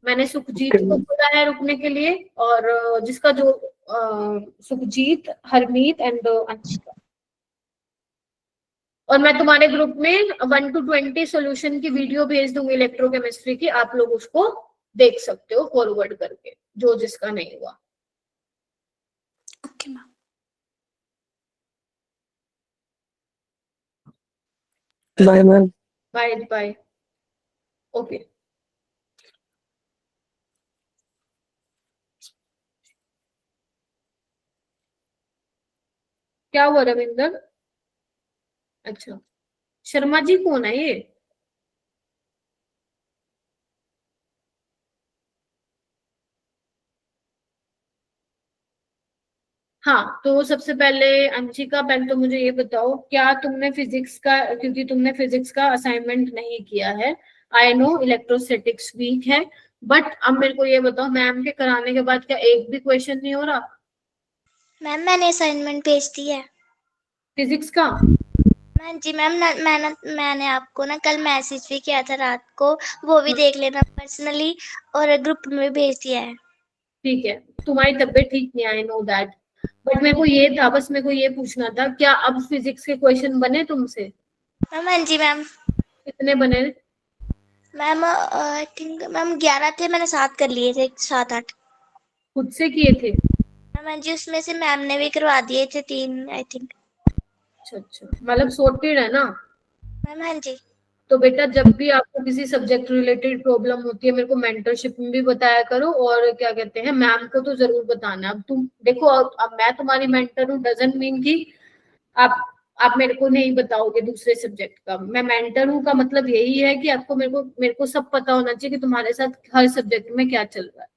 मैंने सुखजीत को बोला है रुकने के लिए, और जिसका जो सुखजीत, हरमीत एंड अंशिका। और मैं तुम्हारे ग्रुप में 1 to 20 सॉल्यूशन की वीडियो भेज दूंगी इलेक्ट्रोकेमिस्ट्री की, आप लोग उसको देख सकते हो फॉरवर्ड करके, जो जिसका नहीं हुआ। Okay ma'am. Bye ma'am. Bye bye. Okay, क्या हुआ रविंदर? अच्छा, शर्मा जी कौन है ये? हाँ, तो सबसे पहले अंशिका, पहले तो मुझे ये बताओ, क्या तुमने फिजिक्स का, क्योंकि तुमने फिजिक्स का असाइनमेंट नहीं किया है, आई नो इलेक्ट्रोस्टैटिक्स वीक है, बट अब मेरे को ये बताओ, मैम के कराने के बाद क्या एक भी क्वेश्चन नहीं हो रहा मैम मैंने असाइनमेंट भेज दी है। फिजिक्स का? हाँ जी मैम, मैंने आपको ना कल मैसेज भी किया था रात को, वो भी देख लेना पर्सनली, और ग्रुप में भी भेज दिया है। ठीक है, तुम्हारी तबीयत ठीक नहीं, आई नो दैट, बट मेरे को ये था, बस मेरे को ये पूछना था, क्या अब फिजिक्स के क्वेश्चन बने तुमसे? मैम हाँ जी मैम। कितने बने? मैम आई थिंक मैम 11 थे, मैंने 7 कर लिए थे, 7-8। खुद से किए थे? मैम हाँ जी, उसमें से मैम ने भी करवा दिए थे 3 आई थिंक। अच्छा अच्छा, मतलब सॉर्टेड है ना? मैम हाँ जी। तो बेटा जब भी आपको किसी सब्जेक्ट रिलेटेड प्रॉब्लम होती है, मेरे को मेंटरशिप में भी बताया करो, और क्या कहते हैं, मैम को तो जरूर बताना। अब तुम देखो, अब मैं तुम्हारी मेंटर हूँ, डजंट मीन कि आप आप मेरे को नहीं बताओगे दूसरे सब्जेक्ट का। मैं मेंटर हूँ का मतलब यही है कि आपको मेरे को सब पता होना चाहिए कि तुम्हारे साथ हर सब्जेक्ट में क्या चल रहा है।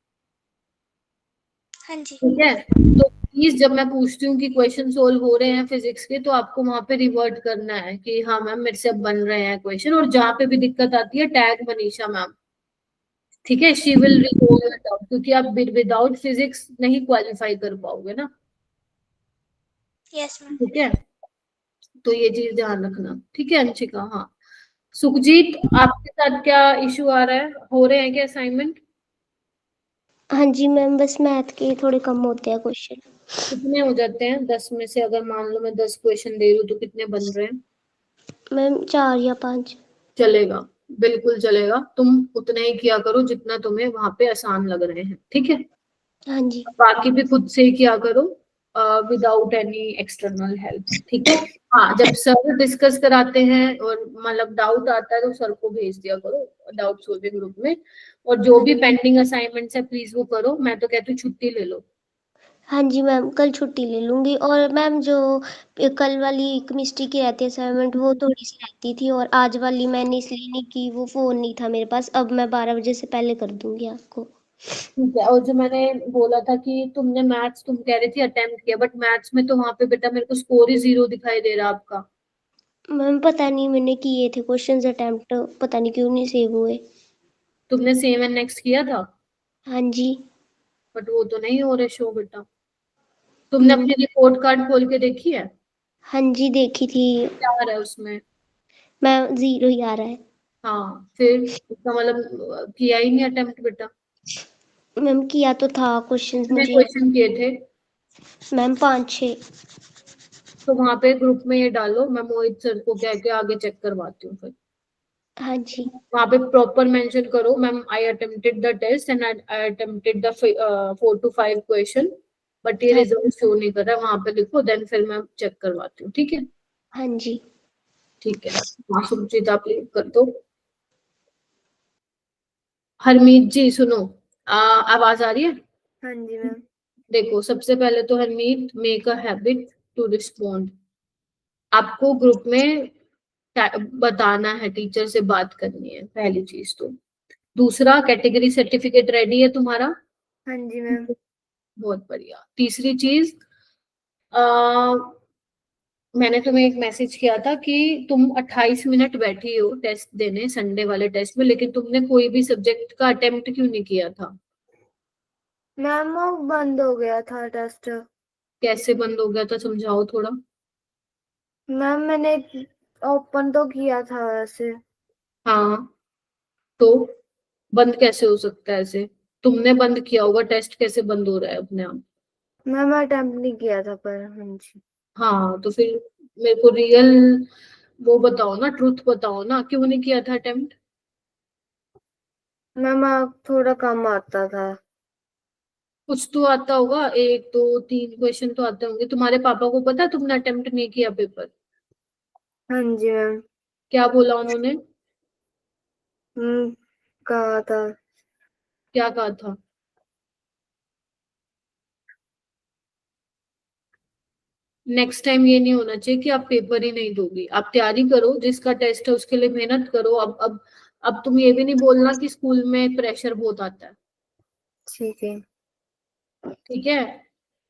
हाँ जी। ठीक है, तो प्लीज जब मैं पूछती हूँ कि क्वेश्चन सोल्व हो रहे हैं फिजिक्स के, तो आपको वहां पे रिवर्ट करना है कि हाँ मैम मेरे से अब बन रहे हैं क्वेश्चन, और जहाँ पे भी दिक्कत आती है टैग मनीषा मैम, ठीक है, she will resolve it out, क्योंकि आप विदाउट फिजिक्स नहीं क्वालिफाई कर पाओगे ना। Yes ma'am. ठीक है, तो ये चीज ध्यान रखना, ठीक है अंशिका? हाँ, सुखजीत, आपके साथ क्या इशू आ रहा है, हो रहे हैं क्या असाइनमेंट? हाँ जी मैम, बस मैथ के थोड़े कम होते हैं क्वेश्चन। कितने हो जाते हैं 10 में से? अगर मान लो मैं 10 क्वेश्चन दे रही हूँ तो कितने बन रहे हैं? मैम 4 या 5। चलेगा, बिल्कुल चलेगा, तुम उतना ही किया करो जितना तुम्हें वहां पे आसान लग रहे हैं, ठीक है? हाँ जी। बाकी भी खुद से ही किया करो, विदाउट एनी एक्सटर्नल हेल्प, ठीक है? हाँ, जब सर डिस्कस कराते हैं और मतलब डाउट आता है तो सर को भेज दिया करो डाउट सॉल्विंग ग्रुप में, और जो भी पेंडिंग असाइनमेंट्स है प्लीज वो करो, मैं तो कहती हूँ छुट्टी ले लो। हाँ जी मैम, कल छुट्टी ले लूँगी। और मैम जो कल वाली केमिस्ट्री की रहती है असाइनमेंट, वो थोड़ी सी रहती थी, और आज वाली मैंने इसलिए नहीं की, वो फ़ोन नहीं था मेरे पास। अब मैं 12 बजे से पहले कर दूँगी आपको। ठीक है, और जो मैंने बोला था कि तुमने मैथ्स, तुम कह रही थी अटेम्प्ट किया, बट मैथ्स में तो वहां पे बेटा मेरे को स्कोर ही 0 दिखाई दे रहा आपका। मैम पता नहीं, मैंने किए थे क्वेश्चंस अटेम्प्ट, पता नहीं क्यों नहीं सेव हुए। तुमने सेम एंड नेक्स्ट किया था? हाँ जी। बट वो तो नहीं हो रहे शो बेटा। तुमने अपनी रिपोर्ट कार्ड खोल के देखी है? हाँ जी, देखी थी। क्या आ रहा है उसमें? मैम 0 ही आ रहा है। हाँ, फिर इसका मतलब किया ही नहीं अटेम्प्ट बेटा। मैम किया तो था क्वेश्चंस कितने मुझे। क्वेश्चन किए थे? मैम 5-6। तो वहां पे ग्रुप में ये डालो, मैं मोहित सर को कह के आगे चेक करवाती हूँ फिर। हाँ जी। वहां पे प्रॉपर मेंशन करो, ma'am I attempted the test and I attempted the 4 to 5 question, but ये हाँ। रिजल्ट शो नहीं कर रहा, वहां पे लिखो, देन फिर मैं चेक करवाती हूँ, ठीक है? हाँ जी। ठीक है, हाँ सुचित आप लीव कर दो। हरमीत जी सुनो, आवाज आ रही है? हाँ जी मैम। देखो, सबसे पहले तो Harmeet, make a habit to respond. आपको ग्रुप में बताना है, टीचर से बात करनी है, पहली चीज तो। दूसरा, कैटेगरी सर्टिफिकेट रेडी है तुम्हारा? हाँ जी मैम। बहुत बढ़िया। तीसरी चीज, आ, मैंने तुम्हें एक मैसेज किया था कि तुम 28 मिनट बैठी हो टेस्ट देने, संडे वाले टेस्ट में, लेकिन तुमने कोई भी सब्जेक्ट का अटेम्प्ट क्यों नहीं किया था? मैम वो बंद हो गया था टेस्ट। कैसे बंद हो गया था, समझाओ थोड़ा। मैम मैंने ओपन तो किया था वैसे। हाँ, तो बंद कैसे हो सकता है ऐसे? तुमने बंद किया होगा, टेस्ट कैसे बंद हो रहा है अपने आप? मैम अटेम्प्ट नहीं किया था पर। हाँ जी। हाँ, तो फिर मेरे को रियल वो बताओ ना, ट्रुथ बताओ ना, क्यों नहीं किया था अटेम्प्ट? मैम थोड़ा कम आता था। कुछ तो आता होगा, 1 2 3 क्वेश्चन तो आते होंगे। तुम्हारे पापा को पता है तुमने अटेम्प्ट नहीं किया पेपर? हाँ जी मैम। क्या बोला उन्होंने? कहा था। क्या कहा था? नेक्स्ट टाइम ये नहीं होना चाहिए कि आप पेपर ही नहीं दोगी, आप तैयारी करो, जिसका टेस्ट है उसके लिए मेहनत करो। अब तुम ये भी नहीं बोलना कि स्कूल में प्रेशर बहुत आता है, ठीक है। ठीक है?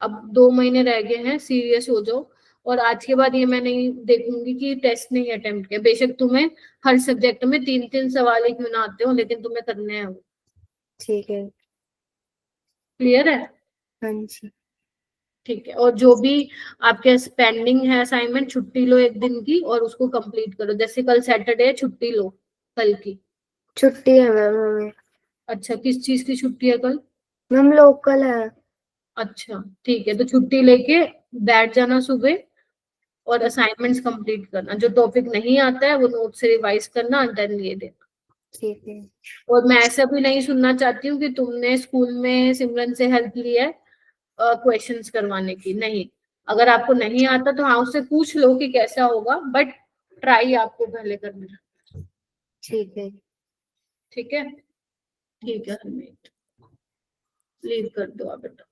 अब 2 महीने रह गए हैं, सीरियस हो जाओ। और आज के बाद ये मैं नहीं देखूंगी कि टेस्ट नहीं अटेम्प्ट किया, बेशक तुम्हें हर सब्जेक्ट में 3 3 सवाल ही क्यों ना आते हो, लेकिन तुम्हें करने हैं वो। ठीक है। क्लियर है? हाँ जी। ठीक है, और जो भी आपके पेंडिंग है असाइनमेंट, छुट्टी लो एक दिन की और उसको कंप्लीट करो। जैसे कल सैटरडे है, छुट्टी लो कल की। छुट्टी है मैम हमें। अच्छा, किस चीज की छुट्टी है कल? मैम लोकल है। अच्छा ठीक है, तो छुट्टी लेके बैठ जाना सुबह और असाइनमेंट्स कंप्लीट करना। जो टॉपिक नहीं आता है वो नोट से रिवाइज करना, देन ये देना। ठीक है। और मैं ऐसा भी नहीं सुनना चाहती हूँ कि तुमने स्कूल में सिमरन से हेल्प ली है क्वेश्चंस करवाने की। नहीं, अगर आपको नहीं आता तो हाँ उससे पूछ लो कि कैसा होगा, बट ट्राई आपको पहले करना है। ठीक है। ठीक है, ठीक है, लीव कर दो आप बेटा।